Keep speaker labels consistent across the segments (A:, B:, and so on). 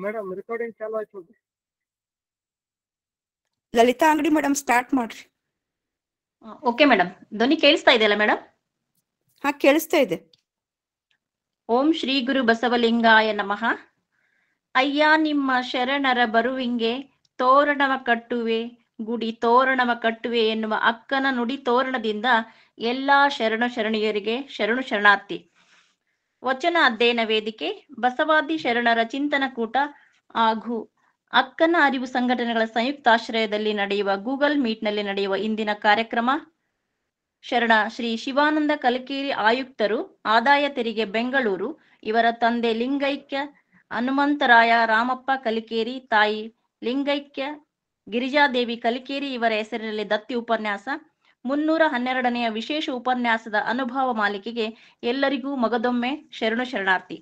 A: Madam recording ಚಾಲು ಆಯ್ತು ನೋಡ್ರಿ.
B: ಲಲಿತಾ ಅಂಗಡಿ ಮೇಡಮ್ ಸ್ಟಾರ್ಟ್ ಮಾಡ್ರಿ.
C: ಓಕೆ ಮೇಡಮ್, ಧ್ವನಿ ಕೇಳಿಸ್ತಾ ಇದೆಯಲ್ಲ ಮೇಡಮ್?
B: ಹಾ, ಕೇಳಿಸ್ತಾ ಇದೆ.
C: ಓಂ ಶ್ರೀ ಗುರು ಬಸವಲಿಂಗಾಯ ನಮಃ. ಅಯ್ಯ ನಿಮ್ಮ ಶರಣರ ಬರುವಿಂಗೆ ತೋರಣವ ಕಟ್ಟುವೆ ಗುಡಿ ತೋರಣವ ಕಟ್ಟುವೆ ಎನ್ನುವ ಅಕ್ಕನ ನುಡಿ ತೋರಣದಿಂದ ಎಲ್ಲಾ ಶರಣು ಶರಣಿಯರಿಗೆ ಶರಣು ಶರಣಾರ್ಥಿ. ವಚನ ಅಧ್ಯಯನ ವೇದಿಕೆ, ಬಸವಾದಿ ಶರಣರ ಚಿಂತನ ಕೂಟ ಹಾಗೂ ಅಕ್ಕನ ಅರಿವು ಸಂಘಟನೆಗಳ ಸಂಯುಕ್ತಾಶ್ರಯದಲ್ಲಿ ನಡೆಯುವ ಗೂಗಲ್ ಮೀಟ್ನಲ್ಲಿ ನಡೆಯುವ ಇಂದಿನ ಕಾರ್ಯಕ್ರಮ ಶರಣ ಶ್ರೀ ಶಿವಾನಂದ ಕಲಕೇರಿ ಆಯುಕ್ತರು, ಆದಾಯ ತೆರಿಗೆ ಬೆಂಗಳೂರು, ಇವರ ತಂದೆ ಲಿಂಗೈಕ್ಯ ಹನುಮಂತರಾಯ ರಾಮಪ್ಪ ಕಲಿಕೇರಿ, ತಾಯಿ ಲಿಂಗೈಕ್ಯ ಗಿರಿಜಾದೇವಿ ಕಲಿಕೇರಿ ಇವರ ಹೆಸರಿನಲ್ಲಿ ದತ್ತಿ ಉಪನ್ಯಾಸ 312ನೆಯ ವಿಶೇಷ ಉಪನ್ಯಾಸದ ಅನುಭವ ಮಾಲಿಕೆಗೆ ಎಲ್ಲರಿಗೂ ಮಗದೊಮ್ಮೆ ಶರಣು ಶರಣಾರ್ಥಿ.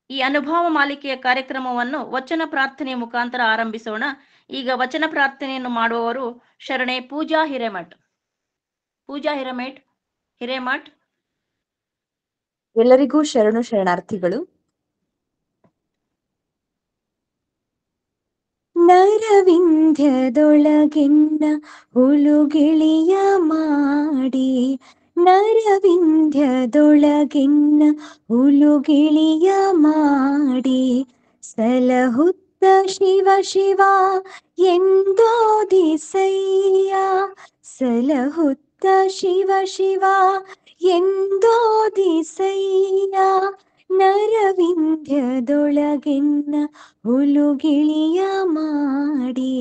C: ಈ ಅನುಭವ ಮಾಲಿಕೆಯ ಕಾರ್ಯಕ್ರಮವನ್ನು ವಚನ ಪ್ರಾರ್ಥನೆಯ ಮುಖಾಂತರ ಆರಂಭಿಸೋಣ. ಈಗ ವಚನ ಪ್ರಾರ್ಥನೆಯನ್ನು ಮಾಡುವವರು ಶರಣೆ ಪೂಜಾ ಹಿರೇಮಠ್. ಹಿರೇಮಠ್.
D: ಎಲ್ಲರಿಗೂ ಶರಣು ಶರಣಾರ್ಥಿಗಳು. ನರವಿಂಧ್ಯದೊಳಗೆನ್ನ ಹುಲುಗಿಳಿಯ ಮಾಡಿ, ನರವಿಂಧ್ಯದೊಳಗೆನ್ನ ಹುಲುಗಿಳಿಯ ಮಾಡಿ, ಸಲಹುತ್ತ ಶಿವ ಶಿವ ಎಂದೋದಿಸಯ್ಯ, ಸಲಹುತ್ತ ಶಿವ ಶಿವ ಎಂದೋದಿಸಯ್ಯ, ನರವಿಂಧ್ಯದೊಳಗೆನ್ನ ಹುಲುಗಿಳಿಯ ಮಾಡಿ,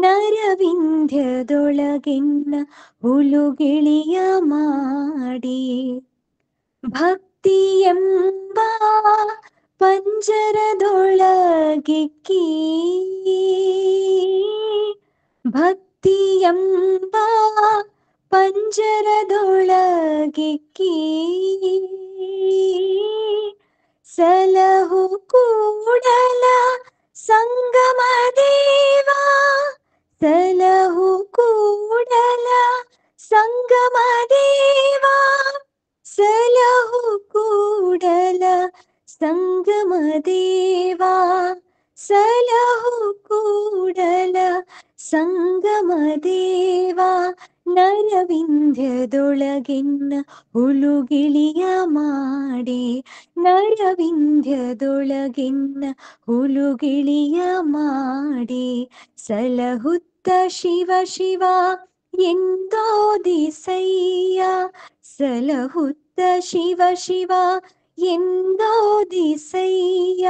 D: ನರವಿಂಧ್ಯದೊಳಗೆನ್ನ ಹುಲುಗಿಳಿಯ ಮಾಡಿ, ಭಕ್ತಿ ಎಂಬ ಪಂಜರದೊಳಗಿಕ್ಕಿ, ಭಕ್ತಿ ಎಂಬ ಪಂಜರದೊಳಗಿಕ್ಕಿ, ಸಲಹು ಕೂಡಲ ಸಂಗಮ ದೇವ, ಸಲಹು ಕೂಡಲ ಸಂಗಮ ದೇವ, ಸಲಹು ಕೂಡಲ ಸಂಗಮ ದೇವ, ಸಲಹು ಕೂಡಲ ಸಂಗಮ ದೇವ, ನರವಿಂಧ್ಯದೊಳಗೆನ್ನ ಹುಲುಗಿಳಿಯ ಮಾಡಿ, ನರವಿಂಧ್ಯದೊಳಗೆನ್ನ ಹುಲುಗಿಳಿಯ ಮಾಡಿ, ಸಲಹುತ್ತ ಶಿವ ಶಿವ ಎಂದೋದಿಸಯ್ಯ, ಸಲಹುತ್ತ ಶಿವ ಶಿವ ಎಂದೋದಿಸಯ್ಯ,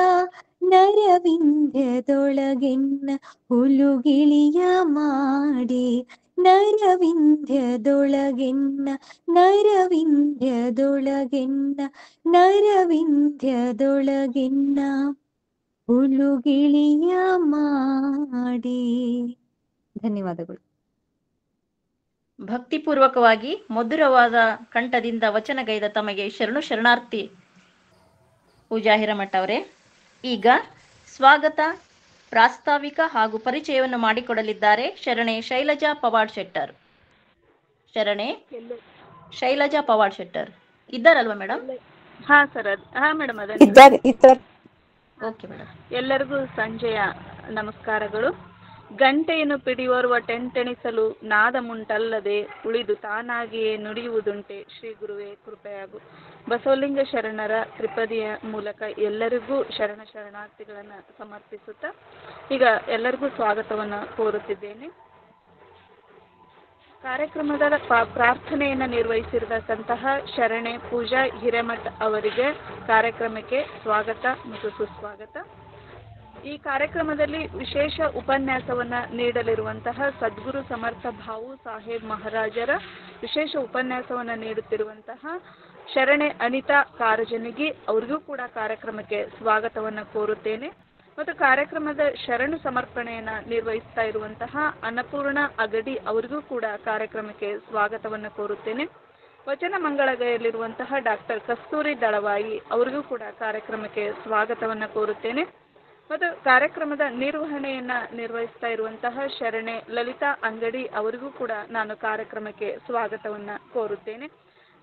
D: ನರವಿಂಧ್ಯದೊಳಗೆನ್ನ ಹುಲುಗಿಳಿಯ ಮಾಡಿ, ನರವಿಂಧ್ಯದೊಳಗೆನ್ನ ನರವಿಂಧ್ಯದೊಳಗೆನ್ನ ನರವಿಂಧ್ಯದೊಳಗೆನ್ನ ಹುಲುಗಿಳಿಯ ಮಾಡಿ. ಧನ್ಯವಾದಗಳು.
C: ಭಕ್ತಿಪೂರ್ವಕವಾಗಿ ಮಧುರವಾದ ಕಂಠದಿಂದ ವಚನಗೈದ ತಮಗೆ ಶರಣು ಶರಣಾರ್ಥಿ ಪೂಜಾ ಹಿರೇಮಠ ಅವರೇ. ಈಗ ಸ್ವಾಗತ, ಪ್ರಾಸ್ತಾವಿಕ ಹಾಗೂ ಪರಿಚಯವನ್ನು ಮಾಡಿಕೊಡಲಿದ್ದಾರೆ ಶರಣೆ ಶೈಲಜಾ ಪವಾಡ್ ಶೆಟ್ಟರ್. ಶರಣೆ ಶೈಲಜಾ ಪವಾಡ್ ಶೆಟ್ಟರ್ ಇದ್ದಾರಲ್ವಾ ಮೇಡಮ್?
E: ಹಾ ಸರ್, ಹಾ ಮೇಡಮ್ ಅದ.
C: Okay madam.
E: ಎಲ್ಲರಿಗೂ ಸಂಜೆಯ ನಮಸ್ಕಾರಗಳು. ಗಂಟೆಯನ್ನು ಪಿಡಿಯೋರ್ವ ಟೆಂಟೆಣಿಸಲು ನಾದಮುಂಟಲ್ಲದೆ ಉಳಿದು ತಾನಾಗಿಯೇ ನುಡಿಯುವುದುಂಟೆ, ಶ್ರೀ ಗುರುವೇ ಕೃಪೆಯಾಗು. ಬಸವಲಿಂಗ ಶರಣರ ತ್ರಿಪದಿಯ ಮೂಲಕ ಎಲ್ಲರಿಗೂ ಶರಣ ಶರಣಾರ್ಥಿಗಳನ್ನು ಸಮರ್ಪಿಸುತ್ತಾ ಈಗ ಎಲ್ಲರಿಗೂ ಸ್ವಾಗತವನ್ನು ಕೋರುತ್ತಿದ್ದೇನೆ. ಕಾರ್ಯಕ್ರಮದ ಪ್ರಾರ್ಥನೆಯನ್ನು ನಿರ್ವಹಿಸಿರತಕ್ಕಂತಹ ಶರಣೆ ಪೂಜಾ ಹಿರೇಮಠ್ ಅವರಿಗೆ ಕಾರ್ಯಕ್ರಮಕ್ಕೆ ಸ್ವಾಗತ ಮತ್ತು ಸುಸ್ವಾಗತ. ಈ ಕಾರ್ಯಕ್ರಮದಲ್ಲಿ ವಿಶೇಷ ಉಪನ್ಯಾಸವನ್ನು ನೀಡಲಿರುವಂತಹ ಸದ್ಗುರು ಸಮರ್ಥ ಭಾವು ಸಾಹೇಬ್ ಮಹಾರಾಜರ ವಿಶೇಷ ಉಪನ್ಯಾಸವನ್ನು ನೀಡುತ್ತಿರುವಂತಹ ಶರಣೆ ಅನಿತಾ ಕಾರಜನಗಿ ಅವರಿಗೂ ಕೂಡ ಕಾರ್ಯಕ್ರಮಕ್ಕೆ ಸ್ವಾಗತವನ್ನು ಕೋರುತ್ತೇನೆ. ಮತ್ತು ಕಾರ್ಯಕ್ರಮದ ಶರಣು ಸಮರ್ಪಣೆಯನ್ನು ನಿರ್ವಹಿಸ್ತಾ ಇರುವಂತಹ ಅನ್ನಪೂರ್ಣ ಅಗಡಿ ಅವರಿಗೂ ಕೂಡ ಕಾರ್ಯಕ್ರಮಕ್ಕೆ ಸ್ವಾಗತವನ್ನು ಕೋರುತ್ತೇನೆ. ವಚನ ಮಂಗಳಗೈಯಲ್ಲಿರುವಂತಹ ಡಾಕ್ಟರ್ ಕಸ್ತೂರಿ ದಳವಾಯಿ ಅವರಿಗೂ ಕೂಡ ಕಾರ್ಯಕ್ರಮಕ್ಕೆ ಸ್ವಾಗತವನ್ನು ಕೋರುತ್ತೇನೆ. ಮತ್ತು ಕಾರ್ಯಕ್ರಮದ ನಿರ್ವಹಣೆಯನ್ನು ನಿರ್ವಹಿಸ್ತಾ ಇರುವಂತಹ ಶರಣೆ ಲಲಿತಾ ಅಂಗಡಿ ಅವರಿಗೂ ಕೂಡ ನಾನು ಕಾರ್ಯಕ್ರಮಕ್ಕೆ ಸ್ವಾಗತವನ್ನು ಕೋರುತ್ತೇನೆ.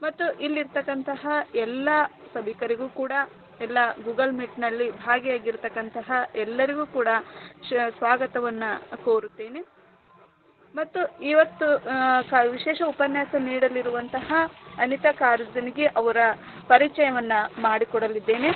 E: ಮತ್ತು ಇಲ್ಲಿರ್ತಕ್ಕಂತಹ ಎಲ್ಲ ಸಭಿಕರಿಗೂ ಕೂಡ ಎಲ್ಲ ಗೂಗಲ್ ಮೀಟ್ನಲ್ಲಿ ಭಾಗಿಯಾಗಿರ್ತಕ್ಕಂತಹ ಎಲ್ಲರಿಗೂ ಕೂಡ ಸ್ವಾಗತವನ್ನು ಕೋರುತ್ತೇನೆ. ಮತ್ತು ಇವತ್ತು ವಿಶೇಷ ಉಪನ್ಯಾಸ ನೀಡಲಿರುವಂತಹ ಅನಿತಾ ಕಾರಜಗಿ ಅವರ ಪರಿಚಯವನ್ನು ಮಾಡಿಕೊಡಲಿದ್ದೇನೆ.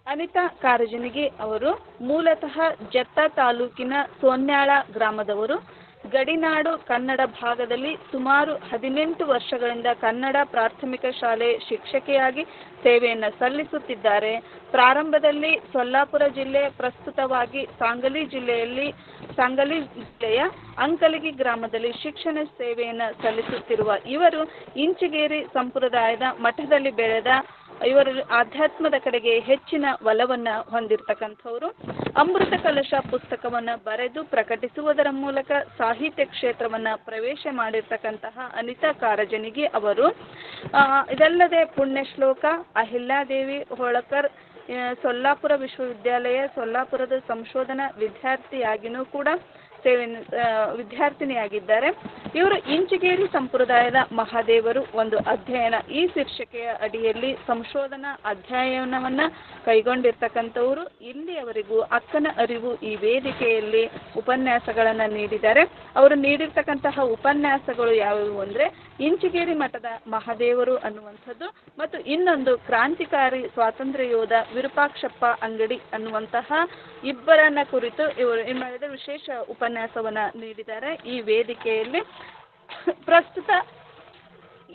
E: ಅನಿತಾ ಕಾರಜಗಿ ಅವರು ಮೂಲತಃ ಜತ್ತ ತಾಲೂಕಿನ ಸೋನ್ಯಾಳ ಗ್ರಾಮದವರು. ಗಡಿನಾಡು ಕನ್ನಡ ಭಾಗದಲ್ಲಿ ಸುಮಾರು 18 ವರ್ಷಗಳಿಂದ ಕನ್ನಡ ಪ್ರಾಥಮಿಕ ಶಾಲೆ ಶಿಕ್ಷಕಿಯಾಗಿ ಸೇವೆಯನ್ನು ಸಲ್ಲಿಸುತ್ತಿದ್ದಾರೆ. ಪ್ರಾರಂಭದಲ್ಲಿ ಸೊಲ್ಲಾಪುರ ಜಿಲ್ಲೆ, ಪ್ರಸ್ತುತವಾಗಿ ಸಾಂಗಲಿ ಜಿಲ್ಲೆಯ ಅಂಕಲಗಿ ಗ್ರಾಮದಲ್ಲಿ ಶಿಕ್ಷಣ ಸೇವೆಯನ್ನು ಸಲ್ಲಿಸುತ್ತಿರುವ ಇವರು ಇಂಚಿಗೇರಿ ಸಂಪ್ರದಾಯದ ಮಠದಲ್ಲಿ ಬೆಳೆದ ಇವರು ಆಧ್ಯಾತ್ಮದ ಕಡೆಗೆ ಹೆಚ್ಚಿನ ಒಲವನ್ನು ಹೊಂದಿರತಕ್ಕಂಥವರು. ಅಮೃತ ಕಲಶ ಪುಸ್ತಕವನ್ನು ಬರೆದು ಪ್ರಕಟಿಸುವುದರ ಮೂಲಕ ಸಾಹಿತ್ಯ ಕ್ಷೇತ್ರವನ್ನು ಪ್ರವೇಶ ಮಾಡಿರ್ತಕ್ಕಂತಹ ಅನಿತಾ ಕಾರಜಗಿ ಅವರು ಇದಲ್ಲದೆ ಪುಣ್ಯಶ್ಲೋಕ, ಅಹಿಲ್ಯಾದೇವಿ ಹೋಳಕರ್ ಸೊಲ್ಲಾಪುರ ವಿಶ್ವವಿದ್ಯಾಲಯ ಸೊಲ್ಲಾಪುರದ ಸಂಶೋಧನಾ ವಿದ್ಯಾರ್ಥಿಯಾಗಿಯೂ ಕೂಡ ವಿದ್ಯಾರ್ಥಿನಿಯಾಗಿದ್ದಾರೆ. ಇವರು ಇಂಚಿಗೇರಿ ಸಂಪ್ರದಾಯದ ಮಹಾದೇವರು ಒಂದು ಅಧ್ಯಯನ ಈ ಶೀರ್ಷಿಕೆಯ ಅಡಿಯಲ್ಲಿ ಸಂಶೋಧನಾ ಅಧ್ಯಯನವನ್ನು ಕೈಗೊಂಡಿರ್ತಕ್ಕಂಥವರು. ಇಲ್ಲಿಯವರೆಗೂ ಅಕ್ಕನ ಅರಿವು ಈ ವೇದಿಕೆಯಲ್ಲಿ ಉಪನ್ಯಾಸಗಳನ್ನು ನೀಡಿದ್ದಾರೆ. ಅವರು ನೀಡಿರ್ತಕ್ಕಂತಹ ಉಪನ್ಯಾಸಗಳು ಯಾವುವು ಅಂದರೆ ಇಂಚಿಗೇರಿ ಮಠದ ಮಹಾದೇವರು ಅನ್ನುವಂಥದ್ದು ಮತ್ತು ಇನ್ನೊಂದು ಕ್ರಾಂತಿಕಾರಿ ಸ್ವಾತಂತ್ರ್ಯ ಯೋಧ ವಿರೂಪಾಕ್ಷಪ್ಪ ಅಂಗಡಿ ಅನ್ನುವಂತಹ ಇಬ್ಬರನ್ನ ಕುರಿತು ಇವರು ವಿಶೇಷ ಉಪನ್ಯಾಸವನ್ನು ನೀಡಿದ್ದಾರೆ ಈ ವೇದಿಕೆಯಲ್ಲಿ. ಪ್ರಸ್ತುತ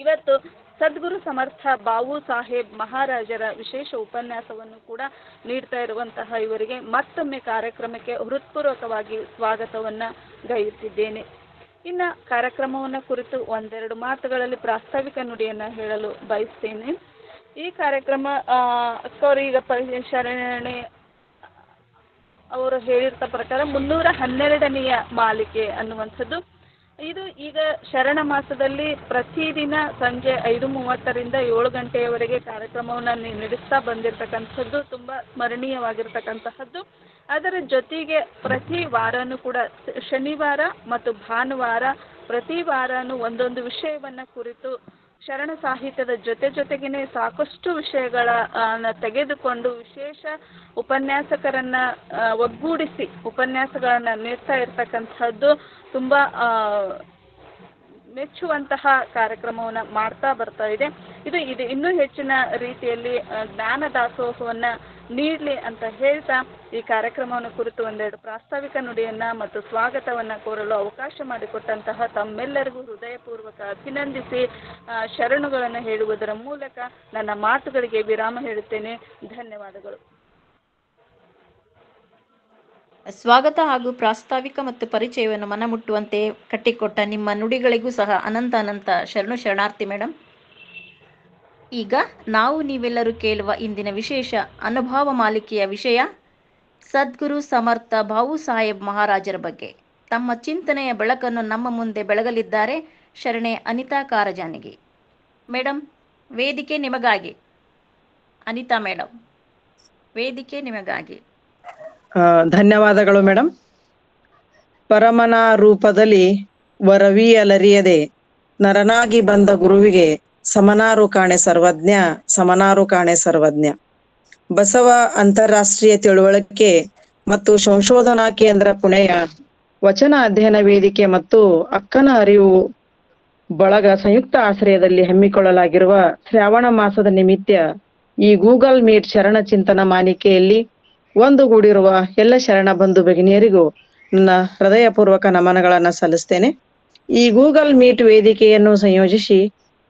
E: ಇವತ್ತು ಸದ್ಗುರು ಸಮರ್ಥ ಬಾವು ಸಾಹೇಬ್ ಮಹಾರಾಜರ ವಿಶೇಷ ಉಪನ್ಯಾಸವನ್ನು ಕೂಡ ನೀಡ್ತಾ ಇರುವಂತಹ ಇವರಿಗೆ ಮತ್ತೊಮ್ಮೆ ಕಾರ್ಯಕ್ರಮಕ್ಕೆ ಹೃತ್ಪೂರ್ವಕವಾಗಿ ಸ್ವಾಗತವನ್ನು ಗೈಯುತ್ತಿದ್ದೇನೆ. ಇನ್ನು ಕಾರ್ಯಕ್ರಮವನ್ನು ಕುರಿತು ಒಂದೆರಡು ಮಾತುಗಳಲ್ಲಿ ಪ್ರಾಸ್ತಾವಿಕ ನುಡಿಯನ್ನು ಹೇಳಲು ಬಯಸ್ತೇನೆ. ಈ ಕಾರ್ಯಕ್ರಮ ಈಗ ಶರಣೆ ಅವರು ಹೇಳಿರ್ತ ಪ್ರಕಾರ 312ನೆಯ ಮಾಲಿಕೆ ಅನ್ನುವಂಥದ್ದು. ಇದು ಈಗ ಶರಣ ಮಾಸದಲ್ಲಿ ಪ್ರತಿದಿನ ಸಂಜೆ 5:30ರಿಂದ 7 ಗಂಟೆಯವರೆಗೆ ಕಾರ್ಯಕ್ರಮವನ್ನು ನಡೆಸ್ತಾ ಬಂದಿರತಕ್ಕಂಥದ್ದು ತುಂಬ ಸ್ಮರಣೀಯವಾಗಿರ್ತಕ್ಕಂತಹದ್ದು. ಅದರ ಜೊತೆಗೆ ಪ್ರತಿ ವಾರನೂ ಕೂಡ ಶನಿವಾರ ಮತ್ತು ಭಾನುವಾರ ಪ್ರತಿ ವಾರನೂ ಒಂದೊಂದು ವಿಷಯವನ್ನು ಕುರಿತು ಶರಣ ಸಾಹಿತ್ಯದ ಜೊತೆಗೇನೆ ಸಾಕಷ್ಟು ವಿಷಯಗಳನ್ನು ತೆಗೆದುಕೊಂಡು ವಿಶೇಷ ಉಪನ್ಯಾಸಕರನ್ನು ಒಗ್ಗೂಡಿಸಿ ಉಪನ್ಯಾಸಗಳನ್ನು ನೀಡ್ತಾ ಇರ್ತಕ್ಕಂಥದ್ದು ತುಂಬ ಮೆಚ್ಚುವಂತಹ ಕಾರ್ಯಕ್ರಮವನ್ನು ಮಾಡ್ತಾ ಬರ್ತಾ ಇದೆ. ಇದು ಇನ್ನೂ ಹೆಚ್ಚಿನ ರೀತಿಯಲ್ಲಿ ಜ್ಞಾನ ದಾಸೋಹವನ್ನು ನೀಡಲಿ ಅಂತ ಹೇಳ್ತಾ ಈ ಕಾರ್ಯಕ್ರಮವನ್ನು ಕುರಿತು ಒಂದೆರಡು ಪ್ರಾಸ್ತಾವಿಕ ನುಡಿಯನ್ನು ಮತ್ತು ಸ್ವಾಗತವನ್ನು ಕೋರಲು ಅವಕಾಶ ಮಾಡಿಕೊಟ್ಟಂತಹ ತಮ್ಮೆಲ್ಲರಿಗೂ ಹೃದಯಪೂರ್ವಕ ಅಭಿನಂದಿಸಿ ಶರಣುಗಳನ್ನು ಹೇಳುವುದರ ಮೂಲಕ ನನ್ನ ಮಾತುಗಳಿಗೆ ವಿರಾಮ ಹೇಳುತ್ತೇನೆ. ಧನ್ಯವಾದಗಳು.
C: ಸ್ವಾಗತ ಹಾಗೂ ಪ್ರಾಸ್ತಾವಿಕ ಮತ್ತು ಪರಿಚಯವನ್ನು ಮನಮುಟ್ಟುವಂತೆ ಕಟ್ಟಿಕೊಟ್ಟ ನಿಮ್ಮ ನುಡಿಗಳಿಗೂ ಸಹ ಅನಂತ ಶರಣಾರ್ಥಿ ಮೇಡಮ್. ಈಗ ನಾವು ನೀವೆಲ್ಲರೂ ಕೇಳುವ ಇಂದಿನ ವಿಶೇಷ ಅನುಭವ ಮಾಲಿಕೆಯ ವಿಷಯ ಸದ್ಗುರು ಸಮರ್ಥ ಬಾವು ಸಾಹೇಬ್ ಮಹಾರಾಜರ ಬಗ್ಗೆ. ತಮ್ಮ ಚಿಂತನೆಯ ಬೆಳಕನ್ನು ನಮ್ಮ ಮುಂದೆ ಬೆಳಗಲಿದ್ದಾರೆ ಶರಣೆ ಅನಿತಾ ಕಾರಜಗಿ ಮೇಡಮ್. ವೇದಿಕೆ ನಿಮಗಾಗಿ. ಅನಿತಾ ಮೇಡಮ್, ವೇದಿಕೆ ನಿಮಗಾಗಿ.
A: ಧನ್ಯವಾದಗಳು ಮೇಡಮ್. ಪರಮನ ರೂಪದಲ್ಲಿ ವರವಿಯಲರಿಯದೆ ನರನಾಗಿ ಬಂದ ಗುರುವಿಗೆ ಸಮನಾರು ಕಾಣೆ ಸರ್ವಜ್ಞ, ಸಮನಾರು ಕಾಣೆ ಸರ್ವಜ್ಞ. ಬಸವ ಅಂತಾರಾಷ್ಟ್ರೀಯ ತಿಳುವಳಿಕೆ ಮತ್ತು ಸಂಶೋಧನಾ ಕೇಂದ್ರ ಪುಣೆಯ ವಚನ ಅಧ್ಯಯನ ವೇದಿಕೆ ಮತ್ತು ಅಕ್ಕನ ಅರಿವು ಬಳಗ ಸಂಯುಕ್ತ ಆಶ್ರಯದಲ್ಲಿ ಹಮ್ಮಿಕೊಳ್ಳಲಾಗಿರುವ ಶ್ರಾವಣ ಮಾಸದ ನಿಮಿತ್ತ ಈ ಗೂಗಲ್ ಮೀಟ್ ಶರಣ ಚಿಂತನ ಮಾಲಿಕೆಯಲ್ಲಿ ಒಂದುಗೂಡಿರುವ ಎಲ್ಲ ಶರಣ ಬಂಧು ಭಗಿನಿಯರಿಗೂ ನನ್ನ ಹೃದಯಪೂರ್ವಕ ನಮನಗಳನ್ನು ಸಲ್ಲಿಸ್ತೇನೆ. ಈ ಗೂಗಲ್ ಮೀಟ್ ವೇದಿಕೆಯನ್ನು ಸಂಯೋಜಿಸಿ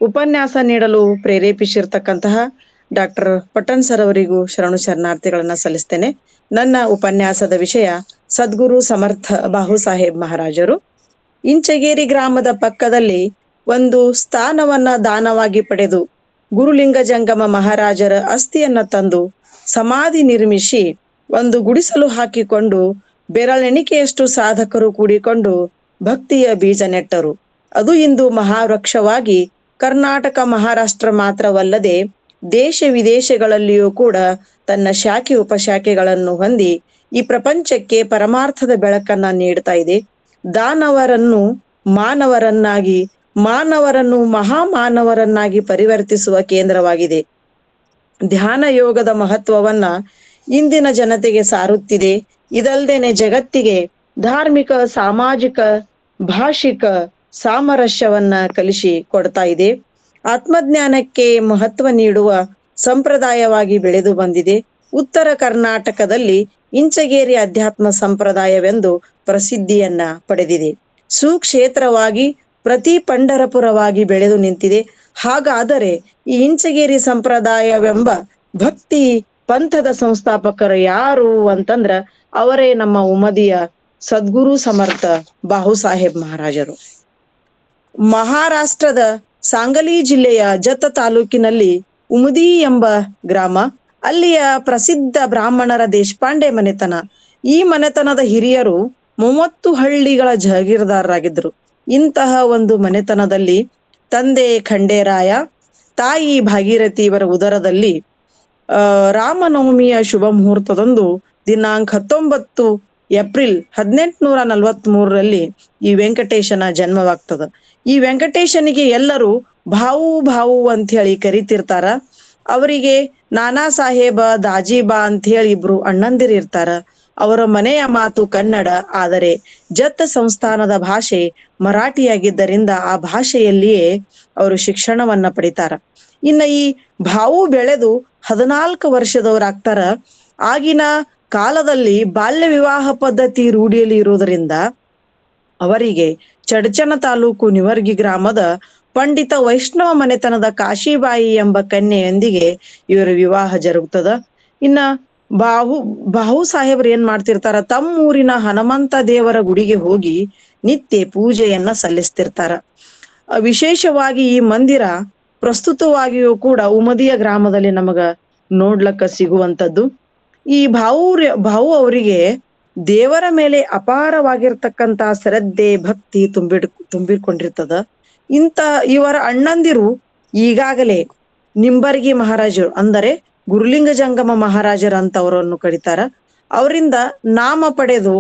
A: ಉಪನ್ಯಾಸ ನೀಡಲು ಪ್ರೇರೇಪಿಸಿರ್ತಕ್ಕಂತಹ ಡಾಕ್ಟರ್ ಪಟ್ಟಣ್ ಸರ್ ಅವರಿಗೂ ಶರಣಾರ್ಥಿಗಳನ್ನ ಸಲ್ಲಿಸ್ತೇನೆ. ನನ್ನ ಉಪನ್ಯಾಸದ ವಿಷಯ ಸದ್ಗುರು ಸಮರ್ಥ ಬಾಹು ಸಾಹೇಬ್ ಮಹಾರಾಜರು. ಇಂಚಗೇರಿ ಗ್ರಾಮದ ಪಕ್ಕದಲ್ಲಿ ಒಂದು ಸ್ಥಾನವನ್ನ ದಾನವಾಗಿ ಪಡೆದು ಗುರುಲಿಂಗ ಜಂಗಮ ಮಹಾರಾಜರ ಅಸ್ಥಿಯನ್ನ ತಂದು ಸಮಾಧಿ ನಿರ್ಮಿಸಿ ಒಂದು ಗುಡಿಸಲು ಹಾಕಿಕೊಂಡು ಬೆರಳೆಣಿಕೆಯಷ್ಟು ಸಾಧಕರು ಕೂಡಿಕೊಂಡು ಭಕ್ತಿಯ ಬೀಜ ನೆಟ್ಟರು. ಅದು ಇಂದು ಮಹಾವೃಕ್ಷವಾಗಿ ಕರ್ನಾಟಕ ಮಹಾರಾಷ್ಟ್ರ ಮಾತ್ರವಲ್ಲದೆ ದೇಶ ವಿದೇಶಗಳಲ್ಲಿಯೂ ಕೂಡ ತನ್ನ ಶಾಖೆ ಉಪಶಾಖೆಗಳನ್ನು ಹೊಂದಿ ಈ ಪ್ರಪಂಚಕ್ಕೆ ಪರಮಾರ್ಥದ ಬೆಳಕನ್ನ ನೀಡ್ತಾ ಇದೆ. ದಾನವರನ್ನು ಮಾನವರನ್ನು ಮಹಾಮಾನವರನ್ನಾಗಿ ಪರಿವರ್ತಿಸುವ ಕೇಂದ್ರವಾಗಿದೆ. ಧ್ಯಾನ ಯೋಗದ ಮಹತ್ವವನ್ನ ಇಂದಿನ ಜನತೆಗೆ ಸಾರುತ್ತಿದೆ. ಇದಲ್ದೇನೆ ಜಗತ್ತಿಗೆ ಧಾರ್ಮಿಕ, ಸಾಮಾಜಿಕ, ಭಾಷಿಕ ಸಾಮರಸ್ಯವನ್ನ ಕಲಿಸಿ ಕೊಡ್ತಾ ಇದೆ. ಆತ್ಮಜ್ಞಾನಕ್ಕೆ ಮಹತ್ವ ನೀಡುವ ಸಂಪ್ರದಾಯವಾಗಿ ಬೆಳೆದು ಬಂದಿದೆ. ಉತ್ತರ ಕರ್ನಾಟಕದಲ್ಲಿ ಇಂಚಗೇರಿ ಅಧ್ಯಾತ್ಮ ಸಂಪ್ರದಾಯವೆಂದು ಪ್ರಸಿದ್ಧಿಯನ್ನ ಪಡೆದಿದೆ. ಸುಕ್ಷೇತ್ರವಾಗಿ ಪ್ರತಿ ಪಂಢರಪುರವಾಗಿ ಬೆಳೆದು ನಿಂತಿದೆ. ಹಾಗಾದರೆ ಈ ಇಂಚಗೇರಿ ಸಂಪ್ರದಾಯವೆಂಬ ಭಕ್ತಿ ಪಂಥದ ಸಂಸ್ಥಾಪಕರು ಯಾರು ಅಂತಂದ್ರ ಅವರೇ ನಮ್ಮ ಉಮದಿಯ ಸದ್ಗುರು ಸಮರ್ಥ ಬಾಹು ಸಾಹೇಬ್ ಮಹಾರಾಜರು. ಮಹಾರಾಷ್ಟ್ರದ ಸಾಂಗಲಿ ಜಿಲ್ಲೆಯ ಜತ್ತ ತಾಲೂಕಿನಲ್ಲಿ ಉಮದಿ ಎಂಬ ಗ್ರಾಮ. ಅಲ್ಲಿಯ ಪ್ರಸಿದ್ಧ ಬ್ರಾಹ್ಮಣರ ದೇಶಪಾಂಡೆ ಮನೆತನ. ಈ ಮನೆತನದ ಹಿರಿಯರು 30 ಹಳ್ಳಿಗಳ ಜಹಗೀರ್ದಾರರಾಗಿದ್ರು. ಇಂತಹ ಒಂದು ಮನೆತನದಲ್ಲಿ ತಂದೆ ಖಂಡೇರಾಯ, ತಾಯಿ ಭಾಗೀರಥಿ ಇವರ ಉದರದಲ್ಲಿ ರಾಮನವಮಿಯ ಶುಭ ಮುಹೂರ್ತದಂದು ದಿನಾಂಕ 19 ಏಪ್ರಿಲ್ 1843 ಈ ವೆಂಕಟೇಶನ ಜನ್ಮವಾಗ್ತದ. ಈ ವೆಂಕಟೇಶನಿಗೆ ಎಲ್ಲರೂ ಭಾವು ಅಂತ ಹೇಳಿ ಕರಿತಿರ್ತಾರ. ಅವರಿಗೆ ನಾನಾ ಸಾಹೇಬ, ದಾಜಿಬಾ ಅಂತ ಹೇಳಿ ಇಬ್ರು ಅಣ್ಣಂದಿರು ಇರ್ತಾರ. ಅವರ ಮನೆಯ ಮಾತು ಕನ್ನಡ, ಆದರೆ ಜತ್ತ ಸಂಸ್ಥಾನದ ಭಾಷೆ ಮರಾಠಿಯಾಗಿದ್ದರಿಂದ ಆ ಭಾಷೆಯಲ್ಲಿಯೇ ಅವರು ಶಿಕ್ಷಣವನ್ನ ಪಡಿತಾರ. ಇನ್ನ ಈ ಭಾವು ಬೆಳೆದು 14 ವರ್ಷದವರಾಗ್ತಾರ. ಆಗಿನ ಕಾಲದಲ್ಲಿ ಬಾಲ್ಯ ವಿವಾಹ ಪದ್ಧತಿ ರೂಢಿಯಲ್ಲಿ ಇರುವುದರಿಂದ ಅವರಿಗೆ ಚಡಚಣ ತಾಲೂಕು ನಿವರ್ಗಿ ಗ್ರಾಮದ ಪಂಡಿತ ವೈಷ್ಣವ ಮನೆತನದ ಕಾಶಿಬಾಯಿ ಎಂಬ ಕನ್ಯೆಯೊಂದಿಗೆ ಇವರ ವಿವಾಹ ಜರುಗುತ್ತದ. ಇನ್ನ ಬಾಹು ಸಾಹೇಬ್ರು ಏನ್ ಮಾಡ್ತಿರ್ತಾರ, ತಮ್ಮೂರಿನ ಹನುಮಂತ ದೇವರ ಗುಡಿಗೆ ಹೋಗಿ ನಿತ್ಯ ಪೂಜೆಯನ್ನ ಸಲ್ಲಿಸ್ತಿರ್ತಾರ. ವಿಶೇಷವಾಗಿ ಈ ಮಂದಿರ ಪ್ರಸ್ತುತವಾಗಿಯೂ ಕೂಡ ಉಮದಿಯ ಗ್ರಾಮದಲ್ಲಿ ನಮಗ ನೋಡ್ಲಕ್ಕ ಸಿಗುವಂತದ್ದು. ಈ ಭಾವು ಅವರಿಗೆ ದೇವರ ಮೇಲೆ ಅಪಾರವಾಗಿರ್ತಕ್ಕಂತ ಶ್ರದ್ಧೆ, ಭಕ್ತಿ ತುಂಬಿಕೊಂಡಿರ್ತದ. ಇವರ ಅಣ್ಣಂದಿರು ಈಗಾಗಲೇ ನಿಂಬರ್ಗಿ ಮಹಾರಾಜರು, ಅಂದರೆ ಗುರುಲಿಂಗ ಜಂಗಮ ಮಹಾರಾಜರ ಅಂತ ಅವರನ್ನು ಕರೀತಾರ. ಅವರಿಂದ ನಾಮ ಪಡೆದು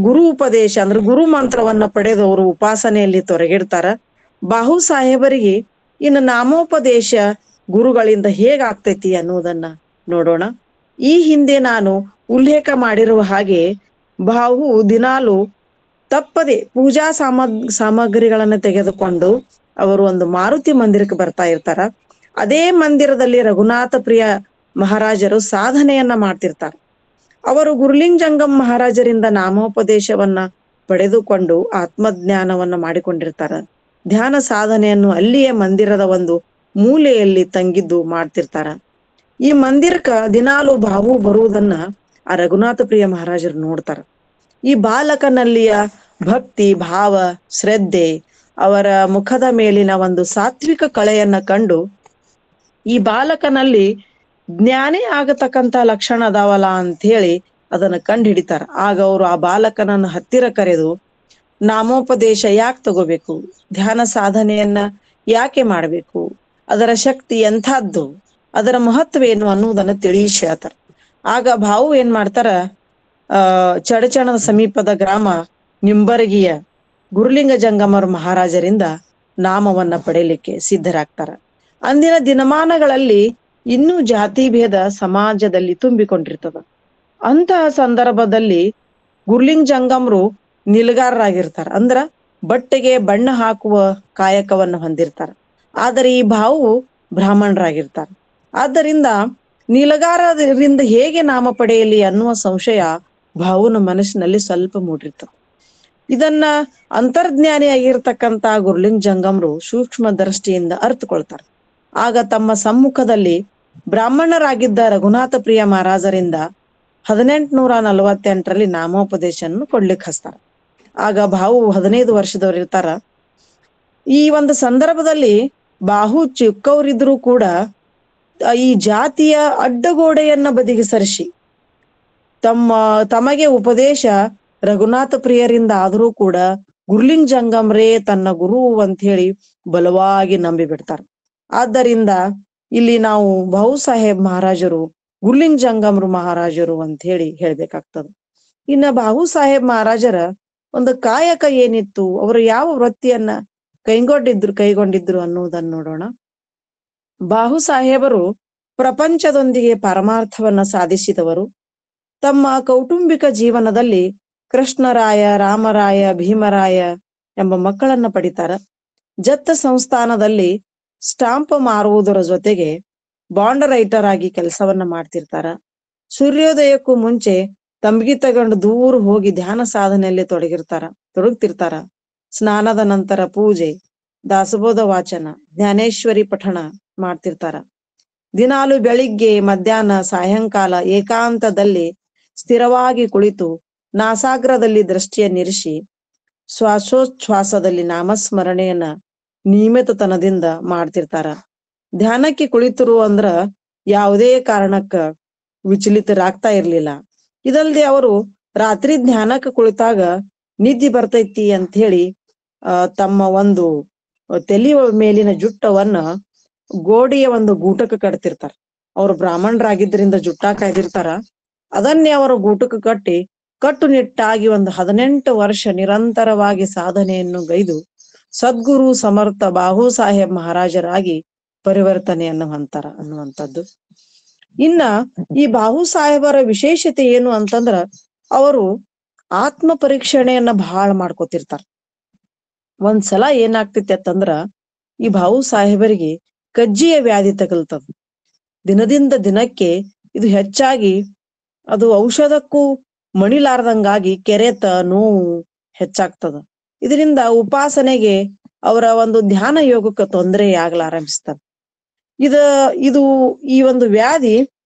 A: ಗುರು ಉಪದೇಶ ಅಂದ್ರೆ ಗುರು ಮಂತ್ರವನ್ನ ಪಡೆದು ಅವರು ಉಪಾಸನೆಯಲ್ಲಿ ತೊಡಗಿರ್ತಾರ. ಬಾಹು ಸಾಹೇಬರಿಗೆ ಇನ್ನು ನಾಮೋಪದೇಶ ಗುರುಗಳಿಂದ ಹೇಗಾಗ್ತೈತಿ ಅನ್ನೋದನ್ನ ನೋಡೋಣ. ಈ ಹಿಂದೆ ನಾನು ಉಲ್ಲೇಖ ಮಾಡಿರುವ ಹಾಗೆ ಬಾಹು ದಿನಾಲು ತಪ್ಪದೆ ಪೂಜಾ ಸಾಮಗ್ರಿಗಳನ್ನ ತೆಗೆದುಕೊಂಡು ಅವರು ಒಂದು ಮಾರುತಿ ಮಂದಿರಕ್ಕೆ ಬರ್ತಾ ಇರ್ತಾರ. ಅದೇ ಮಂದಿರದಲ್ಲಿ ರಘುನಾಥ ಪ್ರಿಯ ಮಹಾರಾಜರು ಸಾಧನೆಯನ್ನ ಮಾಡ್ತಿರ್ತಾರೆ. ಅವರು ಗುರುಲಿಂಗ ಜಂಗಮ್ ಮಹಾರಾಜರಿಂದ ನಾಮೋಪದೇಶವನ್ನ ಪಡೆದುಕೊಂಡು ಆತ್ಮಜ್ಞಾನವನ್ನ ಮಾಡಿಕೊಂಡಿರ್ತಾರ. ಧ್ಯಾನ ಸಾಧನೆಯನ್ನು ಅಲ್ಲಿಯೇ ಮಂದಿರದ ಒಂದು ಮೂಲೆಯಲ್ಲಿ ತಂಗಿದ್ದು ಮಾಡ್ತಿರ್ತಾರ. ಈ ಮಂದಿರಕ್ಕ ದಿನಾಲು ಬಾವು ಬರುವುದನ್ನ ಆ ರಘುನಾಥ ಪ್ರಿಯ ಮಹಾರಾಜರು ನೋಡ್ತಾರ. ಈ ಬಾಲಕನಲ್ಲಿಯ ಭಕ್ತಿ ಭಾವ, ಶ್ರದ್ಧೆ, ಅವರ ಮುಖದ ಮೇಲಿನ ಒಂದು ಸಾತ್ವಿಕ ಕಳೆಯನ್ನ ಕಂಡು ಈ ಬಾಲಕನಲ್ಲಿ ಜ್ಞಾನಿ ಆಗತಕ್ಕಂತ ಲಕ್ಷಣ ಅದಾವಲ್ಲ ಅಂತ ಹೇಳಿ ಅದನ್ನ ಕಂಡು ಹಿಡಿತಾರ. ಆಗ ಅವರು ಆ ಬಾಲಕನನ್ನು ಹತ್ತಿರ ಕರೆದು ನಾಮೋಪದೇಶ ಯಾಕೆ ತಗೋಬೇಕು, ಧ್ಯಾನ ಸಾಧನೆಯನ್ನ ಯಾಕೆ ಮಾಡ್ಬೇಕು, ಅದರ ಶಕ್ತಿ ಎಂಥದ್ದು, ಅದರ ಮಹತ್ವ ಏನು ಅನ್ನುವುದನ್ನ ತಿಳಿಸಿ ಹೇಳ್ತಾರ. ಆಗ ಭಾವು ಏನ್ ಮಾಡ್ತಾರ, ಚಡಚಣದ ಸಮೀಪದ ಗ್ರಾಮ ನಿಂಬರ್ಗಿಯ ಗುರುಲಿಂಗ ಜಂಗಮರ ಮಹಾರಾಜರಿಂದ ನಾಮವನ್ನ ಪಡೆಯಲಿಕ್ಕೆ ಸಿದ್ಧರಾಗ್ತಾರ. ಅಂದಿನ ದಿನಮಾನಗಳಲ್ಲಿ ಇನ್ನೂ ಜಾತಿ ಭೇದ ಸಮಾಜದಲ್ಲಿ ತುಂಬಿಕೊಂಡಿರ್ತದ. ಅಂತಹ ಸಂದರ್ಭದಲ್ಲಿ ಗುರುಲಿಂಗ ಜಂಗಮರು ನಿಲ್ಗಾರರಾಗಿರ್ತಾರ, ಅಂದ್ರ ಬಟ್ಟೆಗೆ ಬಣ್ಣ ಹಾಕುವ ಕಾಯಕವನ್ನು ಹೊಂದಿರ್ತಾರ. ಆದರೆ ಈ ಭಾವು ಬ್ರಾಹ್ಮಣರಾಗಿರ್ತಾರ. ಆದ್ದರಿಂದ ನಿಲಗಾರರಿಂದ ಹೇಗೆ ನಾಮ ಪಡೆಯಲಿ ಅನ್ನುವ ಸಂಶಯ ಭಾವುನ ಮನಸ್ಸಿನಲ್ಲಿ ಸ್ವಲ್ಪ ಮೂಡಿರ್ತದೆ. ಇದನ್ನ ಅಂತರ್ಜ್ಞಾನಿಯಾಗಿರ್ತಕ್ಕಂತ ಗುರುಲಿಂಗ ಜಂಗಮರು ಸೂಕ್ಷ್ಮ ದೃಷ್ಟಿಯಿಂದ ಅರ್ಥಕೊಳ್ತಾರೆ. ಆಗ ತಮ್ಮ ಸಮ್ಮುಖದಲ್ಲಿ ಬ್ರಾಹ್ಮಣರಾಗಿದ್ದ ರಘುನಾಥ ಪ್ರಿಯ ಮಹಾರಾಜರಿಂದ 1848 ನಾಮೋಪದೇಶವನ್ನು ಕೊಡ್ಲಿಕ್ಕೆ ಹಚ್ತಾರ. ಆಗ ಭಾವು 15 ವರ್ಷದವ್ರು ಇರ್ತಾರ. ಈ ಒಂದು ಸಂದರ್ಭದಲ್ಲಿ ಬಾಹು ಚಿಕ್ಕವರಿದ್ರು ಕೂಡ ಈ ಜಾತಿಯ ಅಡ್ಡಗೋಡೆಯನ್ನ ಬದಿಗೆ ಸರಿಸಿ ತಮಗೆ ಉಪದೇಶ ರಘುನಾಥ ಪ್ರಿಯರಿಂದ ಆದರೂ ಕೂಡ ಗುರುಲಿಂಗ ಜಂಗಮರೇ ತನ್ನ ಗುರು ಅಂತ ಹೇಳಿ ಬಲವಾಗಿ ನಂಬಿ ಬಿಡ್ತಾರ. ಆದ್ದರಿಂದ ಇಲ್ಲಿ ನಾವು ಬಾಹು ಸಾಹೇಬ್ ಮಹಾರಾಜರು ಗುರುಲಿಂಗ ಜಂಗಮರು ಮಹಾರಾಜರು ಅಂತ ಹೇಳಿ ಹೇಳ್ಬೇಕಾಗ್ತದ. ಇನ್ನ ಬಾಹು ಸಾಹೇಬ್ ಮಹಾರಾಜರ ಒಂದು ಕಾಯಕ ಏನಿತ್ತು, ಅವರು ಯಾವ ವೃತ್ತಿಯನ್ನ ಕೈಗೊಂಡಿದ್ರು ಅನ್ನುವುದನ್ನು ನೋಡೋಣ. ಬಾಹು ಸಾಹೇಬರು ಪ್ರಪಂಚದೊಂದಿಗೆ ಪರಮಾರ್ಥವನ್ನ ಸಾಧಿಸಿದವರು. ತಮ್ಮ ಕೌಟುಂಬಿಕ ಜೀವನದಲ್ಲಿ ಕೃಷ್ಣರಾಯ, ರಾಮರಾಯ, ಭೀಮರಾಯ ಎಂಬ ಮಕ್ಕಳನ್ನ ಪಡಿತಾರ. ಜತ್ತ ಸಂಸ್ಥಾನದಲ್ಲಿ ಸ್ಟಾಂಪ್ ಮಾರುವುದರ ಜೊತೆಗೆ ಬಾಂಡ್ ರೈಟರ್ ಆಗಿ ಕೆಲಸವನ್ನ ಮಾಡ್ತಿರ್ತಾರ. ಸೂರ್ಯೋದಯಕ್ಕೂ ಮುಂಚೆ ತಂಬಿಗೆ ತಗೊಂಡು ದೂರ ಹೋಗಿ ಧ್ಯಾನ ಸಾಧನೆಯಲ್ಲಿ ತೊಡಗ್ತಿರ್ತಾರ. ಸ್ನಾನದ ನಂತರ ಪೂಜೆ, ದಾಸಬೋಧ ವಾಚನ, ಜ್ಞಾನೇಶ್ವರಿ ಪಠಣ ಮಾಡ್ತಿರ್ತಾರ. ದಿನಾಲು ಬೆಳಿಗ್ಗೆ, ಮಧ್ಯಾಹ್ನ, ಸಾಯಂಕಾಲ ಏಕಾಂತದಲ್ಲಿ ಸ್ಥಿರವಾಗಿ ಕುಳಿತು ನಾಸಾಗ್ರದಲ್ಲಿ ದೃಷ್ಟಿಯನ್ನಿರಿಸಿ ಶ್ವಾಸೋಚ್ಛ್ವಾಸದಲ್ಲಿ ನಾಮಸ್ಮರಣೆಯನ್ನ ನಿಯಮಿತತನದಿಂದ ಮಾಡ್ತಿರ್ತಾರ. ಧ್ಯಾನಕ್ಕೆ ಕುಳಿತರು ಅಂದ್ರ ಯಾವುದೇ ಕಾರಣಕ್ಕ ವಿಚಲಿತರಾಗ್ತಾ ಇರ್ಲಿಲ್ಲ. ಇದಲ್ದೆ ಅವರು ರಾತ್ರಿ ಧ್ಯಾನಕ್ಕೆ ಕುಳಿತಾಗ ನಿದ್ದೆ ಬರ್ತೈತಿ ಅಂತ ಹೇಳಿ ತಮ್ಮ ಒಂದು ತಲೆಯ ಮೇಲಿನ ಜುಟ್ಟವನ್ನ ಗೋಡೆಯ ಒಂದು ಗೂಟಕ್ಕೆ ಕಟ್ತಿರ್ತಾರ. ಅವ್ರು ಬ್ರಾಹ್ಮಣರಾಗಿದ್ದರಿಂದ ಜುಟ್ಟ ಕಾಯ್ದಿರ್ತಾರ. ಅದನ್ನೇ ಅವರ ಗೂಟಕ್ಕೆ ಕಟ್ಟಿ ಕಟ್ಟುನಿಟ್ಟಾಗಿ 18 ವರ್ಷ ನಿರಂತರವಾಗಿ ಸಾಧನೆಯನ್ನು ಗೈದು ಸದ್ಗುರು ಸಮರ್ಥ ಬಾಹು ಸಾಹೇಬ್ ಮಹಾರಾಜರಾಗಿ ಪರಿವರ್ತನೆಯನ್ನು ಹೊಂತಾರ ಅನ್ನುವಂಥದ್ದು. ಇನ್ನ ಈ ಬಾಹು ಸಾಹೇಬರ ವಿಶೇಷತೆ ಏನು ಅಂತಂದ್ರ ಅವರು ಆತ್ಮ ಪರೀಕ್ಷಣೆಯನ್ನ ಬಹಳ ಮಾಡ್ಕೊತಿರ್ತಾರ. ಒಂದ್ಸಲ ಏನಾಗ್ತೈತಿ ಅಂತಂದ್ರ ಈ ಬಾಹು ಸಾಹೇಬರಿಗೆ ಕಜ್ಜಿಯ ವ್ಯಾಧಿ ತಗಲ್ತದ. ದಿನದಿಂದ ದಿನಕ್ಕೆ ಇದು ಹೆಚ್ಚಾಗಿ ಅದು ಔಷಧಕ್ಕೂ ಮಣಿಲಾರ್ದಂಗಾಗಿ ಕೆರೆತ, ನೋವು ಹೆಚ್ಚಾಗ್ತದ. ಇದರಿಂದ ಉಪಾಸನೆಗೆ ಅವರ ಒಂದು ಧ್ಯಾನ ಯೋಗಕ್ಕೆ ತೊಂದರೆ ಆಗ್ಲಾರಂಭಿಸ್ತದ. ಇದು ಈ ಒಂದು ವ್ಯಾಧಿ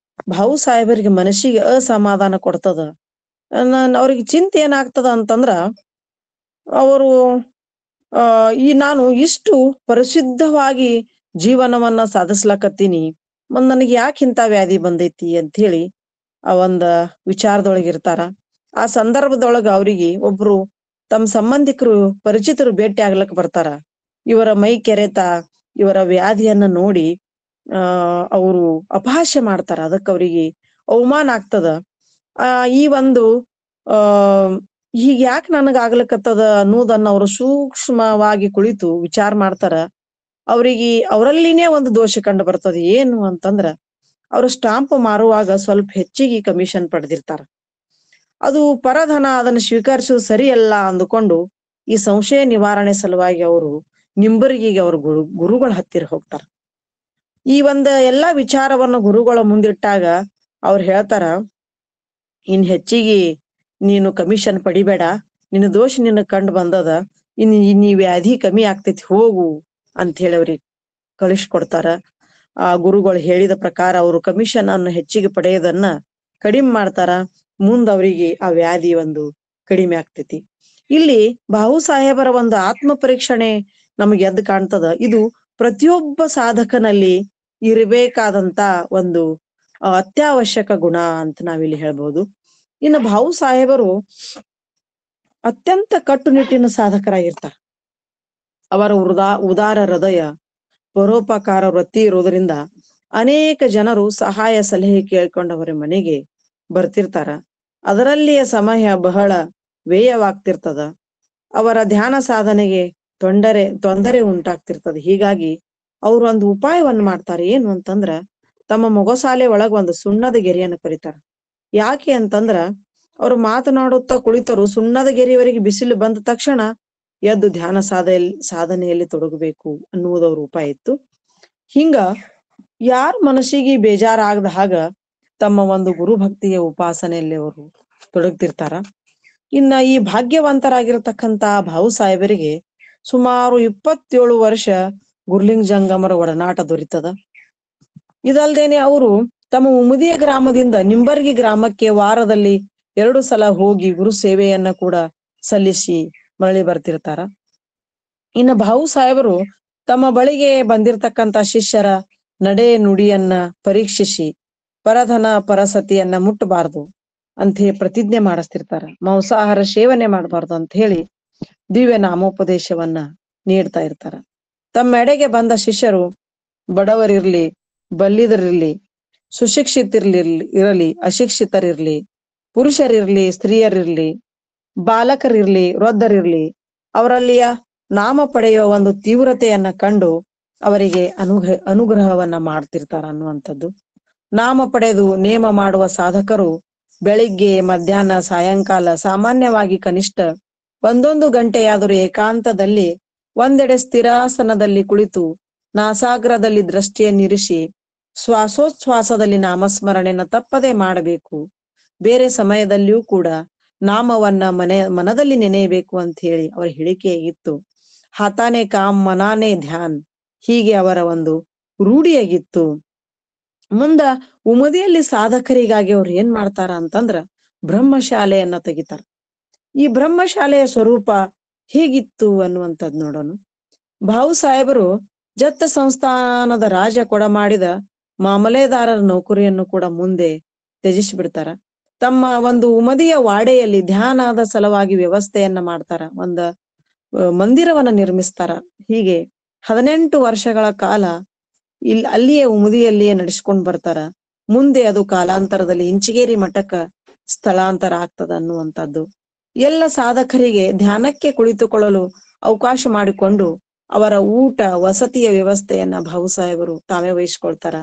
A: ಬಾಹು ಸಾಹೇಬರಿಗೆ ಮನಸ್ಸಿಗೆ ಅಸಮಾಧಾನ ಕೊಡ್ತದ. ಅವ್ರಿಗೆ ಚಿಂತೆ ಏನಾಗ್ತದ ಅಂತಂದ್ರ ಅವರು ನಾನು ಇಷ್ಟು ಪರಿಶುದ್ಧವಾಗಿ ಜೀವನವನ್ನ ಸಾಧಿಸ್ಲಕತ್ತೀನಿ, ನನಗೆ ಯಾಕೆ ಇಂಥ ವ್ಯಾಧಿ ಬಂದೈತಿ ಅಂತ ಹೇಳಿ ಆ ಒಂದ ವಿಚಾರದೊಳಗಿರ್ತಾರ. ಆ ಸಂದರ್ಭದೊಳಗ ಅವ್ರಿಗೆ ಒಬ್ರು ತಮ್ಮ ಸಂಬಂಧಿಕರು, ಪರಿಚಿತರು ಭೇಟಿ ಆಗ್ಲಕ್ ಬರ್ತಾರ. ಇವರ ಮೈ ಕೆರೆತ, ಇವರ ವ್ಯಾಧಿಯನ್ನ ನೋಡಿ ಅವರು ಅಪಹಾಸ್ಯ ಮಾಡ್ತಾರ. ಅದಕ್ಕೆ ಅವರಿಗೆ ಅವಮಾನ ಆಗ್ತದ. ಈ ಒಂದು ಹೀಗ ಯಾಕೆ ನನಗ ಆಗ್ಲಕತ್ತದ ಅನ್ನೋದನ್ನ ಅವರು ಸೂಕ್ಷ್ಮವಾಗಿ ಕುಳಿತು ವಿಚಾರ ಮಾಡ್ತಾರ. ಅವರಲ್ಲಿನೇ ಒಂದು ದೋಷ ಕಂಡು ಬರ್ತದೆ. ಏನು ಅಂತಂದ್ರ ಅವರು ಸ್ಟಾಂಪ್ ಮಾರುವಾಗ ಸ್ವಲ್ಪ ಹೆಚ್ಚಿಗೆ ಕಮಿಷನ್ ಪಡೆದಿರ್ತಾರ. ಅದು ಪರಧನ, ಅದನ್ನು ಸ್ವೀಕರಿಸುವುದು ಸರಿಯಲ್ಲ ಅಂದುಕೊಂಡು ಈ ಸಂಶಯ ನಿವಾರಣೆ ಸಲುವಾಗಿ ಅವರು ನಿಂಬರಿಗಿಗೆ ಅವರು ಗುರುಗಳ ಹತ್ತಿರ ಹೋಗ್ತಾರ. ಈ ಎಲ್ಲಾ ವಿಚಾರವನ್ನು ಗುರುಗಳ ಮುಂದಿಟ್ಟಾಗ ಅವ್ರು ಹೇಳ್ತಾರ, ಇನ್ ಹೆಚ್ಚಿಗೆ ನೀನು ಕಮಿಷನ್ ಪಡಿಬೇಡ, ನಿನ್ನ ದೋಷ ನಿನ್ನ ಕಂಡು ಬಂದದ, ನೀ ವ್ಯಾಧಿ ಕಮ್ಮಿ ಆಗ್ತೈತಿ, ಹೋಗು ಅಂತ ಹೇಳಿ ಅವ್ರಿಗೆ ಕಳಿಸ್ಕೊಡ್ತಾರ. ಆ ಗುರುಗಳು ಹೇಳಿದ ಪ್ರಕಾರ ಅವರು ಕಮಿಷನ್ ಅನ್ನು ಹೆಚ್ಚಿಗೆ ಪಡೆಯೋದನ್ನ ಕಡಿಮೆ ಮಾಡ್ತಾರ. ಮುಂದ ಅವರಿಗೆ ಆ ವ್ಯಾಧಿ ಒಂದು ಕಡಿಮೆ ಆಗ್ತೈತಿ. ಇಲ್ಲಿ ಬಾಹು ಸಾಹೇಬರ ಒಂದು ಆತ್ಮ ಪರೀಕ್ಷಣೆ ನಮಗೆ ಎದ್ದು ಕಾಣ್ತದ. ಇದು ಪ್ರತಿಯೊಬ್ಬ ಸಾಧಕನಲ್ಲಿ ಇರಬೇಕಾದಂತ ಒಂದು ಅತ್ಯವಶ್ಯಕ ಗುಣ ಅಂತ ನಾವಿಲ್ಲಿ ಹೇಳ್ಬಹುದು. ಇನ್ನು ಬಾಹು ಸಾಹೇಬರು ಅತ್ಯಂತ ಕಟ್ಟುನಿಟ್ಟಿನ ಸಾಧಕರಾಗಿರ್ತಾರ. ಅವರ ಉದಾರ ಹೃದಯ, ಪರೋಪಕಾರ ವೃತ್ತಿ ಇರೋದ್ರಿಂದ ಅನೇಕ ಜನರು ಸಹಾಯ ಸಲಹೆ ಕೇಳ್ಕೊಂಡು ಅವರ ಮನೆಗೆ ಬರ್ತಿರ್ತಾರ. ಅದರಲ್ಲಿಯ ಸಮಯ ಬಹಳ ವ್ಯಯವಾಗ್ತಿರ್ತದ. ಅವರ ಧ್ಯಾನ ಸಾಧನೆಗೆ ತೊಂದರೆ ಉಂಟಾಗ್ತಿರ್ತದೆ. ಹೀಗಾಗಿ ಅವ್ರು ಒಂದು ಉಪಾಯವನ್ನು ಮಾಡ್ತಾರೆ. ಏನು ಅಂತಂದ್ರ ತಮ್ಮ ಮೊಗಸಾಲೆ ಒಳಗ ಒಂದು ಸುಣ್ಣದ ಗೆರೆಯನ್ನು ಕರೀತಾರ. ಯಾಕೆ ಅಂತಂದ್ರ ಅವ್ರು ಮಾತನಾಡುತ್ತಾ ಕುಳಿತರು ಸುಣ್ಣದ ಗೆರೆಯವರೆಗೆ ಬಿಸಿಲು ಬಂದ ತಕ್ಷಣ ಎದ್ದು ಧ್ಯಾನ ಸಾಧನೆಯಲ್ಲಿ ತೊಡಗಬೇಕು ಅನ್ನುವುದವ್ರ ಉಪಾಯ ಇತ್ತು. ಹಿಂಗ ಯಾರ ಮನಸ್ಸಿಗೆ ಬೇಜಾರಾಗದ ಹಾಗ ತಮ್ಮ ಒಂದು ಗುರುಭಕ್ತಿಯ ಉಪಾಸನೆಯಲ್ಲಿ ಅವರು ತೊಡಗ್ತಿರ್ತಾರ. ಇನ್ನ ಈ ಭಾಗ್ಯವಂತರಾಗಿರ್ತಕ್ಕಂತ ಬಾಹು ಸಾಹೇಬರಿಗೆ ಸುಮಾರು 27 ವರ್ಷ ಗುರ್ಲಿಂಗ ಜಂಗಮರ ಒಡನಾಟ ದೊರೀತದ. ಇದಲ್ದೇನೆ ಅವರು ತಮ್ಮ ಉಮದಿಯ ಗ್ರಾಮದಿಂದ ನಿಂಬರ್ಗಿ ಗ್ರಾಮಕ್ಕೆ ವಾರದಲ್ಲಿ 2 ಸಲ ಹೋಗಿ ಗುರು ಸೇವೆಯನ್ನ ಕೂಡ ಸಲ್ಲಿಸಿ ಮರಳಿ ಬರ್ತಿರ್ತಾರ. ಇನ್ನು ಬಾಹು ಸಾಹೇಬರು ತಮ್ಮ ಬಳಿಗೆ ಬಂದಿರತಕ್ಕಂತ ಶಿಷ್ಯರ ನಡೆ ನುಡಿಯನ್ನ ಪರೀಕ್ಷಿಸಿ ಪರಧನ ಪರಸತಿಯನ್ನ ಮುಟ್ಟಬಾರದು ಅಂತ ಹೇಳಿ ಪ್ರತಿಜ್ಞೆ ಮಾಡಿಸ್ತಿರ್ತಾರ. ಮಾಂಸಾಹಾರ ಸೇವನೆ ಮಾಡಬಾರ್ದು ಅಂತ ಹೇಳಿ ದಿವ್ಯ ನಾಮೋಪದೇಶವನ್ನ ನೀಡ್ತಾ ಇರ್ತಾರ. ತಮ್ಮ ಎಡೆಗೆ ಬಂದ ಶಿಷ್ಯರು ಬಡವರಿರ್ಲಿ, ಬಲ್ಲಿದರಿರ್ಲಿ, ಸುಶಿಕ್ಷಿತರಿರ್ಲಿ, ಅಶಿಕ್ಷಿತರಿರ್ಲಿ, ಪುರುಷರಿರ್ಲಿ, ಸ್ತ್ರೀಯರಿರ್ಲಿ, ಬಾಲಕರಿರ್ಲಿ ವೃದ್ಧರಿರ್ಲಿ ಅವರಲ್ಲಿಯ ನಾಮ ಪಡೆಯುವ ಒಂದು ತೀವ್ರತೆಯನ್ನ ಕಂಡು ಅವರಿಗೆ ಅನುಗ್ರಹವನ್ನ ಮಾಡ್ತಿರ್ತಾರ ಅನ್ನುವಂಥದ್ದು. ನಾಮ ಪಡೆದು ನೇಮ ಮಾಡುವ ಸಾಧಕರು ಬೆಳಿಗ್ಗೆ ಮಧ್ಯಾಹ್ನ ಸಾಯಂಕಾಲ ಸಾಮಾನ್ಯವಾಗಿ ಕನಿಷ್ಠ 1 ಗಂಟೆಯಾದರೂ ಏಕಾಂತದಲ್ಲಿ ಒಂದೆಡೆ ಸ್ಥಿರಾಸನದಲ್ಲಿ ಕುಳಿತು ನಾಸಾಗ್ರದಲ್ಲಿ ದೃಷ್ಟಿಯನ್ನಿರಿಸಿ ಶ್ವಾಸೋಚ್ಛ್ವಾಸದಲ್ಲಿ ನಾಮಸ್ಮರಣೆಯನ್ನು ತಪ್ಪದೆ ಮಾಡಬೇಕು. ಬೇರೆ ಸಮಯದಲ್ಲಿಯೂ ಕೂಡ ನಾಮವನ್ನ ಮನದಲ್ಲಿ ನೆನೆಯಬೇಕು ಅಂತ ಹೇಳಿ ಅವರ ಹೇಳಿಕೆ ಇತ್ತು. ಹಾತಾನೆ ಕಾಮ್ ಮನಾನೆ ಧ್ಯಾನ್, ಹೀಗೆ ಅವರ ಒಂದು ರೂಢಿಯಾಗಿತ್ತು. ಮುಂದ ಉಮದಿಯಲ್ಲಿ ಸಾಧಕರಿಗಾಗಿ ಅವ್ರು ಏನ್ ಮಾಡ್ತಾರ ಅಂತಂದ್ರ ಬ್ರಹ್ಮಶಾಲೆಯನ್ನ ತೆಗಿತಾರ. ಈ ಬ್ರಹ್ಮಶಾಲೆಯ ಸ್ವರೂಪ ಹೇಗಿತ್ತು ಅನ್ನುವಂಥದ್ ನೋಡೋಣ. ಭಾವು ಸಾಹೇಬರು ಜತ್ತ ಸಂಸ್ಥಾನದ ರಾಜ ಕೊಡಮಾಡಿದ ಮಾಮಲೆದಾರರ ನೌಕರಿಯನ್ನು ಕೂಡ ಮುಂದೆ ತ್ಯಜಿಸಿಬಿಡ್ತಾರ. ತಮ್ಮ ಒಂದು ಉಮದಿಯ ವಾಡೆಯಲ್ಲಿ ಧ್ಯಾನದ ಸಲುವಾಗಿ ವ್ಯವಸ್ಥೆಯನ್ನ ಮಾಡ್ತಾರ. ಮಂದಿರವನ್ನ ನಿರ್ಮಿಸ್ತಾರ. ಹೀಗೆ 18 ವರ್ಷಗಳ ಕಾಲ ಅಲ್ಲಿಯೇ ಉಮದಿಯಲ್ಲಿಯೇ ನಡೆಸ್ಕೊಂಡ್ ಬರ್ತಾರ. ಮುಂದೆ ಅದು ಕಾಲಾಂತರದಲ್ಲಿ ಇಂಚಿಗೇರಿ ಮಠಕ್ಕ ಸ್ಥಳಾಂತರ ಆಗ್ತದ ಅನ್ನುವಂಥದ್ದು. ಎಲ್ಲ ಸಾಧಕರಿಗೆ ಧ್ಯಾನಕ್ಕೆ ಕುಳಿತುಕೊಳ್ಳಲು ಅವಕಾಶ ಮಾಡಿಕೊಂಡು ಅವರ ಊಟ ವಸತಿಯ ವ್ಯವಸ್ಥೆಯನ್ನ ಭಾವು ಸಾಹೇಬರು ತಾವೇ ವಹಿಸ್ಕೊಳ್ತಾರ.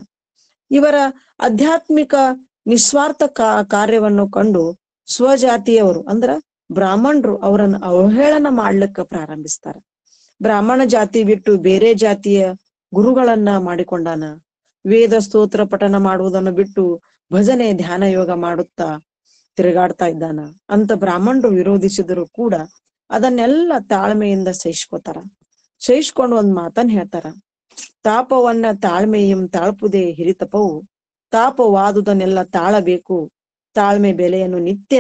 A: ಇವರ ಆಧ್ಯಾತ್ಮಿಕ ನಿಸ್ವಾರ್ಥ ಕಾರ್ಯವನ್ನು ಕಂಡು ಸ್ವಜಾತಿಯವರು ಅಂದ್ರ ಬ್ರಾಹ್ಮಣರು ಅವರನ್ನ ಅವಹೇಳನ ಮಾಡ್ಲಿಕ್ಕ ಪ್ರಾರಂಭಿಸ್ತಾರ. ಬ್ರಾಹ್ಮಣ ಜಾತಿ ಬಿಟ್ಟು ಬೇರೆ ಜಾತಿಯ ಗುರುಗಳನ್ನ ಮಾಡಿಕೊಂಡಾನ. ವೇದ ಸ್ತೋತ್ರ ಪಠನ ಮಾಡುವುದನ್ನು ಬಿಟ್ಟು ಭಜನೆ ಧ್ಯಾನ ಯೋಗ ಮಾಡುತ್ತಾ ತಿರುಗಾಡ್ತಾ ಇದ್ದಾನ ಅಂತ ಬ್ರಾಹ್ಮಣರು ವಿರೋಧಿಸಿದ್ರು ಕೂಡ ಅದನ್ನೆಲ್ಲ ತಾಳ್ಮೆಯಿಂದ ಸಹಿಸ್ಕೋತಾರ. ಸಹಿಸ್ಕೊಂಡು ಒಂದ್ ಮಾತನ್ನ ಹೇಳ್ತಾರ. ತಾಪವನ್ನ ತಾಳ್ಮೆಯಂ ತಾಳ್ಪುದೇ ಹಿರಿತಪವು, ತಾಪವಾದುದನ್ನೆಲ್ಲ ತಾಳಬೇಕು. ತಾಳ್ಮೆ ಬೆಲೆಯನ್ನು ನಿತ್ಯ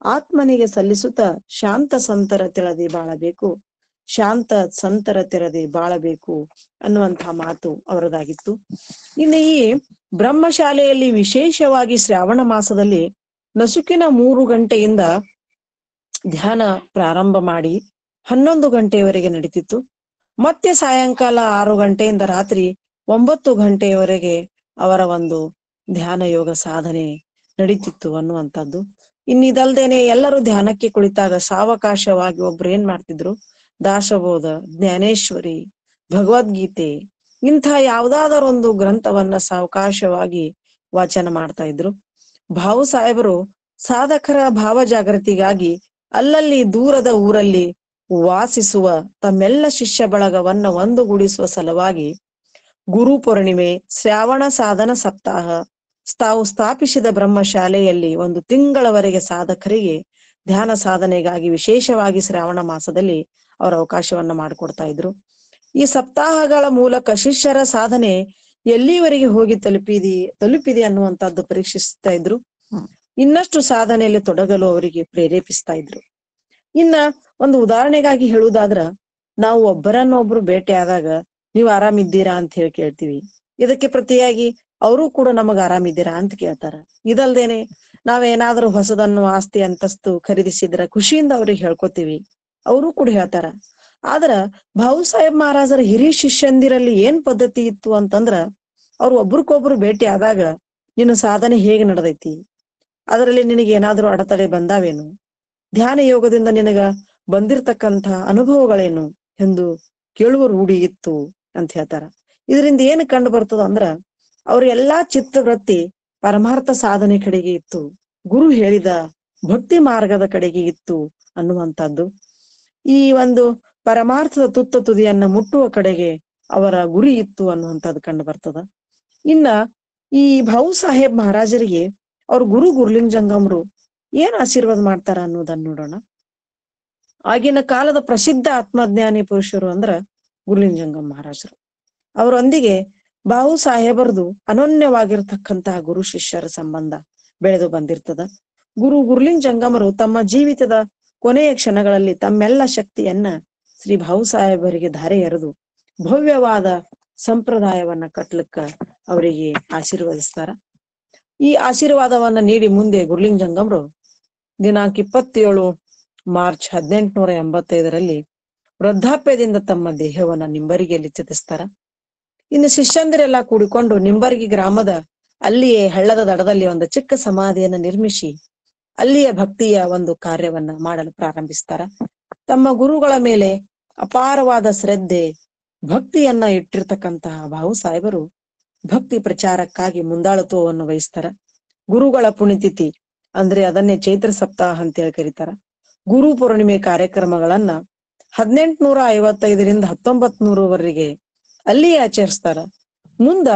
A: ಆತ್ಮನಿಗೆ ಸಲ್ಲಿಸುತ್ತ ಶಾಂತ ಸಂತರ ತೆರದಿ ಬಾಳಬೇಕು, ಶಾಂತ ಸಂತರ ತೆರದಿ ಬಾಳಬೇಕು ಅನ್ನುವಂತಹ ಮಾತು ಅವರದಾಗಿತ್ತು. ಇನ್ನು ಈ ಬ್ರಹ್ಮಶಾಲೆಯಲ್ಲಿ ವಿಶೇಷವಾಗಿ ಶ್ರಾವಣ ಮಾಸದಲ್ಲಿ ನಸುಕಿನ 3 ಗಂಟೆಯಿಂದ ಧ್ಯಾನ ಪ್ರಾರಂಭ ಮಾಡಿ 11 ಗಂಟೆಯವರೆಗೆ ನಡೀತಿತ್ತು. ಮತ್ತೆ ಸಾಯಂಕಾಲ 6 ಗಂಟೆಯಿಂದ ರಾತ್ರಿ 9 ಗಂಟೆಯವರೆಗೆ ಅವರ ಒಂದು ಧ್ಯಾನ ಯೋಗ ಸಾಧನೆ ನಡೀತಿತ್ತು ಅನ್ನುವಂಥದ್ದು. ಇನ್ನಿದಲ್ದೇನೆ ಎಲ್ಲರೂ ಧ್ಯಾನಕ್ಕೆ ಕುಳಿತಾಗ ಸಾವಕಾಶವಾಗಿ ಒಬ್ರು ಏನ್ ಮಾಡ್ತಿದ್ರು, ದಾಸಬೋಧ, ಜ್ಞಾನೇಶ್ವರಿ, ಭಗವದ್ಗೀತೆ ಇಂಥ ಯಾವ್ದಾದರೊಂದು ಗ್ರಂಥವನ್ನ ಸಾವಕಾಶವಾಗಿ ವಾಚನ ಮಾಡ್ತಾ ಇದ್ರು. ಭಾವು ಸಾಹೇಬರು ಸಾಧಕರ ಭಾವ ಜಾಗೃತಿಗಾಗಿ ಅಲ್ಲಲ್ಲಿ ದೂರದ ಊರಲ್ಲಿ ವಾಸಿಸುವ ತಮ್ಮೆಲ್ಲ ಶಿಷ್ಯ ಬಳಗವನ್ನ ಒಂದುಗೂಡಿಸುವ ಸಲುವಾಗಿ ಗುರು ಪೂರ್ಣಿಮೆ, ಶ್ರಾವಣ ಸಾಧನ ಸಪ್ತಾಹ ತಾವು ಸ್ಥಾಪಿಸಿದ ಬ್ರಹ್ಮಶಾಲೆಯಲ್ಲಿ 1 ತಿಂಗಳವರೆಗೆ ಸಾಧಕರಿಗೆ ಧ್ಯಾನ ಸಾಧನೆಗಾಗಿ ವಿಶೇಷವಾಗಿ ಶ್ರಾವಣ ಮಾಸದಲ್ಲಿ ಅವರ ಅವಕಾಶವನ್ನ ಮಾಡಿಕೊಡ್ತಾ ಇದ್ರು. ಈ ಸಪ್ತಾಹಗಳ ಮೂಲಕ ಶಿಷ್ಯರ ಸಾಧನೆ ಎಲ್ಲಿವರೆಗೆ ಹೋಗಿ ತಲುಪಿದೆ ಅನ್ನುವಂಥದ್ದು ಪರೀಕ್ಷಿಸ್ತಾ ಇದ್ರು. ಇನ್ನಷ್ಟು ಸಾಧನೆಯಲ್ಲಿ ತೊಡಗಲು ಅವರಿಗೆ ಪ್ರೇರೇಪಿಸ್ತಾ ಇದ್ರು. ಇನ್ನ ಒಂದು ಉದಾಹರಣೆಗಾಗಿ ಹೇಳುವುದಾದ್ರ, ನಾವು ಒಬ್ಬರನ್ನೊಬ್ರು ಭೇಟಿ ಆದಾಗ ನೀವು ಆರಾಮಿದ್ದೀರಾ ಅಂತ ಹೇಳಿ ಕೇಳ್ತೀವಿ. ಇದಕ್ಕೆ ಪ್ರತಿಯಾಗಿ ಅವರು ಕೂಡ ನಮಗ ಆರಾಮಿದ್ದೀರಾ ಅಂತ ಕೇಳ್ತಾರ. ಇದಲ್ದೇನೆ ನಾವೇನಾದ್ರೂ ಹೊಸದನ್ನು ಆಸ್ತಿ ಅಂತಸ್ತು ಖರೀದಿಸಿದ್ರ ಖುಷಿಯಿಂದ ಅವ್ರಿಗೆ ಹೇಳ್ಕೊತೀವಿ, ಅವರು ಕೂಡ ಹೇಳ್ತಾರ. ಆದ್ರ ಭಾವು ಸಾಹೇಬ್ ಮಹಾರಾಜರ ಹಿರಿಯ ಶಿಷ್ಯಂದಿರಲ್ಲಿ ಏನ್ ಪದ್ಧತಿ ಇತ್ತು ಅಂತಂದ್ರ, ಅವ್ರು ಒಬ್ರಿಗೊಬ್ರು ಭೇಟಿ ಆದಾಗ ನಿನ್ನ ಸಾಧನೆ ಹೇಗೆ ನಡೆದೈತಿ, ಅದರಲ್ಲಿ ನಿನಗೆ ಏನಾದ್ರೂ ಅಡೆತಡೆ ಬಂದಾವೇನು, ಧ್ಯಾನ ಯೋಗದಿಂದ ನಿನಗ ಬಂದಿರ್ತಕ್ಕಂಥ ಅನುಭವಗಳೇನು ಎಂದು ಕೇಳುವ ರೂಢಿ ಇತ್ತು ಅಂತ ಹೇಳ್ತಾರ. ಇದರಿಂದ ಏನ್ ಕಂಡು ಬರ್ತದ ಅಂದ್ರ, ಅವ್ರ ಎಲ್ಲಾ ಚಿತ್ತವೃತ್ತಿ ಪರಮಾರ್ಥ ಸಾಧನೆ ಕಡೆಗೆ ಇತ್ತು, ಗುರು ಹೇಳಿದ ಭಕ್ತಿ ಮಾರ್ಗದ ಕಡೆಗೆ ಇತ್ತು ಅನ್ನುವಂಥದ್ದು. ಈ ಒಂದು ಪರಮಾರ್ಥದ ತುತ್ತ ತುದಿಯನ್ನ ಮುಟ್ಟುವ ಕಡೆಗೆ ಅವರ ಗುರಿ ಇತ್ತು ಅನ್ನುವಂಥದ್ದು ಕಂಡು ಬರ್ತದ. ಇನ್ನ ಈ ಭಾವು ಸಾಹೇಬ್ ಮಹಾರಾಜರಿಗೆ ಅವ್ರ ಗುರು ಗುರ್ಲಿಂಗ ಜಂಗಮರು ಏನ್ ಆಶೀರ್ವಾದ ಮಾಡ್ತಾರ ಅನ್ನೋದನ್ನ ನೋಡೋಣ. ಆಗಿನ ಕಾಲದ ಪ್ರಸಿದ್ಧ ಆತ್ಮಜ್ಞಾನಿ ಪುರುಷರು ಅಂದ್ರ ಗುರ್ಲಿಂಗ ಜಂಗಮ್ ಮಹಾರಾಜರು. ಅವರೊಂದಿಗೆ ಭಾವು ಸಾಹೇಬರದು ಅನನ್ಯವಾಗಿರ್ತಕ್ಕಂತಹ ಗುರು ಶಿಷ್ಯರ ಸಂಬಂಧ ಬೆಳೆದು ಬಂದಿರ್ತದ. ಗುರು ಗುರ್ಲಿಂಗ ಜಂಗಮರು ತಮ್ಮ ಜೀವಿತದ ಕೊನೆಯ ಕ್ಷಣಗಳಲ್ಲಿ ತಮ್ಮೆಲ್ಲ ಶಕ್ತಿಯನ್ನ ಶ್ರೀ ಭಾವು ಸಾಹೇಬರಿಗೆ ಧಾರೆ ಎರೆದು ಭವ್ಯವಾದ ಸಂಪ್ರದಾಯವನ್ನ ಕಟ್ಲಿಕ್ಕ ಅವರಿಗೆ ಆಶೀರ್ವದಿಸ್ತಾರ. ಈ ಆಶೀರ್ವಾದವನ್ನ ನೀಡಿ ಮುಂದೆ ಗುರ್ಲಿಂಗ ಜಂಗಮರು ದಿನಾಂಕ 27 ಮಾರ್ಚ್ 1885 ವೃದ್ಧಾಪ್ಯದಿಂದ ತಮ್ಮ ದೇಹವನ್ನ ನಿಂಬರಿಗೆಯಲ್ಲಿ ತ್ಯಜಿಸ್ತಾರ. ಇನ್ನು ಶಿಷ್ಯಂದಿರೆಲ್ಲ ಕೂಡಿಕೊಂಡು ನಿಂಬರ್ಗಿ ಗ್ರಾಮದ ಅಲ್ಲಿಯೇ ಹಳ್ಳದ ದಡದಲ್ಲಿ ಒಂದು ಚಿಕ್ಕ ಸಮಾಧಿಯನ್ನ ನಿರ್ಮಿಸಿ ಅಲ್ಲಿಯ ಭಕ್ತಿಯ ಒಂದು ಕಾರ್ಯವನ್ನ ಮಾಡಲು ಪ್ರಾರಂಭಿಸ್ತಾರ. ತಮ್ಮ ಗುರುಗಳ ಮೇಲೆ ಅಪಾರವಾದ ಶ್ರದ್ಧೆ ಭಕ್ತಿಯನ್ನ ಇಟ್ಟಿರ್ತಕ್ಕಂತಹ ಬಾಹು ಸಾಹೇಬರು ಭಕ್ತಿ ಪ್ರಚಾರಕ್ಕಾಗಿ ಮುಂದಾಳತ್ವವನ್ನು ವಹಿಸ್ತಾರ. ಗುರುಗಳ ಪುಣ್ಯತಿಥಿ ಅಂದ್ರೆ ಅದನ್ನೇ ಚೈತ್ರ ಸಪ್ತಾಹ ಅಂತ ಹೇಳಿ ಕರೀತಾರ. ಗುರು ಪೂರ್ಣಿಮೆ ಕಾರ್ಯಕ್ರಮಗಳನ್ನ 1855ರಿಂದ 1900ವರೆಗೆ ಅಲ್ಲಿ ಆಚರಿಸ್ತಾರ. ಮುಂದ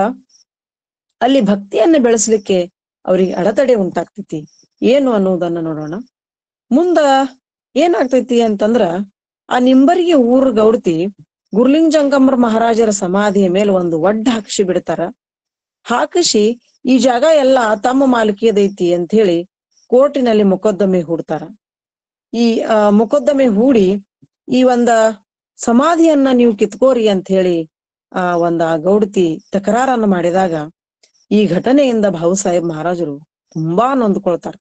A: ಅಲ್ಲಿ ಭಕ್ತಿಯನ್ನ ಬೆಳೆಸಲಿಕ್ಕೆ ಅವ್ರಿಗೆ ಅಡೆತಡೆ ಉಂಟಾಗ್ತೈತಿ. ಏನು ಅನ್ನೋದನ್ನ ನೋಡೋಣ. ಮುಂದ ಏನಾಗ್ತೈತಿ ಅಂತಂದ್ರ, ಆ ನಿಂಬರಿಗೆ ಊರು ಗೌಡ್ತಿ ಗುರ್ಲಿಂಗಜಂಗಮರ ಮಹಾರಾಜರ ಸಮಾಧಿಯ ಮೇಲೆ ಒಂದು ಒಡ್ಡ ಹಾಕಿಸಿ ಬಿಡ್ತಾರ. ಹಾಕಿಸಿ ಈ ಜಾಗ ಎಲ್ಲ ತಮ್ಮ ಮಾಲಕಿಯದೈತಿ ಅಂತ ಹೇಳಿ ಕೋರ್ಟಿನಲ್ಲಿ ಮೊಕದ್ದಮೆ ಹೂಡ್ತಾರ. ಈ ಮೊಕದ್ದಮೆ ಹೂಡಿ ಈ ಒಂದ ಸಮಾಧಿಯನ್ನ ನೀವು ಕಿತ್ಕೋರಿ ಅಂತ ಹೇಳಿ ಆ ಗೌಡತಿ ತಕರಾರನ್ನ ಮಾಡಿದಾಗ ಈ ಘಟನೆಯಿಂದ ಬಾಹು ಸಾಹೇಬ್ ಮಹಾರಾಜರು ತುಂಬಾ ನೊಂದ್ಕೊಳ್ತಾರ.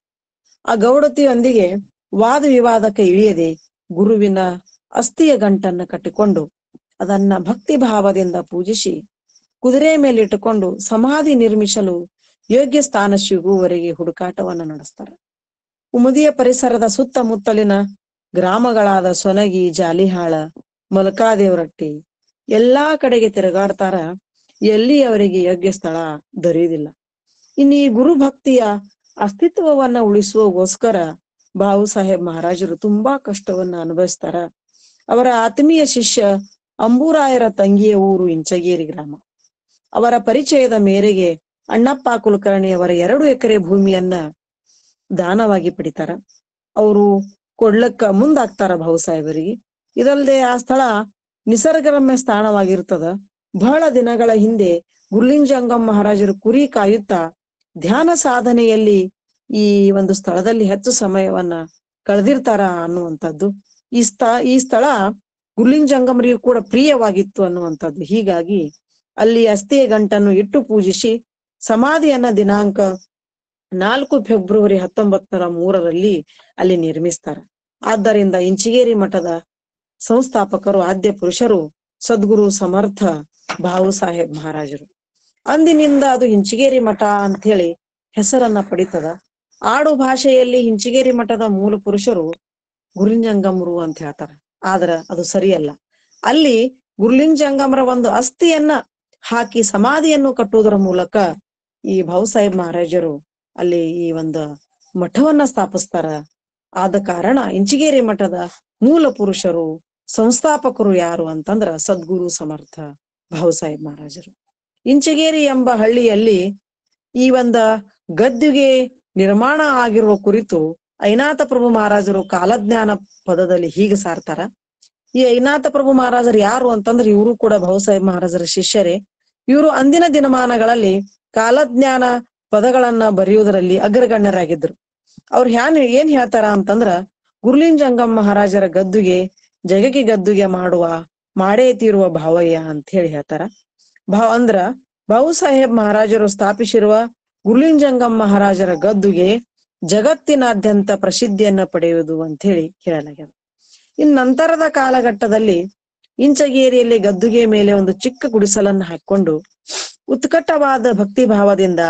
A: ಆ ಗೌಡತಿಯೊಂದಿಗೆ ವಾದ ವಿವಾದಕ್ಕೆ ಇಳಿಯದೆ ಗುರುವಿನ ಅಸ್ಥಿಯ ಗಂಟನ್ನ ಕಟ್ಟಿಕೊಂಡು ಅದನ್ನ ಭಕ್ತಿ ಭಾವದಿಂದ ಪೂಜಿಸಿ ಕುದುರೆ ಮೇಲೆ ಇಟ್ಟುಕೊಂಡು ಸಮಾಧಿ ನಿರ್ಮಿಸಲು ಯೋಗ್ಯ ಸ್ಥಾನ ಸಿಗುವವರೆಗೆ ಹುಡುಕಾಟವನ್ನ ನಡೆಸ್ತಾರ. ಉಮದಿಯ ಪರಿಸರದ ಸುತ್ತಮುತ್ತಲಿನ ಗ್ರಾಮಗಳಾದ ಸೊನಗಿ, ಜಾಲಿಹಾಳ, ಮಲ್ಕಾದೇವರಟ್ಟಿ ಎಲ್ಲಾ ಕಡೆಗೆ ತಿರುಗಾಡ್ತಾರ. ಎಲ್ಲಿ ಅವರಿಗೆ ಯೋಗ್ಯ ಸ್ಥಳ ದೊರೆಯುವುದಿಲ್ಲ. ಇನ್ನು ಈ ಗುರು ಭಕ್ತಿಯ ಅಸ್ತಿತ್ವವನ್ನ ಉಳಿಸುವಗೋಸ್ಕರ ಬಾಹು ಸಾಹೇಬ್ ಮಹಾರಾಜರು ತುಂಬಾ ಕಷ್ಟವನ್ನ ಅನುಭವಿಸ್ತಾರ. ಅವರ ಆತ್ಮೀಯ ಶಿಷ್ಯ ಅಂಬೂರಾಯರ ತಂಗಿಯ ಊರು ಇಂಚಗೇರಿ ಗ್ರಾಮ. ಅವರ ಪರಿಚಯದ ಮೇರೆಗೆ ಅಣ್ಣಪ್ಪ ಕುಲಕರ್ಣಿಯವರ 2 ಎಕರೆ ಭೂಮಿಯನ್ನ ದಾನವಾಗಿ ಪಡಿತಾರ. ಅವರು ಕೊಡ್ಲಕ್ಕ ಮುಂದಾಗ್ತಾರ ಬಾಹು ಸಾಹೇಬರಿಗೆ. ಇದಲ್ಲದೆ ಆ ಸ್ಥಳ ನಿಸರ್ಗರಮ್ಯ ಸ್ಥಾನವಾಗಿರ್ತದ. ಬಹಳ ದಿನಗಳ ಹಿಂದೆ ಗುರ್ಲಿಂಗಜಂಗಮ ಮಹಾರಾಜರು ಕುರಿ ಕಾಯುತ್ತಾ ಧ್ಯಾನ ಸಾಧನೆಯಲ್ಲಿ ಈ ಒಂದು ಸ್ಥಳದಲ್ಲಿ ಹೆಚ್ಚು ಸಮಯವನ್ನ ಕಳೆದಿರ್ತಾರ ಅನ್ನುವಂಥದ್ದು. ಈ ಸ್ಥಳ ಗುರ್ಲಿಂಗಜಂಗಮರಿಗೂ ಕೂಡ ಪ್ರಿಯವಾಗಿತ್ತು ಅನ್ನುವಂಥದ್ದು. ಹೀಗಾಗಿ ಅಲ್ಲಿ ಅಸ್ಥಿಯ ಗಂಟನ್ನು ಇಟ್ಟು ಪೂಜಿಸಿ ಸಮಾಧಿಯನ್ನ ದಿನಾಂಕ 4 ಫೆಬ್ರವರಿ 1903 ಅಲ್ಲಿ ನಿರ್ಮಿಸ್ತಾರ. ಆದ್ದರಿಂದ ಇಂಚಿಗೇರಿ ಮಠದ ಸಂಸ್ಥಾಪಕರು ಆದ್ಯ ಪುರುಷರು ಸದ್ಗುರು ಸಮರ್ಥ ಬಾಹು ಸಾಹೇಬ್ ಮಹಾರಾಜರು. ಅಂದಿನಿಂದ ಅದು ಇಂಚಿಗೇರಿ ಮಠ ಅಂತ ಹೇಳಿ ಹೆಸರನ್ನ ಪಡಿತದ. ಆಡು ಭಾಷೆಯಲ್ಲಿ ಇಂಚಿಗೇರಿ ಮಠದ ಮೂಲ ಪುರುಷರು ಗುರ್ಲಿಂಗಜಂಗಮರು ಅಂತ ಹೇಳ್ತಾರ. ಆದ್ರ ಅದು ಸರಿಯಲ್ಲ. ಅಲ್ಲಿ ಗುರ್ಲಿಂಗಜಂಗಮರ ಒಂದು ಅಸ್ಥಿಯನ್ನ ಹಾಕಿ ಸಮಾಧಿಯನ್ನು ಕಟ್ಟುವುದರ ಮೂಲಕ ಈ ಬಾಹು ಸಾಹೇಬ್ ಮಹಾರಾಜರು ಅಲ್ಲಿ ಈ ಒಂದು ಮಠವನ್ನ ಸ್ಥಾಪಿಸ್ತಾರ. ಆದ ಕಾರಣ ಇಂಚಿಗೇರಿ ಮಠದ ಮೂಲ ಪುರುಷರು ಸಂಸ್ಥಾಪಕರು ಯಾರು ಅಂತಂದ್ರ ಸದ್ಗುರು ಸಮರ್ಥ ಬಾಹು ಸಾಹೇಬ್ ಮಹಾರಾಜರು. ಇಂಚಿಗೇರಿ ಎಂಬ ಹಳ್ಳಿಯಲ್ಲಿ ಈ ಒಂದ ಗದ್ದುಗೆ ನಿರ್ಮಾಣ ಆಗಿರುವ ಕುರಿತು ಐನಾಥ ಪ್ರಭು ಮಹಾರಾಜರು ಕಾಲಜ್ಞಾನ ಪದದಲ್ಲಿ ಹೀಗೆ ಸಾರ್ತಾರ. ಈ ಐನಾಥ ಪ್ರಭು ಮಹಾರಾಜರು ಯಾರು ಅಂತಂದ್ರೆ ಇವರು ಕೂಡ ಬಾಹು ಸಾಹೇಬ್ ಮಹಾರಾಜರ ಶಿಷ್ಯರೇ. ಇವರು ಅಂದಿನ ದಿನಮಾನಗಳಲ್ಲಿ ಕಾಲಜ್ಞಾನ ಪದಗಳನ್ನ ಬರೆಯುವುದರಲ್ಲಿ ಅಗ್ರಗಣ್ಯರಾಗಿದ್ರು. ಅವ್ರು ಏನ್ ಹೇಳ್ತಾರ ಅಂತಂದ್ರ, ಗುರ್ಲಿಂಗಜಂಗಮ ಮಹಾರಾಜರ ಗದ್ದುಗೆ ಜಗಕ್ಕೆ ಗದ್ದುಗೆ ಮಾಡೇ ತೀರುವ ಭಾವಯ್ಯ ಅಂತ ಹೇಳಿ ಹೇಳ್ತಾರ. ಅಂದ್ರ ಬಾಹು ಸಾಹೇಬ್ ಮಹಾರಾಜರು ಸ್ಥಾಪಿಸಿರುವ ಗುರ್ಲಿಂಗಜಂಗಮ ಮಹಾರಾಜರ ಗದ್ದುಗೆ ಜಗತ್ತಿನಾದ್ಯಂತ ಪ್ರಸಿದ್ಧಿಯನ್ನ ಪಡೆಯುವುದು ಅಂತ ಹೇಳಿ ಹೇಳಲಾಗ್ಯದ. ಇನ್ ನಂತರದ ಕಾಲಘಟ್ಟದಲ್ಲಿ ಇಂಚಗೇರಿಯಲ್ಲಿ ಗದ್ದುಗೆ ಮೇಲೆ ಒಂದು ಚಿಕ್ಕ ಗುಡಿಸಲನ್ನು ಹಾಕೊಂಡು ಉತ್ಕಟವಾದ ಭಕ್ತಿ ಭಾವದಿಂದ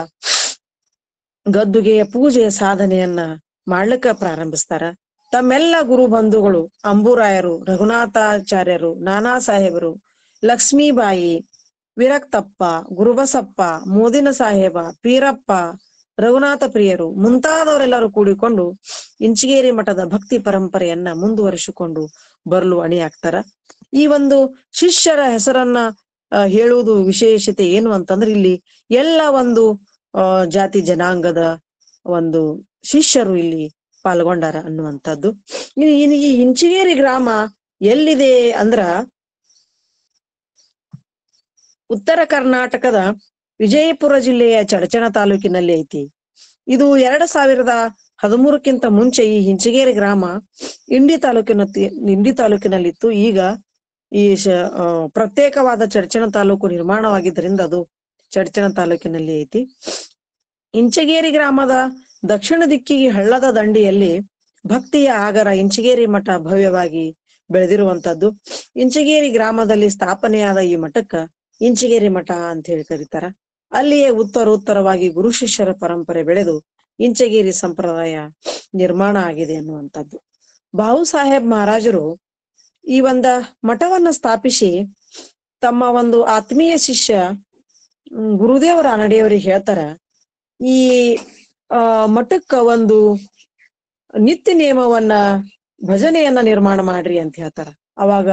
A: ಗದ್ದುಗೆಯ ಪೂಜೆಯ ಸಾಧನೆಯನ್ನ ಮಾಡ್ಲಿಕ್ಕ ಪ್ರಾರಂಭಿಸ್ತಾರ. ತಮ್ಮೆಲ್ಲ ಗುರು ಬಂಧುಗಳು ಅಂಬೂರಾಯರು, ರಘುನಾಥಾಚಾರ್ಯರು, ನಾನಾ ಸಾಹೇಬರು, ಲಕ್ಷ್ಮೀಬಾಯಿ, ವಿರಕ್ತಪ್ಪ, ಗುರುಬಸಪ್ಪ, ಮೋದಿನ ಸಾಹೇಬ, ಪೀರಪ್ಪ, ರಘುನಾಥ ಪ್ರಿಯರು ಮುಂತಾದವರೆಲ್ಲರೂ ಕೂಡಿಕೊಂಡು ಇಂಚಿಗೇರಿ ಮಠದ ಭಕ್ತಿ ಪರಂಪರೆಯನ್ನ ಮುಂದುವರಿಸಿಕೊಂಡು ಬರಲು ಅಣಿಯಾಗ್ತಾರ. ಈ ಒಂದು ಶಿಷ್ಯರ ಹೆಸರನ್ನ ಹೇಳುವುದು ವಿಶೇಷತೆ ಏನು ಅಂತಂದ್ರೆ, ಇಲ್ಲಿ ಎಲ್ಲ ಒಂದು ಜಾತಿ ಜನಾಂಗದ ಒಂದು ಶಿಷ್ಯರು ಇಲ್ಲಿ ಪಾಲ್ಗೊಂಡಾರ ಅನ್ನುವಂಥದ್ದು. ಈ ಇಂಚಿಗೇರಿ ಗ್ರಾಮ ಎಲ್ಲಿದೆ ಅಂದ್ರ ಉತ್ತರ ಕರ್ನಾಟಕದ ವಿಜಯಪುರ ಜಿಲ್ಲೆಯ ಚಡಚಣ ತಾಲೂಕಿನಲ್ಲಿ ಐತಿ. ಇದು 2013ಕ್ಕಿಂತ ಮುಂಚೆ ಈ ಇಂಚಿಗೇರಿ ಗ್ರಾಮ ಇಂಡಿ ತಾಲೂಕಿನಲ್ಲಿತ್ತು. ಈಗ ಈ ಪ್ರತ್ಯೇಕವಾದ ಚಡಚಣ ತಾಲೂಕು ನಿರ್ಮಾಣವಾಗಿದ್ದರಿಂದ ಅದು ಚಡಚಣ ತಾಲೂಕಿನಲ್ಲಿ ಐತಿ. ಇಂಚಗೇರಿ ಗ್ರಾಮದ ದಕ್ಷಿಣ ದಿಕ್ಕಿಗೆ ಹಳ್ಳದ ದಂಡಿಯಲ್ಲಿ ಭಕ್ತಿಯ ಆಗರ ಇಂಚಿಗೇರಿ ಮಠ ಭವ್ಯವಾಗಿ ಬೆಳೆದಿರುವಂತದ್ದು. ಇಂಚಿಗೇರಿ ಗ್ರಾಮದಲ್ಲಿ ಸ್ಥಾಪನೆಯಾದ ಈ ಮಠಕ್ಕ ಇಂಚಿಗೇರಿ ಮಠ ಅಂತ ಹೇಳಿ ಕರೀತಾರ. ಅಲ್ಲಿಯೇ ಉತ್ತರೋತ್ತರವಾಗಿ ಗುರು ಶಿಷ್ಯರ ಪರಂಪರೆ ಬೆಳೆದು ಇಂಚಗೇರಿ ಸಂಪ್ರದಾಯ ನಿರ್ಮಾಣ ಆಗಿದೆ ಅನ್ನುವಂಥದ್ದು. ಬಾಹು ಸಾಹೇಬ್ ಮಹಾರಾಜರು ಈ ಒಂದ ಮಠವನ್ನ ಸ್ಥಾಪಿಸಿ ತಮ್ಮ ಒಂದು ಆತ್ಮೀಯ ಶಿಷ್ಯ ಗುರುದೇವರ ರಾನಡೆಯವರಿಗೆ ಹೇಳ್ತಾರ, ಈ ಮಠಕ್ಕ ಒಂದು ನಿತ್ಯ ನಿಯಮವನ್ನ ಭಜನೆಯನ್ನ ನಿರ್ಮಾಣ ಮಾಡ್ರಿ ಅಂತ ಹೇಳ್ತಾರ. ಅವಾಗ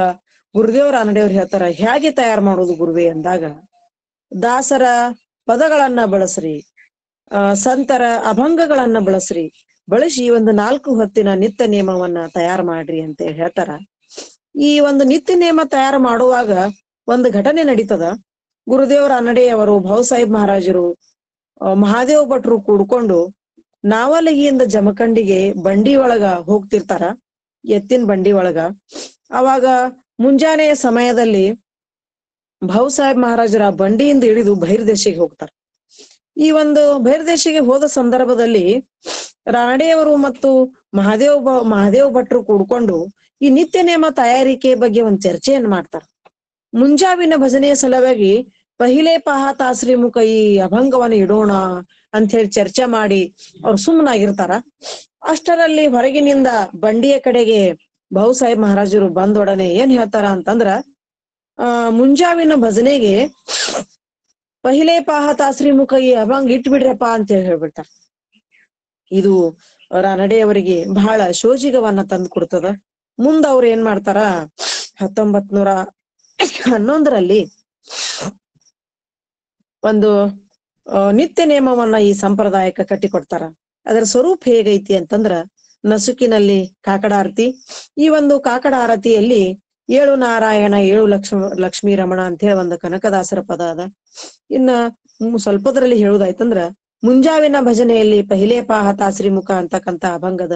A: ಗುರುದೇವರ ರಾನಡೆಯವ್ರು ಹೇಳ್ತಾರ, ಹೇಗೆ ತಯಾರು ಮಾಡೋದು ಗುರುವೇ ಅಂದಾಗ, ದಾಸರ ಪದಗಳನ್ನ ಬಳಸ್ರಿ, ಸಂತರ ಅಭಂಗಗಳನ್ನ ಬಳಸಿ ಒಂದು 4 ಹೊತ್ತಿನ ನಿತ್ಯ ನಿಯಮವನ್ನ ತಯಾರು ಮಾಡ್ರಿ ಅಂತ ಹೇಳ್ತಾರ. ಈ ಒಂದು ನಿತ್ಯ ನಿಯಮ ತಯಾರು ಮಾಡುವಾಗ ಒಂದು ಘಟನೆ ನಡೀತದ. ಗುರುದೇವರ ರಾನಡೆಯವರು ಭಾವುಸಾಹೇಬ್ ಮಹಾರಾಜರು ಮಹಾದೇವ ಭಟ್ರು ಕೂಡ್ಕೊಂಡು ನಾವಲಗಿಯಿಂದ ಜಮಖಂಡಿಗೆ ಬಂಡಿ ಒಳಗ ಹೋಗ್ತಿರ್ತಾರ, ಎತ್ತಿನ ಬಂಡಿ ಒಳಗ. ಅವಾಗ ಮುಂಜಾನೆಯ ಸಮಯದಲ್ಲಿ ಭಾವುಸಾಹೇಬ್ ಮಹಾರಾಜರ ಬಂಡಿಯಿಂದ ಇಳಿದು ಬಹಿರ್ದೇಶಿಗೆ ಹೋಗ್ತಾರ. ಈ ಒಂದು ಬಹಿರ್ದೇಶಿಗೆ ಹೋದ ಸಂದರ್ಭದಲ್ಲಿ ರಾನಡೆಯವರು ಮತ್ತು ಮಹಾದೇವ್ ಭಟ್ರು ಕೂಡ್ಕೊಂಡು ಈ ನಿತ್ಯ ನೇಮ ತಯಾರಿಕೆ ಬಗ್ಗೆ ಒಂದು ಚರ್ಚೆಯನ್ನು ಮಾಡ್ತಾರ. ಮುಂಜಾವಿನ ಭಜನೆಯ ಸಲುವಾಗಿ ಪಹಿಲೆ ಪಾಹತ ಶ್ರೀಮುಖ ಈ ಅಭಂಗವನ್ನು ಇಡೋಣ ಅಂತ ಹೇಳಿ ಚರ್ಚೆ ಮಾಡಿ ಅವ್ರು ಸುಮ್ಮನಾಗಿರ್ತಾರ. ಅಷ್ಟರಲ್ಲಿ ಹೊರಗಿನಿಂದ ಬಂಡಿಯ ಕಡೆಗೆ ಭಾವುಸಾಹೇಬ್ ಮಹಾರಾಜರು ಬಂದೊಡನೆ ಏನ್ ಹೇಳ್ತಾರ ಅಂತಂದ್ರ, ಮುಂಜಾವಿನ ಭಜನೆಗೆ ಪಹಿಲೆ ಪಾಹತ ಶ್ರೀಮುಖ ಈ ಅಭಂಗ ಇಟ್ಬಿಡ್ರಪ್ಪ ಅಂತ ಹೇಳಿ ಹೇಳ್ಬಿಡ್ತಾರ. ಇದು ರಾನಡೆಯವರಿಗೆ ಬಹಳ ಶೋಜಿಗವನ್ನ ತಂದು ಕೊಡ್ತದ. ಮುಂದ ಅವ್ರು ಏನ್ ಮಾಡ್ತಾರ, 1911ರಲ್ಲಿ ಒಂದು ನಿತ್ಯ ನೇಮವನ್ನ ಈ ಸಂಪ್ರದಾಯಕ್ಕೆ ಕಟ್ಟಿಕೊಡ್ತಾರ. ಅದರ ಸ್ವರೂಪ ಹೇಗೈತಿ ಅಂತಂದ್ರ, ನಸುಕಿನಲ್ಲಿ ಕಾಕಡ ಆರತಿ. ಈ ಒಂದು ಕಾಕಡ ಆರತಿಯಲ್ಲಿ 7 ನಾರಾಯಣ 7 ಲಕ್ಷ್ಮೀ ರಮಣ ಅಂತ ಹೇಳಿ ಒಂದು ಕನಕದಾಸರ ಪದ ಅದ. ಇನ್ನ ಸ್ವಲ್ಪದ್ರಲ್ಲಿ ಹೇಳುದಾಯ್ತಂದ್ರ, ಮುಂಜಾವಿನ ಭಜನೆಯಲ್ಲಿ ಪಹಿಲೆ ಪಾಹತ ಶ್ರೀಮುಖ ಅಂತಕ್ಕಂತ ಅಭಂಗದ,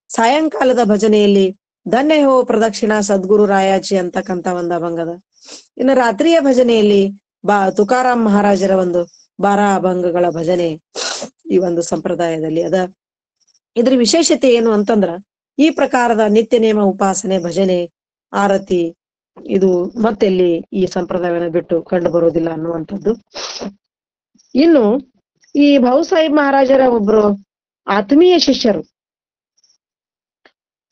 A: ಸಾಯಂಕಾಲದ ಭಜನೆಯಲ್ಲಿ ಧನ್ಯ ಹೋ ಪ್ರದಕ್ಷಿಣಾ ಸದ್ಗುರು ರಾಯಾಚಿ ಅಂತಕ್ಕಂತ ಒಂದು ಅಭಂಗದ, ಇನ್ನು ರಾತ್ರಿಯ ಭಜನೆಯಲ್ಲಿ ತುಕಾರಾಮ್ ಮಹಾರಾಜರ ಒಂದು 12 ಅಭಂಗಗಳ ಭಜನೆ ಈ ಒಂದು ಸಂಪ್ರದಾಯದಲ್ಲಿ ಅದ. ಇದ್ರ ವಿಶೇಷತೆ ಏನು ಅಂತಂದ್ರ, ಈ ಪ್ರಕಾರದ ನಿತ್ಯ ನೇಮ ಉಪಾಸನೆ ಭಜನೆ ಆರತಿ ಇದು ಮತ್ತೆಲ್ಲಿ ಈ ಸಂಪ್ರದಾಯವನ್ನು ಬಿಟ್ಟು ಕಂಡು ಬರೋದಿಲ್ಲ ಅನ್ನುವಂಥದ್ದು. ಇನ್ನು ಈ ಭಾವುಸಾಹೇಬ್ ಮಹಾರಾಜರ ಒಬ್ರು ಆತ್ಮೀಯ ಶಿಷ್ಯರು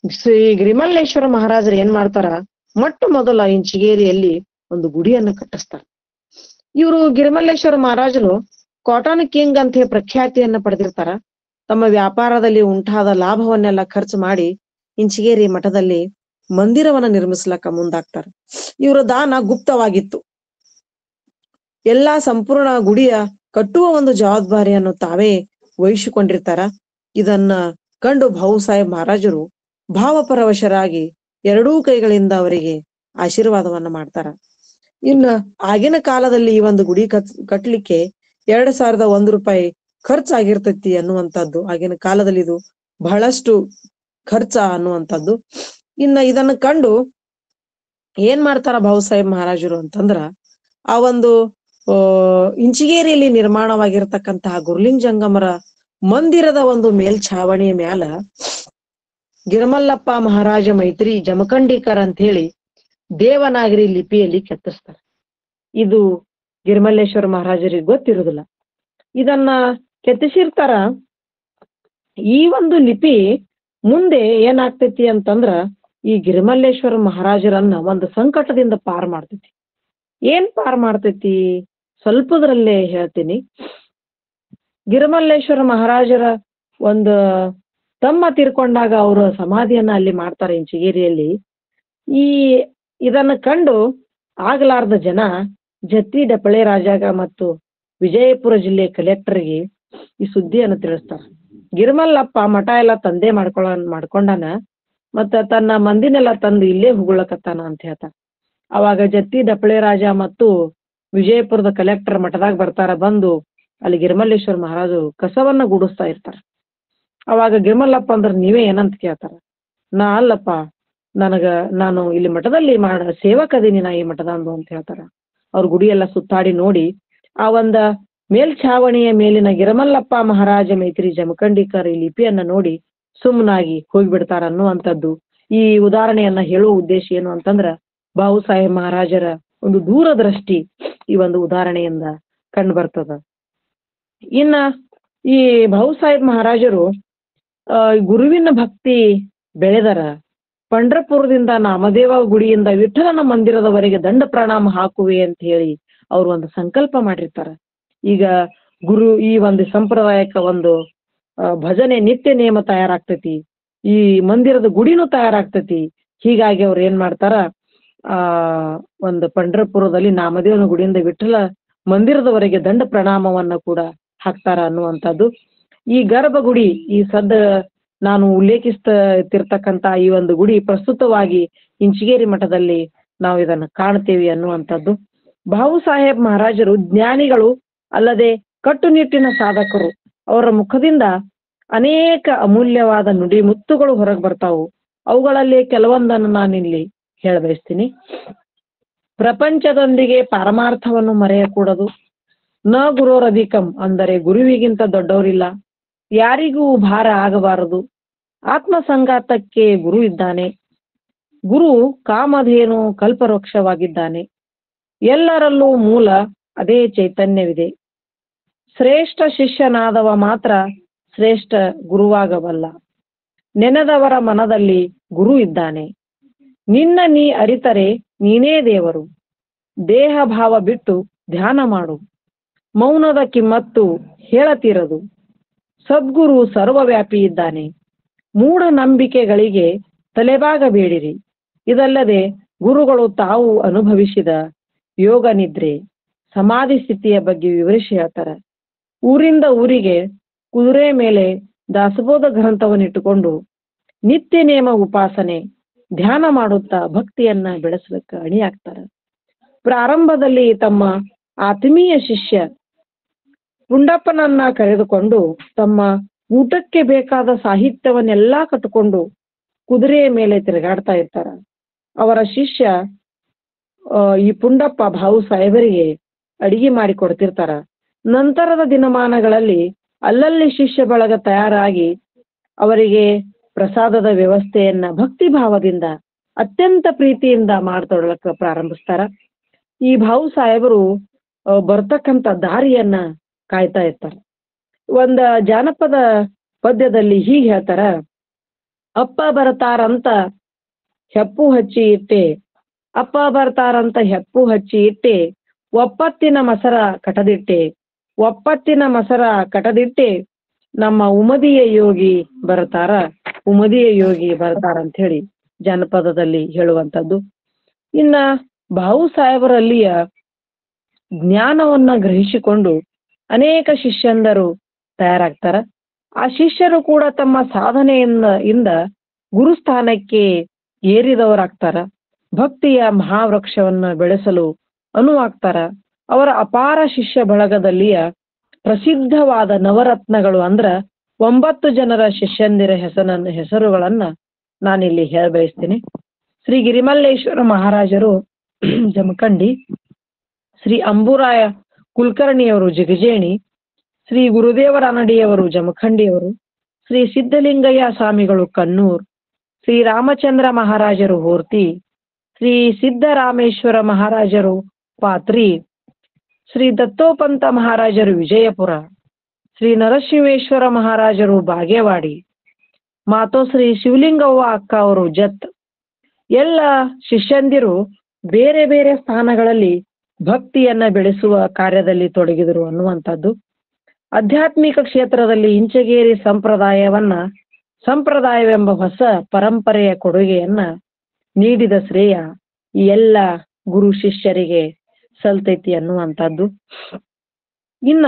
A: ಶ್ರೀ ಗಿರಿಮಲ್ಲೇಶ್ವರ ಮಹಾರಾಜರು ಏನ್ ಮಾಡ್ತಾರ, ಮೊಟ್ಟ ಮೊದಲ ಇಂಚಿಗೇರಿಯಲ್ಲಿ ಒಂದು ಗುಡಿಯನ್ನು ಕಟ್ಟಿಸ್ತಾರ. ಇವರು ಗಿರಿಮಲ್ಲೇಶ್ವರ ಮಹಾರಾಜರು ಕಾಟನ್ ಕಿಂಗ್ ಅಂತ ಹೇಳಿ ಪ್ರಖ್ಯಾತಿಯನ್ನ ಪಡೆದಿರ್ತಾರ. ತಮ್ಮ ವ್ಯಾಪಾರದಲ್ಲಿ ಉಂಟಾದ ಲಾಭವನ್ನೆಲ್ಲ ಖರ್ಚು ಮಾಡಿ ಇಂಚಿಗೇರಿ ಮಠದಲ್ಲಿ ಮಂದಿರವನ್ನ ನಿರ್ಮಿಸ್ಲಕ್ಕ ಮುಂದಾಗ್ತಾರ. ಇವರ ದಾನ ಗುಪ್ತವಾಗಿತ್ತು. ಎಲ್ಲಾ ಸಂಪೂರ್ಣ ಗುಡಿಯ ಕಟ್ಟುವ ಒಂದು ಜವಾಬ್ದಾರಿಯನ್ನು ತಾವೇ ವಹಿಸಿಕೊಂಡಿರ್ತಾರ. ಇದನ್ನ ಕಂಡು ಭಾವುಸಾಹೇಬ್ ಮಹಾರಾಜರು ಭಾವಪರವಶರಾಗಿ 2 ಕೈಗಳಿಂದ ಅವರಿಗೆ ಆಶೀರ್ವಾದವನ್ನ ಮಾಡ್ತಾರ. ಇನ್ನ ಆಗಿನ ಕಾಲದಲ್ಲಿ ಈ ಒಂದು ಗುಡಿ ಕಟ್ಲಿಕ್ಕೆ 2001 ರೂಪಾಯಿ ಖರ್ಚಾಗಿರ್ತೈತಿ ಅನ್ನುವಂಥದ್ದು. ಆಗಿನ ಕಾಲದಲ್ಲಿ ಇದು ಬಹಳಷ್ಟು ಖರ್ಚ ಅನ್ನುವಂಥದ್ದು. ಇನ್ನ ಇದನ್ನ ಕಂಡು ಏನ್ ಮಾಡ್ತಾರ ಭಾವುಸಾಹೇಬ್ ಮಹಾರಾಜರು ಅಂತಂದ್ರ, ಆ ಒಂದು ಇಂಚಿಗೇರಿಯಲ್ಲಿ ನಿರ್ಮಾಣವಾಗಿರ್ತಕ್ಕಂತಹ ಗುರುಲಿಂಗ ಜಂಗಮರ ಮಂದಿರದ ಒಂದು ಮೇಲ್ಛಾವಣಿಯ ಮ್ಯಾಲ ಗಿರಿಮಲ್ಲಪ್ಪ ಮಹಾರಾಜ ಮೈತ್ರಿ ಜಮಖಂಡಿಕರ್ ಅಂತ ಹೇಳಿ ದೇವನಾಗರಿ ಲಿಪಿಯಲ್ಲಿ ಕೆತ್ತಿಸ್ತಾರ. ಇದು ಗಿರಿಮಲ್ಲೇಶ್ವರ ಮಹಾರಾಜರಿಗೆ ಗೊತ್ತಿರುವುದಿಲ್ಲ. ಇದನ್ನ ಕೆತ್ತಿಸಿರ್ತಾರ. ಈ ಒಂದು ಲಿಪಿ ಮುಂದೆ ಏನಾಗ್ತೈತಿ ಅಂತಂದ್ರ, ಈ ಗಿರಿಮಲ್ಲೇಶ್ವರ ಮಹಾರಾಜರನ್ನ ಒಂದು ಸಂಕಟದಿಂದ ಪಾರ್ ಮಾಡ್ತೈತಿ. ಏನ್ ಪಾರ್ ಮಾಡ್ತೈತಿ ಸ್ವಲ್ಪದ್ರಲ್ಲೇ ಹೇಳ್ತೀನಿ. ಗಿರಿಮಲ್ಲೇಶ್ವರ ಮಹಾರಾಜರ ಒಂದು ತಮ್ಮ ತೀರ್ಕೊಂಡಾಗ ಅವರು ಸಮಾಧಿಯನ್ನ ಅಲ್ಲಿ ಮಾಡ್ತಾರೆ ಇಂಚಿಗೇರಿಯಲ್ಲಿ. ಇದನ್ನ ಕಂಡು ಆಗ್ಲಾರ್ದ ಜನ ಜತ್ತಿ ಡಪಳೆ ರಾಜಾಗ ಮತ್ತು ವಿಜಯಪುರ ಜಿಲ್ಲೆ ಕಲೆಕ್ಟರ್ಗೆ ಈ ಸುದ್ದಿಯನ್ನು ತಿಳಿಸ್ತಾರ. ಗಿರಿಮಲ್ಲಪ್ಪ ಮಠ ಎಲ್ಲ ತಂದೆ ಮಾಡ್ಕೊಂಡಾನ, ಮತ್ತ ತನ್ನ ಮಂದಿನೆಲ್ಲ ತಂದು ಇಲ್ಲೇ ಹುಗುಳಕತ್ತಾನ ಅಂತ ಹೇಳ್ತಾರ. ಅವಾಗ ಜತ್ತಿ ಡಪಳೆ ರಾಜ ಮತ್ತು ವಿಜಯಪುರದ ಕಲೆಕ್ಟರ್ ಮಠದಾಗ ಬರ್ತಾರ. ಬಂದು ಅಲ್ಲಿ ಗಿರಿಮಲ್ಲೇಶ್ವರ ಮಹಾರಾಜರು ಕಸವನ್ನ ಗುಡಿಸ್ತಾ ಇರ್ತಾರ. ಅವಾಗ ಗಿರಿಮಲ್ಲಪ್ಪ ಅಂದ್ರ ನೀವೇ ಏನಂತ ಕೇಳ್ತಾರ. ನಾ ಅಲ್ಲಪ್ಪ, ನಾನು ಇಲ್ಲಿ ಮಠದಲ್ಲಿ ಸೇವಕ ಅದೀನಿ, ನಾ ಈ ಮಠದ ಅಂದು ಅಂತ ಹೇಳ್ತಾರ. ಅವ್ರ ಗುಡಿ ಎಲ್ಲ ಸುತ್ತಾಡಿ ನೋಡಿ ಆ ಒಂದ ಮೇಲ್ಛಾವಣಿಯ ಮೇಲಿನ ಗಿರಿಮಲ್ಲಪ್ಪ ಮಹಾರಾಜ ಮೈತ್ರಿ ಜಮಖಂಡಿಕರ್ ಈ ಲಿಪಿಯನ್ನ ನೋಡಿ ಸುಮ್ಮನಾಗಿ ಹೋಗ್ಬಿಡ್ತಾರ ಅನ್ನುವಂಥದ್ದು. ಈ ಉದಾಹರಣೆಯನ್ನ ಹೇಳುವ ಉದ್ದೇಶ ಏನು ಅಂತಂದ್ರ, ಭಾವುಸಾಹೇಬ್ ಮಹಾರಾಜರ ಒಂದು ದೂರದೃಷ್ಟಿ ಈ ಒಂದು ಉದಾಹರಣೆಯಿಂದ ಕಂಡು ಬರ್ತದ. ಇನ್ನ ಈ ಭಾವುಸಾಹೇಬ್ ಮಹಾರಾಜರು ಗುರುವಿನ ಭಕ್ತಿ ಬೆಳೆದರ ಪಂಡ್ರಪುರದಿಂದ ನಾಮದೇವ ಗುಡಿಯಿಂದ ವಿಠಲನ ಮಂದಿರದವರೆಗೆ ದಂಡ ಪ್ರಣಾಮ ಹಾಕುವೆ ಅಂತ ಹೇಳಿ ಅವ್ರು ಒಂದು ಸಂಕಲ್ಪ ಮಾಡಿರ್ತಾರ. ಈಗ ಗುರು ಈ ಒಂದು ಸಂಪ್ರದಾಯಕ ಒಂದು ಭಜನೆ ನಿತ್ಯ ನೇಮ ತಯಾರಾಗ್ತೈತಿ, ಈ ಮಂದಿರದ ಗುಡಿನೂ ತಯಾರಾಗ್ತೈತಿ. ಹೀಗಾಗಿ ಅವ್ರು ಏನ್ ಮಾಡ್ತಾರ, ಒಂದು ಪಂಡ್ರಪುರದಲ್ಲಿ ನಾಮದೇವನ ಗುಡಿಯಿಂದ ವಿಠಲ ಮಂದಿರದವರೆಗೆ ದಂಡ ಪ್ರಣಾಮವನ್ನ ಕೂಡ ಹಾಕ್ತಾರ ಅನ್ನುವಂಥದ್ದು. ಈ ಗರ್ಭಗುಡಿ, ಈ ನಾನು ಉಲ್ಲೇಖಿಸ್ತಿರ್ತಕ್ಕಂಥ ಈ ಒಂದು ಗುಡಿ ಪ್ರಸ್ತುತವಾಗಿ ಇಂಚಿಗೇರಿ ಮಠದಲ್ಲಿ ನಾವು ಇದನ್ನು ಕಾಣ್ತೇವೆ ಅನ್ನುವಂಥದ್ದು. ಬಾಬು ಸಾಹೇಬ್ ಮಹಾರಾಜರು ಜ್ಞಾನಿಗಳು ಅಲ್ಲದೆ ಕಟ್ಟುನಿಟ್ಟಿನ ಸಾಧಕರು. ಅವರ ಮುಖದಿಂದ ಅನೇಕ ಅಮೂಲ್ಯವಾದ ನುಡಿ ಮುತ್ತುಗಳು ಹೊರಗೆ ಬರ್ತಾವು. ಅವುಗಳಲ್ಲಿ ಕೆಲವೊಂದನ್ನು ನಾನಿಲ್ಲಿ ಹೇಳಬಯಸ್ತೀನಿ. ಪ್ರಪಂಚದೊಂದಿಗೆ ಪಾರಮಾರ್ಥವನ್ನು ಮರೆಯಕೂಡದು. ನ ಗುರೋರಧಿಕಂ, ಅಂದರೆ ಗುರುವಿಗಿಂತ ದೊಡ್ಡವರಿಲ್ಲ. ಯಾರಿಗೂ ಭಾರ ಆಗಬಾರದು. ಆತ್ಮಸಂಗಾತಕ್ಕೆ ಗುರು ಇದ್ದಾನೆ. ಗುರು ಕಾಮಧೇನು ಕಲ್ಪವೃಕ್ಷವಾಗಿದ್ದಾನೆ. ಎಲ್ಲರಲ್ಲೂ ಮೂಲ ಅದೇ ಚೈತನ್ಯವಿದೆ. ಶ್ರೇಷ್ಠ ಶಿಷ್ಯನಾದವ ಮಾತ್ರ ಶ್ರೇಷ್ಠ ಗುರುವಾಗಬಲ್ಲ. ನೆನೆದವರ ಮನದಲ್ಲಿ ಗುರು ಇದ್ದಾನೆ. ನಿನ್ನ ನೀ ಅರಿತರೆ ನೀನೇ ದೇವರು. ದೇಹ ಭಾವ ಬಿಟ್ಟು ಧ್ಯಾನ ಮಾಡು. ಮೌನದ ಕಿಮ್ಮತ್ತು ಹೇಳತೀರದು. ಸದ್ಗುರು ಸರ್ವವ್ಯಾಪಿ ಇದ್ದಾನೆ. ಮೂಢನಂಬಿಕೆಗಳಿಗೆ ತಲೆಬಾಗಬೇಡಿರಿ. ಇದಲ್ಲದೆ ಗುರುಗಳು ತಾವು ಅನುಭವಿಸಿದ ಯೋಗ ನಿದ್ರೆ ಸಮಾಧಿ ಸ್ಥಿತಿಯ ಬಗ್ಗೆ ವಿವರಿಸಿ ಹೇಳ್ತಾರೆ. ಊರಿಂದ ಊರಿಗೆ ಕುದುರೆ ಮೇಲೆ ದಾಸಬೋಧ ಗ್ರಂಥವನ್ನಿಟ್ಟುಕೊಂಡು ನಿತ್ಯ ನೇಮ ಉಪಾಸನೆ ಧ್ಯಾನ ಮಾಡುತ್ತಾ ಭಕ್ತಿಯನ್ನ ಬೆಳೆಸಲಿಕ್ಕೆ ಅಣಿಯಾಗ್ತಾರೆ. ಪ್ರಾರಂಭದಲ್ಲಿ ತಮ್ಮ ಆತ್ಮೀಯ ಶಿಷ್ಯ ಪುಂಡಪ್ಪನನ್ನ ಕರೆದುಕೊಂಡು ತಮ್ಮ ಊಟಕ್ಕೆ ಬೇಕಾದ ಸಾಹಿತ್ಯವನ್ನೆಲ್ಲಾ ಕಟ್ಟಿಕೊಂಡು ಕುದುರೆಯ ಮೇಲೆ ತಿರುಗಾಡ್ತಾ ಇರ್ತಾರ. ಅವರ ಶಿಷ್ಯ ಈ ಪುಂಡಪ್ಪ ಭಾವು ಸಾಹೇಬರಿಗೆ ಅಡಿಗೆ ಮಾಡಿ ಕೊಡ್ತಿರ್ತಾರ. ನಂತರದ ದಿನಮಾನಗಳಲ್ಲಿ ಅಲ್ಲಲ್ಲಿ ಶಿಷ್ಯ ಬಳಗ ತಯಾರಾಗಿ ಅವರಿಗೆ ಪ್ರಸಾದದ ವ್ಯವಸ್ಥೆಯನ್ನ ಭಕ್ತಿ ಭಾವದಿಂದ ಅತ್ಯಂತ ಪ್ರೀತಿಯಿಂದ ಮಾಡ್ತೊಡಲಕ್ಕ ಪ್ರಾರಂಭಿಸ್ತಾರ. ಈ ಭಾವು ಸಾಹೇಬರು ಬರ್ತಕ್ಕಂಥ ದಾರಿಯನ್ನ ಕಾಯ್ತಾ ಇರ್ತಾರ. ಒಂದ ಜಾನಪದ ಪದ್ಯದಲ್ಲಿ ಹೀಗೆ ಹೇಳ್ತಾರ: ಅಪ್ಪ ಬರ್ತಾರಂತ ಹೆಪ್ಪು ಹಚ್ಚಿ ಇಟ್ಟೆ, ಅಪ್ಪ ಬರ್ತಾರಂತ ಹೆಪ್ಪು ಹಚ್ಚಿ ಇಟ್ಟೆ, ಒಪ್ಪತ್ತಿನ ಮಸರ ಕಟದಿಟ್ಟೆ, ಒಪ್ಪತ್ತಿನ ಮಸರ ಕಟದಿಟ್ಟೆ, ನಮ್ಮ ಉಮದಿಯ ಯೋಗಿ ಬರ್ತಾರ, ಉಮದಿಯ ಯೋಗಿ ಬರ್ತಾರ ಅಂತ ಹೇಳಿ ಜಾನಪದದಲ್ಲಿ ಹೇಳುವಂಥದ್ದು. ಇನ್ನ ಭಾವು ಸಾಹೇಬರಲ್ಲಿಯ ಜ್ಞಾನವನ್ನ ಗ್ರಹಿಸಿಕೊಂಡು ಅನೇಕ ಶಿಷ್ಯಂದರು ತಯಾರಾಗ್ತಾರ. ಆ ಶಿಷ್ಯರು ಕೂಡ ತಮ್ಮ ಸಾಧನೆಯಿಂದ ಗುರುಸ್ಥಾನಕ್ಕೆ ಏರಿದವರಾಗ್ತಾರ. ಭಕ್ತಿಯ ಮಹಾವೃಕ್ಷವನ್ನ ಬೆಳೆಸಲು ಅನುವಾಗ್ತಾರ. ಅವರ ಅಪಾರ ಶಿಷ್ಯ ಬಳಗದಲ್ಲಿಯ ಪ್ರಸಿದ್ಧವಾದ ನವರತ್ನಗಳು ಅಂದ್ರ 9 ಜನರ ಶಿಷ್ಯಂದಿರ ಹೆಸರುಗಳನ್ನ ನಾನಿಲ್ಲಿ ಹೇಳಬಯಸ್ತೀನಿ. ಶ್ರೀ ಗಿರಿಮಲ್ಲೇಶ್ವರ ಮಹಾರಾಜರು ಜಮಖಂಡಿ, ಶ್ರೀ ಅಂಬುರಾಯ ಕುಲಕರ್ಣಿಯವರು ಜಿಗಜೇಣಿ, ಶ್ರೀ ಗುರುದೇವರ ಅನಡಿಯವರು ಜಮಖಂಡಿಯವರು, ಶ್ರೀ ಸಿದ್ಧಲಿಂಗಯ್ಯ ಸ್ವಾಮಿಗಳು ಕನ್ನೂರ್, ಶ್ರೀ ರಾಮಚಂದ್ರ ಮಹಾರಾಜರು ಹೋರ್ತಿ, ಶ್ರೀ ಸಿದ್ದರಾಮೇಶ್ವರ ಮಹಾರಾಜರು ಪಾತ್ರಿ, ಶ್ರೀ ದತ್ತೋಪಂತ ಮಹಾರಾಜರು ವಿಜಯಪುರ, ಶ್ರೀ ನರಸಿಂಹೇಶ್ವರ ಮಹಾರಾಜರು ಬಾಗೇವಾಡಿ, ಮಾತೋಶ್ರೀ ಶಿವಲಿಂಗವ್ವ ಅಕ್ಕ ಅವರು ಜತ್. ಎಲ್ಲ ಶಿಷ್ಯಂದಿರು ಬೇರೆ ಬೇರೆ ಸ್ಥಾನಗಳಲ್ಲಿ ಭಕ್ತಿಯನ್ನ ಬೆಳೆಸುವ ಕಾರ್ಯದಲ್ಲಿ ತೊಡಗಿದರು ಅನ್ನುವಂಥದ್ದು. ಆಧ್ಯಾತ್ಮಿಕ ಕ್ಷೇತ್ರದಲ್ಲಿ ಇಂಚಗೇರಿ ಸಂಪ್ರದಾಯವೆಂಬ ಹೊಸ ಪರಂಪರೆಯ ಕೊಡುಗೆಯನ್ನ ನೀಡಿದ ಶ್ರೇಯ ಈ ಎಲ್ಲ ಗುರು ಶಿಷ್ಯರಿಗೆ ಸಲ್ತೈತಿ ಅನ್ನುವಂಥದ್ದು. ಇನ್ನ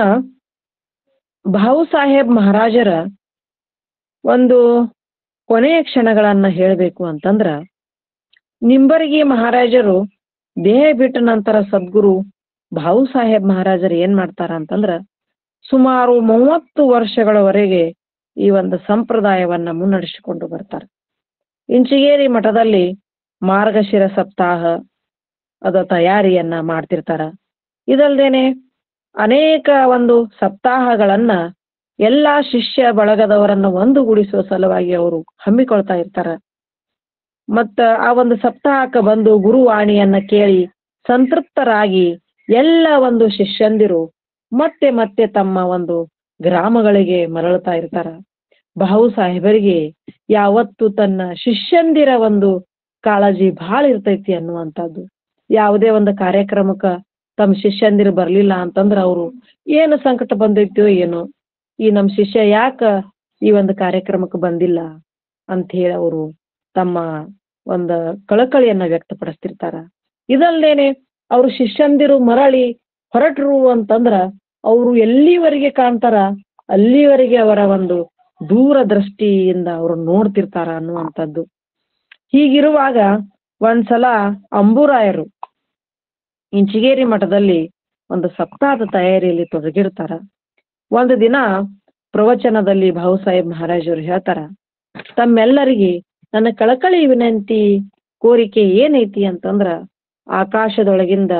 A: ಭಾವು ಸಾಹೇಬ್ ಮಹಾರಾಜರ ಒಂದು ಕೊನೆಯ ಕ್ಷಣಗಳನ್ನ ಹೇಳಬೇಕು ಅಂತಂದ್ರ, ನಿಂಬರ್ಗಿ ಮಹಾರಾಜರು ದೇಹ ಬಿಟ್ಟ ನಂತರ ಸದ್ಗುರು ಭಾವು ಸಾಹೇಬ್ ಮಹಾರಾಜರು ಏನ್ ಮಾಡ್ತಾರ ಅಂತಂದ್ರ, ಸುಮಾರು 30 ವರ್ಷಗಳವರೆಗೆ ಈ ಒಂದು ಸಂಪ್ರದಾಯವನ್ನ ಮುನ್ನಡೆಸಿಕೊಂಡು ಬರ್ತಾರೆ. ಇಂಚಿಗೇರಿ ಮಠದಲ್ಲಿ ಮಾರ್ಗಶಿರ ಸಪ್ತಾಹ ಅದ ತಯಾರಿಯನ್ನ ಮಾಡ್ತಿರ್ತಾರ. ಇದಲ್ದೇನೆ ಅನೇಕ ಒಂದು ಸಪ್ತಾಹಗಳನ್ನ ಎಲ್ಲಾ ಶಿಷ್ಯ ಬಳಗದವರನ್ನ ಒಂದುಗೂಡಿಸುವ ಸಲುವಾಗಿ ಅವರು ಹಮ್ಮಿಕೊಳ್ತಾ ಇರ್ತಾರ. ಮತ್ತ ಆ ಒಂದು ಸಪ್ತಾಹಕ್ಕೆ ಬಂದು ಗುರುವಾಣಿಯನ್ನ ಕೇಳಿ ಸಂತೃಪ್ತರಾಗಿ ಎಲ್ಲ ಒಂದು ಶಿಷ್ಯಂದಿರು ಮತ್ತೆ ಮತ್ತೆ ತಮ್ಮ ಒಂದು ಗ್ರಾಮಗಳಿಗೆ ಮರಳುತ್ತಾ ಇರ್ತಾರ. ಬಾಹು ಸಾಹೇಬರಿಗೆ ಯಾವತ್ತು ತನ್ನ ಶಿಷ್ಯಂದಿರ ಒಂದು ಕಾಳಜಿ ಬಹಳ ಇರ್ತೈತಿ ಅನ್ನುವಂಥದ್ದು. ಯಾವುದೇ ಒಂದು ಕಾರ್ಯಕ್ರಮಕ್ಕ ತಮ್ಮ ಶಿಷ್ಯಂದಿರು ಬರ್ಲಿಲ್ಲ ಅಂತಂದ್ರ ಅವರು ಏನು ಸಂಕಟ ಬಂದೈತೋ ಏನೋ, ಈ ನಮ್ ಶಿಷ್ಯ ಯಾಕ ಈ ಒಂದು ಕಾರ್ಯಕ್ರಮಕ್ಕೆ ಬಂದಿಲ್ಲ ಅಂತ ಹೇಳಿ ಅವರು ತಮ್ಮ ಒಂದು ಕಳಕಳಿಯನ್ನ ವ್ಯಕ್ತಪಡಿಸ್ತಿರ್ತಾರ. ಇದಲ್ದೇನೆ ಅವ್ರ ಶಿಷ್ಯಂದಿರು ಮರಳಿ ಹೊರಟರು ಅಂತಂದ್ರ ಅವರು ಎಲ್ಲಿವರೆಗೆ ಕಾಣ್ತಾರ ಅಲ್ಲಿವರೆಗೆ ಅವರ ಒಂದು ದೂರದೃಷ್ಟಿಯಿಂದ ಅವರು ನೋಡ್ತಿರ್ತಾರ ಅನ್ನುವಂಥದ್ದು. ಹೀಗಿರುವಾಗ ಒಂದ್ಸಲ ಅಂಬುರಾಯರು ಇಂಚಿಗೇರಿ ಮಠದಲ್ಲಿ ಒಂದು ಸಪ್ತಾಹದ ತಯಾರಿಯಲ್ಲಿ ತೊಡಗಿರ್ತಾರ. ಒಂದು ದಿನ ಪ್ರವಚನದಲ್ಲಿ ಬಾಹು ಸಾಹೇಬ್ ಮಹಾರಾಜರು ಹೇಳ್ತಾರ, ತಮ್ಮೆಲ್ಲರಿಗೆ ನನ್ನ ಕಳಕಳಿ ವಿನಂತಿ ಕೋರಿಕೆ ಏನೈತಿ ಅಂತಂದ್ರ ಆಕಾಶದೊಳಗಿಂದ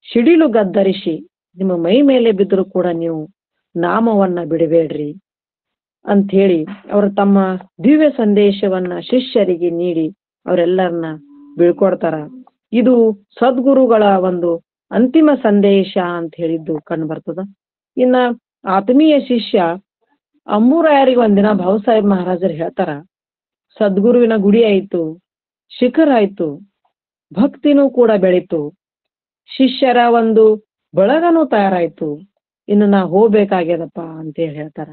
A: ಸಿಡಿಲು ಗದ್ದರಿಸಿ ನಿಮ್ಮ ಮೈ ಮೇಲೆ ಬಿದ್ದರೂ ಕೂಡ ನೀವು ನಾಮವನ್ನ ಬಿಡಬೇಡ್ರಿ ಅಂತ ಹೇಳಿ ಅವರು ತಮ್ಮ ದಿವ್ಯ ಸಂದೇಶವನ್ನ ಶಿಷ್ಯರಿಗೆ ನೀಡಿ ಅವರೆಲ್ಲರನ್ನ ಬೀಳ್ಕೊಡ್ತಾರ. ಇದು ಸದ್ಗುರುಗಳ ಒಂದು ಅಂತಿಮ ಸಂದೇಶ ಅಂತ ಹೇಳಿದ್ದು ಕಂಡು ಬರ್ತದ. ಇನ್ನ ಆತ್ಮೀಯ ಶಿಷ್ಯ ಅಂಬುರಾಯರಿಗೆ ಒಂದಿನ ಬಾಹು ಸಾಹೇಬ್ ಮಹಾರಾಜರು ಹೇಳ್ತಾರ, ಸದ್ಗುರುವಿನ ಗುಡಿ ಆಯ್ತು, ಶಿಖರ ಆಯ್ತು, ಭಕ್ತಿನೂ ಕೂಡ ಬೆಳೀತು, ಶಿಷ್ಯರ ಒಂದು ಬಳಗನೂ ತಯಾರಾಯ್ತು, ಇನ್ನು ನಾ ಹೋಗ್ಬೇಕಾಗ್ಯದಪ್ಪ ಅಂತೇಳಿ ಹೇಳ್ತಾರ.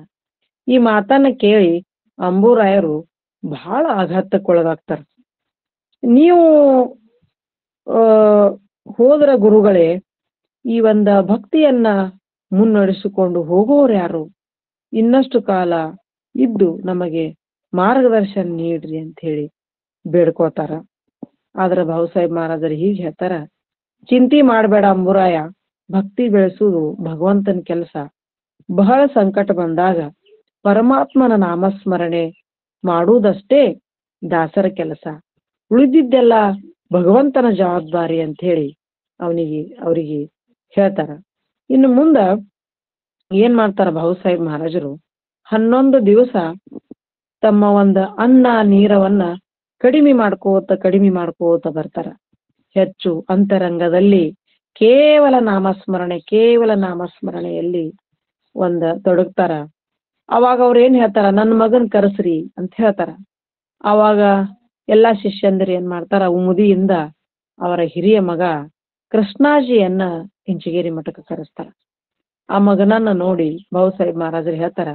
A: ಈ ಮಾತನ್ನ ಕೇಳಿ ಅಂಬುರಾಯರು ಬಹಳ ಆಘಾತಕ್ಕೊಳಗಾಗ್ತಾರ. ನೀವು ಹೋದ್ರ ಗುರುಗಳೇ, ಈ ಒಂದ ಭಕ್ತಿಯನ್ನ ಮುನ್ನಡೆಸಿಕೊಂಡು ಹೋಗೋರು ಯಾರು? ಇನ್ನಷ್ಟು ಕಾಲ ಇದ್ದು ನಮಗೆ ಮಾರ್ಗದರ್ಶನ ನೀಡ್ರಿ ಅಂತ ಹೇಳಿ ಬೇಡ್ಕೋತಾರ. ಆದ್ರ ಬಾಹು ಸಾಹೇಬ್ ಮಹಾರಾಜರು ಹೀಗೆ ಹೇಳ್ತಾರ, ಚಿಂತೆ ಮಾಡಬೇಡ ಅಂಬುರಾಯ, ಭಕ್ತಿ ಬೆಳೆಸುವುದು ಭಗವಂತನ ಕೆಲಸ. ಬಹಳ ಸಂಕಟ ಬಂದಾಗ ಪರಮಾತ್ಮನ ನಾಮಸ್ಮರಣೆ ಮಾಡುವುದಷ್ಟೇ ದಾಸರ ಕೆಲಸ, ಉಳಿದಿದ್ದೆಲ್ಲ ಭಗವಂತನ ಜವಾಬ್ದಾರಿ ಅಂತ ಹೇಳಿ ಅವರಿಗೆ ಹೇಳ್ತಾರ. ಇನ್ನು ಮುಂದ ಏನ್ ಮಾಡ್ತಾರ ಬಾಹು ಸಾಹೇಬ್ ಮಹಾರಾಜರು, 11 ದಿವಸ ತಮ್ಮ ಒಂದು ಅನ್ನ ನೀರವನ್ನ ಕಡಿಮೆ ಮಾಡ್ಕೋತ ಬರ್ತಾರ. ಹೆಚ್ಚು ಅಂತರಂಗದಲ್ಲಿ ಕೇವಲ ನಾಮಸ್ಮರಣೆಯಲ್ಲಿ ತೊಡಗ್ತಾರ. ಅವಾಗ ಅವ್ರ ಏನ್ ಹೇಳ್ತಾರ, ನನ್ನ ಮಗನ್ ಕರೆಸ್ರಿ ಅಂತ ಹೇಳ್ತಾರ. ಅವಾಗ ಎಲ್ಲಾ ಶಿಷ್ಯಂದಿರು ಏನ್ ಮಾಡ್ತಾರ, ಮುದಿಯಿಂದ ಅವರ ಹಿರಿಯ ಮಗ ಕೃಷ್ಣಾಜಿಯನ್ನ ಇಂಚಿಗೇರಿ ಮಠಕ್ಕೆ ಕರೆಸ್ತಾರ. ಆ ಮಗನನ್ನ ನೋಡಿ ಬಾಹು ಸಾಹೇಬ್ ಮಹಾರಾಜರು ಹೇಳ್ತಾರ,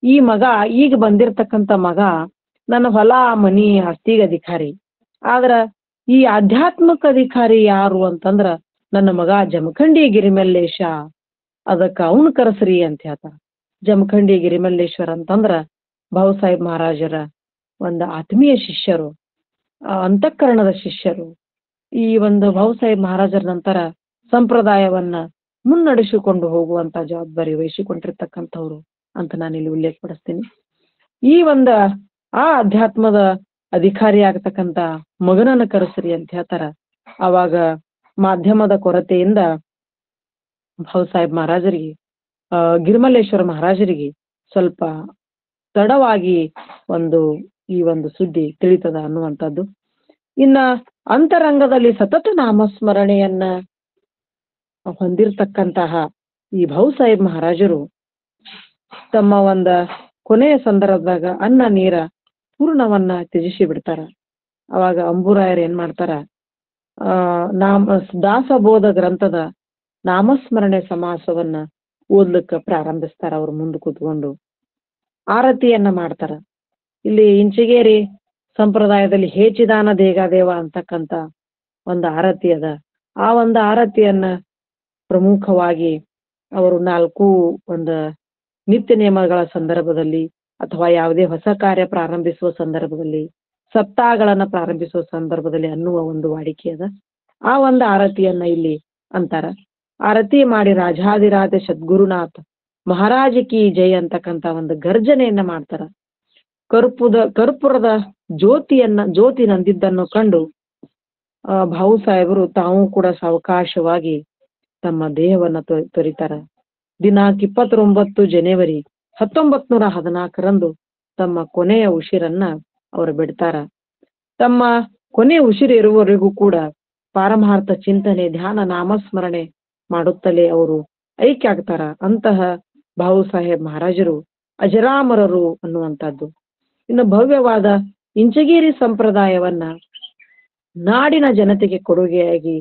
A: ಈ ಮಗ ಈಗ ಬಂದಿರತಕ್ಕಂತ ಮಗ ನನ್ನ ಹೊಲ ಮನಿ ಆಸ್ತಿಗೆ ಅಧಿಕಾರಿ, ಆದ್ರ ಈ ಆಧ್ಯಾತ್ಮಿಕ ಅಧಿಕಾರಿ ಯಾರು ಅಂತಂದ್ರ ನನ್ನ ಮಗ ಜಮಖಂಡಿ ಗಿರಿಮಲ್ಲೇಶ, ಅದಕ್ಕ ಅವನ್ ಕರೆಸ್ರಿ ಅಂತ ಹೇಳ್ತಾರ. ಜಮಖಂಡಿ ಗಿರಿಮಲ್ಲೇಶ್ವರ ಅಂತಂದ್ರ ಬಾಹು ಸಾಹೇಬ್ ಮಹಾರಾಜರ ಒಂದು ಆತ್ಮೀಯ ಶಿಷ್ಯರು, ಅಂತಃಕರಣದ ಶಿಷ್ಯರು. ಈ ಒಂದು ಬಾಹು ಸಾಹೇಬ್ ಮಹಾರಾಜರ ನಂತರ ಸಂಪ್ರದಾಯವನ್ನ ಮುನ್ನಡೆಸಿಕೊಂಡು ಹೋಗುವಂತ ಜವಾಬ್ದಾರಿ ವಹಿಸಿಕೊಂಡಿರ್ತಕ್ಕಂಥವ್ರು ಅಂತ ನಾನಿಲ್ಲಿ ಉಲ್ಲೇಖ ಪಡಿಸ್ತೀನಿ. ಈ ಆ ಅಧ್ಯಾತ್ಮದ ಅಧಿಕಾರಿ ಆಗ್ತಕ್ಕಂತ ಮಗನನ್ನ ಕರೆಸ್ರಿ ಅಂತ ಹೇಳ್ತಾರ. ಅವಾಗ ಮಾಧ್ಯಮದ ಕೊರತೆಯಿಂದ ಬಾಹು ಸಾಹೇಬ್ ಮಹಾರಾಜರಿಗೆ ಗಿರಿಮಲ್ಲೇಶ್ವರ ಮಹಾರಾಜರಿಗೆ ಸ್ವಲ್ಪ ತಡವಾಗಿ ಈ ಒಂದು ಸುದ್ದಿ ತಿಳಿತದ ಅನ್ನುವಂಥದ್ದು. ಇನ್ನ ಅಂತರಂಗದಲ್ಲಿ ಸತತ ನಾಮಸ್ಮರಣೆಯನ್ನ ಹೊಂದಿರತಕ್ಕಂತಹ ಈ ಬಾಹು ಸಾಹೇಬ್ ಮಹಾರಾಜರು ತಮ್ಮ ಕೊನೆಯ ಸಂದರ್ಭದಾಗ ಅನ್ನ ನೀರ ಪೂರ್ಣವನ್ನ ತ್ಯಜಿಸಿ ಬಿಡ್ತಾರ. ಅವಾಗ ಅಂಬುರಾಯರು ಏನ್ ಮಾಡ್ತಾರ, ದಾಸಬೋಧ ಗ್ರಂಥದ ನಾಮಸ್ಮರಣೆ ಸಮಾಸವನ್ನ ಓದ್ಲಿಕ್ಕೆ ಪ್ರಾರಂಭಿಸ್ತಾರ. ಅವ್ರು ಮುಂದೆ ಕೂತ್ಕೊಂಡು ಆರತಿಯನ್ನ ಮಾಡ್ತಾರ. ಇಲ್ಲಿ ಇಂಚಿಗೇರಿ ಸಂಪ್ರದಾಯದಲ್ಲಿ ಹೇಚಿದಾನ ದೇಗಾದೇವ ಅಂತಕ್ಕಂತ ಆರತಿ ಅದ. ಆ ಆರತಿಯನ್ನ ಪ್ರಮುಖವಾಗಿ ಅವರು 4 ನಿತ್ಯ ನಿಯಮಗಳ ಸಂದರ್ಭದಲ್ಲಿ ಅಥವಾ ಯಾವುದೇ ಹೊಸ ಕಾರ್ಯ ಪ್ರಾರಂಭಿಸುವ ಸಂದರ್ಭದಲ್ಲಿ, ಸಪ್ತಾಹಗಳನ್ನ ಪ್ರಾರಂಭಿಸುವ ಸಂದರ್ಭದಲ್ಲಿ ಅನ್ನುವ ವಾಡಿಕೆ ಅದ. ಆ ಆರತಿಯನ್ನ ಇಲ್ಲಿ ಅಂತಾರ. ಆರತಿ ಮಾಡಿ ರಾಜಾದಿರಾಜ ಸದ್ಗುರುನಾಥ ಮಹಾರಾಜ ಕಿ ಜಯ ಅಂತಕ್ಕಂತ ಗರ್ಜನೆಯನ್ನ ಮಾಡ್ತಾರ. ಕರ್ಪೂರದ ಜ್ಯೋತಿ ನಂದಿದ್ದನ್ನು ಕಂಡು ಬಾಹು ಸಾಹೇಬರು ತಾವು ಕೂಡ ಸಾವಕಾಶವಾಗಿ ತಮ್ಮ ದೇಹವನ್ನ ತೊರಿತಾರ. ದಿನಾಂಕ 29 ಜನವರಿ 1914 ತಮ್ಮ ಕೊನೆಯ ಉಸಿರನ್ನ ಅವರು ಬಿಡ್ತಾರ. ತಮ್ಮ ಕೊನೆಯ ಉಸಿರು ಇರುವವರೆಗೂ ಕೂಡ ಪಾರಮಾರ್ಥ ಚಿಂತನೆ, ಧ್ಯಾನ, ನಾಮಸ್ಮರಣೆ ಮಾಡುತ್ತಲೇ ಅವರು ಐಕ್ಯ ಆಗ್ತಾರ. ಅಂತಹ ಬಾಹು ಸಾಹೇಬ್ ಮಹಾರಾಜರು ಅಜರಾಮರರು ಅನ್ನುವಂಥದ್ದು. ಇನ್ನು ಭವ್ಯವಾದ ಇಂಚಗೇರಿ ಸಂಪ್ರದಾಯವನ್ನ ನಾಡಿನ ಜನತೆಗೆ ಕೊಡುಗೆಯಾಗಿ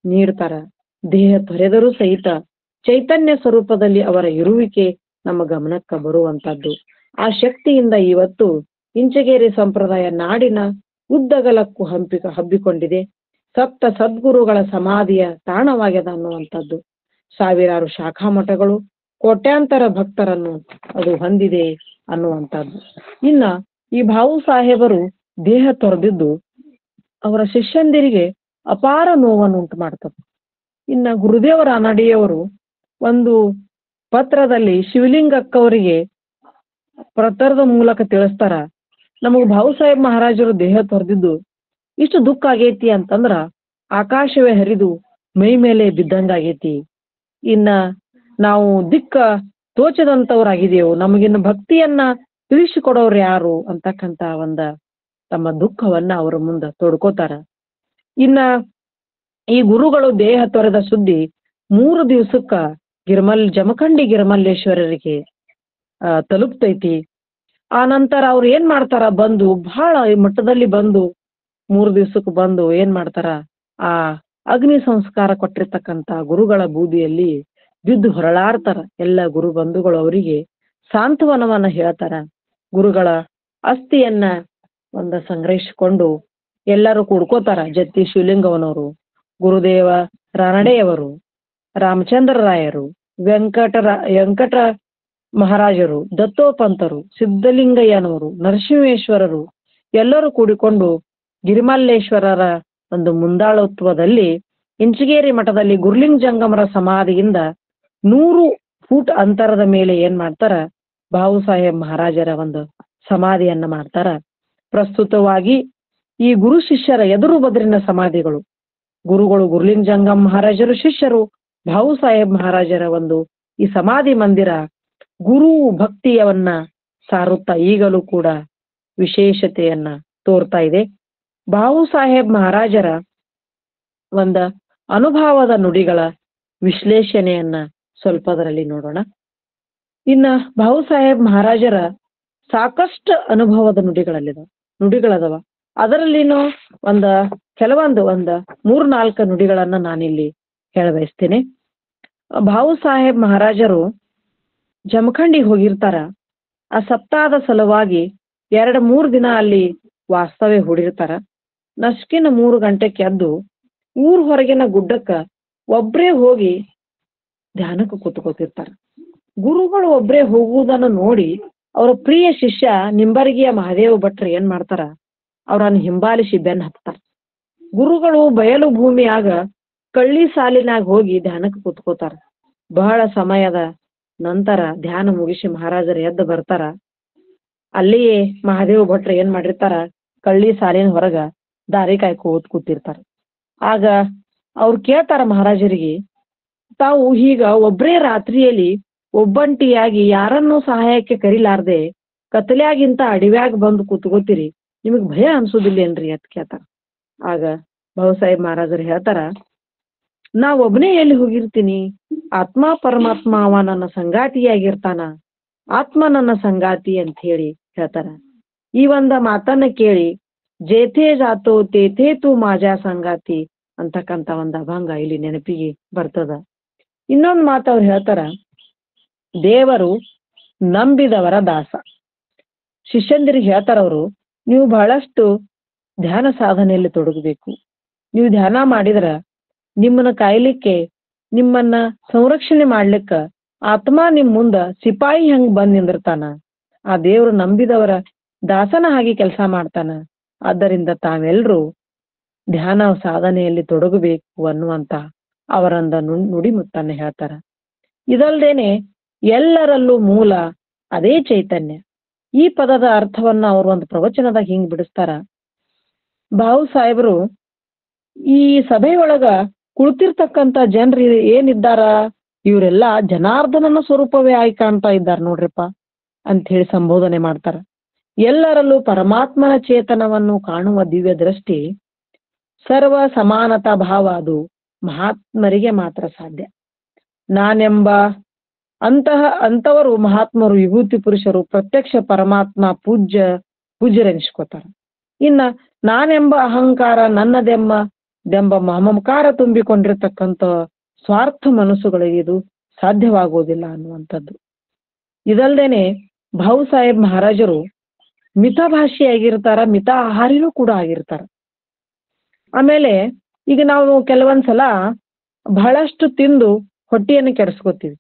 A: ನೀಡ್ತಾರ. ದೇಹ ತೊರೆದರೂ ಸಹಿತ ಚೈತನ್ಯ ಸ್ವರೂಪದಲ್ಲಿ ಅವರ ಇರುವಿಕೆ ನಮ್ಮ ಗಮನಕ್ಕೆ ಬರುವಂತದ್ದು. ಆ ಶಕ್ತಿಯಿಂದ ಇವತ್ತು ಇಂಚಗೇರಿ ಸಂಪ್ರದಾಯ ನಾಡಿನ ಉದ್ದಗಲಕ್ಕೂ ಹಬ್ಬಿಕೊಂಡಿದೆ. ಸಪ್ತ ಸದ್ಗುರುಗಳ ಸಮಾಧಿಯ ತಾಣವಾಗ್ಯದ ಅನ್ನುವಂಥದ್ದು. ಸಾವಿರಾರು ಶಾಖಾ ಮಠಗಳು, ಕೋಟ್ಯಾಂತರ ಭಕ್ತರನ್ನು ಅದು ಹೊಂದಿದೆ ಅನ್ನುವಂಥದ್ದು. ಇನ್ನ ಈ ಭಾವು ಸಾಹೇಬರು ದೇಹ ತೊರೆದಿದ್ದು ಅವರ ಶಿಷ್ಯಂದಿರಿಗೆ ಅಪಾರ ನೋವನ್ನು ಉಂಟು ಮಾಡ್ತದೆ. ಇನ್ನ ಗುರುದೇವರ ಅನಡಿಯವರು ಒಂದು ಪತ್ರದಲ್ಲಿ ಶಿವಲಿಂಗಕ್ಕವರಿಗೆ ಪತ್ರದ ಮೂಲಕ ತಿಳಿಸ್ತಾರ, ನಮಗ್ ಭಾವು ಸಾಹೇಬ್ ಮಹಾರಾಜರು ದೇಹ ತೊರೆದಿದ್ದು ಇಷ್ಟು ದುಃಖ ಆಗೈತಿ ಅಂತಂದ್ರ ಆಕಾಶವೇ ಹರಿದು ಮೈ ಮೇಲೆ ಬಿದ್ದಂಗಾಗೈತಿ. ಇನ್ನ ನಾವು ದಿಕ್ಕ ತೋಚದಂತವ್ರಾಗಿದೆವು, ನಮಗಿನ್ನ ಭಕ್ತಿಯನ್ನ ತಿಳಿಸಿಕೊಡೋರು ಯಾರು ಅಂತಕ್ಕಂತ ಒಂದ ತಮ್ಮ ದುಃಖವನ್ನ ಅವರ ಮುಂದ ತೊಡ್ಕೋತಾರ. ಇನ್ನ ಈ ಗುರುಗಳು ದೇಹ ತೊರೆದ ಸುದ್ದಿ 3 ದಿವಸಕ್ಕ ಜಮಖಂಡಿ ಗಿರಿಮಲ್ಲೇಶ್ವರರಿಗೆ ತಲುಪ್ತೈತಿ. ಆ ನಂತರ ಅವ್ರು ಏನ್ ಮಾಡ್ತಾರ, ಬಂದು ಬಹಳ ಮಟ್ಟದಲ್ಲಿ ಬಂದು 3 ದಿವಸಕ್ಕೆ ಬಂದು ಏನ್ ಮಾಡ್ತಾರ, ಆ ಅಗ್ನಿ ಸಂಸ್ಕಾರ ಕೊಟ್ಟಿರ್ತಕ್ಕಂತ ಗುರುಗಳ ಬೂದಿಯಲ್ಲಿ ಬಿದ್ದು ಹೊರಳಾಡ್ತಾರ. ಎಲ್ಲ ಗುರು ಬಂಧುಗಳು ಅವರಿಗೆ ಸಾಂತ್ವನವನ್ನ ಹೇಳ್ತಾರ. ಗುರುಗಳ ಅಸ್ಥಿಯನ್ನ ಸಂಗ್ರಹಿಸಿಕೊಂಡು ಎಲ್ಲರೂ ಕೂಡ್ಕೋತಾರ. ಜತ್ತಿ ಶಿವಲಿಂಗವನವರು, ಗುರುದೇವ ರಾನಡೆಯವರು, ರಾಮಚಂದ್ರ ರಾಯರು, ವೆಂಕಟ ಮಹಾರಾಜರು, ದತ್ತೋಪಂತರು, ಸಿದ್ಧಲಿಂಗಯ್ಯನವರು, ನರಸಿಂಹೇಶ್ವರರು ಎಲ್ಲರೂ ಕೂಡಿಕೊಂಡು ಗಿರಿಮಲ್ಲೇಶ್ವರರ ಒಂದು ಮುಂದಾಳತ್ವದಲ್ಲಿ ಇಂಚಗೇರಿ ಮಠದಲ್ಲಿ ಗುರುಲಿಂಗ ಜಂಗಮರ ಸಮಾಧಿಯಿಂದ 100 ಫೂಟ್ ಅಂತರದ ಮೇಲೆ ಏನ್ ಮಾಡ್ತಾರ, ಭಾವು ಸಾಹೇಬ್ ಮಹಾರಾಜರ ಒಂದು ಸಮಾಧಿಯನ್ನ ಮಾಡ್ತಾರ. ಪ್ರಸ್ತುತವಾಗಿ ಈ ಗುರು ಶಿಷ್ಯರ ಎದುರು ಬದ್ರಿನ ಸಮಾಧಿಗಳು. ಗುರುಗಳು ಗುರುಲಿಂಗ ಜಂಗಮ್ ಮಹಾರಾಜರು, ಶಿಷ್ಯರು ಭಾವು ಸಾಹೇಬ್ ಮಹಾರಾಜರ ಒಂದು ಈ ಸಮಾಧಿ ಮಂದಿರ ಗುರು ಭಕ್ತಿಯವನ್ನ ಸಾರುತ್ತಾ ಈಗಲೂ ಕೂಡ ವಿಶೇಷತೆಯನ್ನ ತೋರ್ತಾ ಇದೆ. ಭಾವು ಸಾಹೇಬ್ ಮಹಾರಾಜರ ಒಂದ ಅನುಭವದ ನುಡಿಗಳ ವಿಶ್ಲೇಷಣೆಯನ್ನ ಸ್ವಲ್ಪ ಅದರಲ್ಲಿ ನೋಡೋಣ. ಇನ್ನ ಭಾವು ಸಾಹೇಬ್ ಮಹಾರಾಜರ ಸಾಕಷ್ಟು ಅನುಭವದ ನುಡಿಗಳದವ. ಅದರಲ್ಲಿನೂ ಕೆಲವೊಂದು 3-4 ನುಡಿಗಳನ್ನ ನಾನಿಲ್ಲಿ ಹೇಳಬಯಸ್ತೇನೆ. ಭಾವು ಸಾಹೇಬ್ ಮಹಾರಾಜರು ಜಮಖಂಡಿ ಹೋಗಿರ್ತಾರ. ಆ ಸಪ್ತಾಹದ ಸಲುವಾಗಿ 2-3 ದಿನ ಅಲ್ಲಿ ವಾಸ್ತವ್ಯ ಹೂಡಿರ್ತಾರ. ನಸ್ಕಿನ 3 ಗಂಟೆಗೆ ಎದ್ದು ಊರ್ ಹೊರಗಿನ ಗುಡ್ಡಕ್ಕ ಒಬ್ರೇ ಹೋಗಿ ಧ್ಯಾನಕ್ಕೆ ಕೂತ್ಕೋತಿರ್ತಾರ. ಗುರುಗಳು ಒಬ್ರೇ ಹೋಗುವುದನ್ನು ನೋಡಿ ಅವರ ಪ್ರಿಯ ಶಿಷ್ಯ ನಿಂಬರ್ಗಿಯ ಮಹಾದೇವ ಭಟ್ರು ಏನ್ ಮಾಡ್ತಾರ, ಅವ್ರನ್ನ ಹಿಂಬಾಲಿಸಿ ಬೆನ್ ಹತ್ತಾರ. ಗುರುಗಳು ಬಯಲು ಭೂಮಿಯಾಗ ಕಳ್ಳಿ ಸಾಲಿನಾಗ ಹೋಗಿ ಧ್ಯಾನಕ್ಕೆ ಕೂತ್ಕೋತಾರ. ಬಹಳ ಸಮಯದ ನಂತರ ಧ್ಯಾನ ಮುಗಿಸಿ ಮಹಾರಾಜರು ಎದ್ದು ಬರ್ತಾರ. ಅಲ್ಲಿಯೇ ಮಹಾದೇವ ಭಟ್ರು ಏನ್ ಮಾಡಿರ್ತಾರ, ಕಳ್ಳಿ ಸಾಲಿನ ಹೊರಗ ದಾರಿ ಕಾಯ್ಕೋತ್ ಕೂತಿರ್ತಾರ. ಆಗ ಅವ್ರು ಕೇಳ್ತಾರ ಮಹಾರಾಜರಿಗೆ, ತಾವು ಈಗ ಒಬ್ರೇ ರಾತ್ರಿಯಲ್ಲಿ ಒಬ್ಬಂಟಿಯಾಗಿ ಯಾರನ್ನೂ ಸಹಾಯಕ್ಕೆ ಕರಿಲಾರ್ದೆ ಕತ್ತಲೆಯಾಗಿಂತ ಅಡವ್ಯಾಗ ಬಂದು ಕೂತ್ಕೋತೀರಿ, ನಿಮಗ್ ಭಯ ಅನ್ಸುದಿಲ್ಲೇನ್ರಿ ಅಂತ ಕೇಳ್ತಾರ. ಆಗ ಭಾವು ಸಾಹೇಬ್ ಮಹಾರಾಜರು ಹೇಳ್ತಾರ, ನಾ ಒಬ್ನೇ ಎಲ್ಲಿ ಹೋಗಿರ್ತೀನಿ, ಆತ್ಮ ಪರಮಾತ್ಮ ಅವ ನನ್ನ ಸಂಗಾತಿಯಾಗಿರ್ತಾನ, ಆತ್ಮ ನನ್ನ ಸಂಗಾತಿ ಅಂತ ಹೇಳಿ ಹೇಳ್ತಾರ. ಈ ಮಾತನ್ನ ಕೇಳಿ ಜೇಥೇ ಜಾತೋ ತೇಥೇ ತು ಮಾಜಾ ಸಂಗಾತಿ ಅಂತಕ್ಕಂತ ಅಭಂಗ ಇಲ್ಲಿ ನೆನಪಿಗೆ ಬರ್ತದ. ಇನ್ನೊಂದು ಮಾತು ಅವ್ರು ಹೇಳ್ತಾರ, ದೇವರು ನಂಬಿದವರ ದಾಸ. ಶಿಷ್ಯಂದಿರಿಗೆ ಹೇಳ್ತಾರ ಅವರು, ನೀವು ಬಹಳಷ್ಟು ಧ್ಯಾನ ಸಾಧನೆಯಲ್ಲಿ ತೊಡಗಬೇಕು. ನೀವು ಧ್ಯಾನ ಮಾಡಿದ್ರ ನಿಮ್ಮನ್ನ ಕಾಯ್ಲಿಕ್ಕೆ, ನಿಮ್ಮನ್ನ ಸಂರಕ್ಷಣೆ ಮಾಡ್ಲಿಕ್ಕ ಆತ್ಮ ನಿಮ್ ಮುಂದ ಸಿಪಾಯಿ ಹಂಗ್ ಬಂದ್ ನಿಂದಿರ್ತಾನ. ಆ ದೇವ್ರು ನಂಬಿದವರ ದಾಸನ ಹಾಗೆ ಕೆಲಸ ಮಾಡ್ತಾನ. ಆದ್ದರಿಂದ ತಾವೆಲ್ರೂ ಧ್ಯಾನ ಸಾಧನೆಯಲ್ಲಿ ತೊಡಗಬೇಕು ಅನ್ನುವಂತ ಅವರಂದ ನುಡಿ ಮುತ್ತನ್ನ ಹೇಳ್ತಾರ. ಇದಲ್ದೇನೆ ಎಲ್ಲರಲ್ಲೂ ಮೂಲ ಅದೇ ಚೈತನ್ಯ. ಈ ಪದದ ಅರ್ಥವನ್ನ ಅವರು ಒಂದು ಪ್ರವಚನದಾಗ ಹಿಂಗ್ ಬಿಡಿಸ್ತಾರ. ಭಾವು ಸಾಹೇಬರು ಈ ಸಭೆಯೊಳಗ ಕುಳಿತಿರ್ತಕ್ಕಂತ ಜನರು ಏನಿದ್ದಾರ, ಇವರೆಲ್ಲ ಜನಾರ್ದನನ ಸ್ವರೂಪವೇ ಆಗಿ ಕಾಣ್ತಾ ಇದ್ದಾರ ನೋಡ್ರಿಪ್ಪ ಅಂತ ಹೇಳಿ ಸಂಬೋಧನೆ ಮಾಡ್ತಾರ. ಎಲ್ಲರಲ್ಲೂ ಪರಮಾತ್ಮನ ಚೇತನವನ್ನು ಕಾಣುವ ದಿವ್ಯ ದೃಷ್ಟಿ, ಸರ್ವ ಸಮಾನತಾ ಭಾವ ಅದು ಮಹಾತ್ಮರಿಗೆ ಮಾತ್ರ ಸಾಧ್ಯ. ನಾನೆಂಬ ಅಂತವರು ಮಹಾತ್ಮರು, ವಿಭೂತಿ ಪುರುಷರು, ಪ್ರತ್ಯಕ್ಷ ಪರಮಾತ್ಮ ಪೂಜ್ಯರೆನಿಸ್ಕೋತಾರ. ಇನ್ನ ನಾನೆಂಬ ಅಹಂಕಾರ, ನನ್ನದೆಂಬ ಮಮಕಾರ ತುಂಬಿಕೊಂಡಿರ್ತಕ್ಕಂಥ ಸ್ವಾರ್ಥ ಮನಸ್ಸುಗಳಿಗೆ ಇದು ಸಾಧ್ಯವಾಗುವುದಿಲ್ಲ ಅನ್ನುವಂಥದ್ದು. ಇದಲ್ದೇನೆ ಭಾವು ಸಾಹೇಬ್ ಮಹಾರಾಜರು ಮಿತಭಾಷಿಯಾಗಿರ್ತಾರ, ಮಿತ ಆಹಾರಿನೂ ಕೂಡ ಆಗಿರ್ತಾರ. ಆಮೇಲೆ ಈಗ ನಾವು ಕೆಲವೊಂದ್ಸಲ ಬಹಳಷ್ಟು ತಿಂದು ಹೊಟ್ಟೆಯನ್ನು ಕೆಡಿಸ್ಕೋತೀವಿ.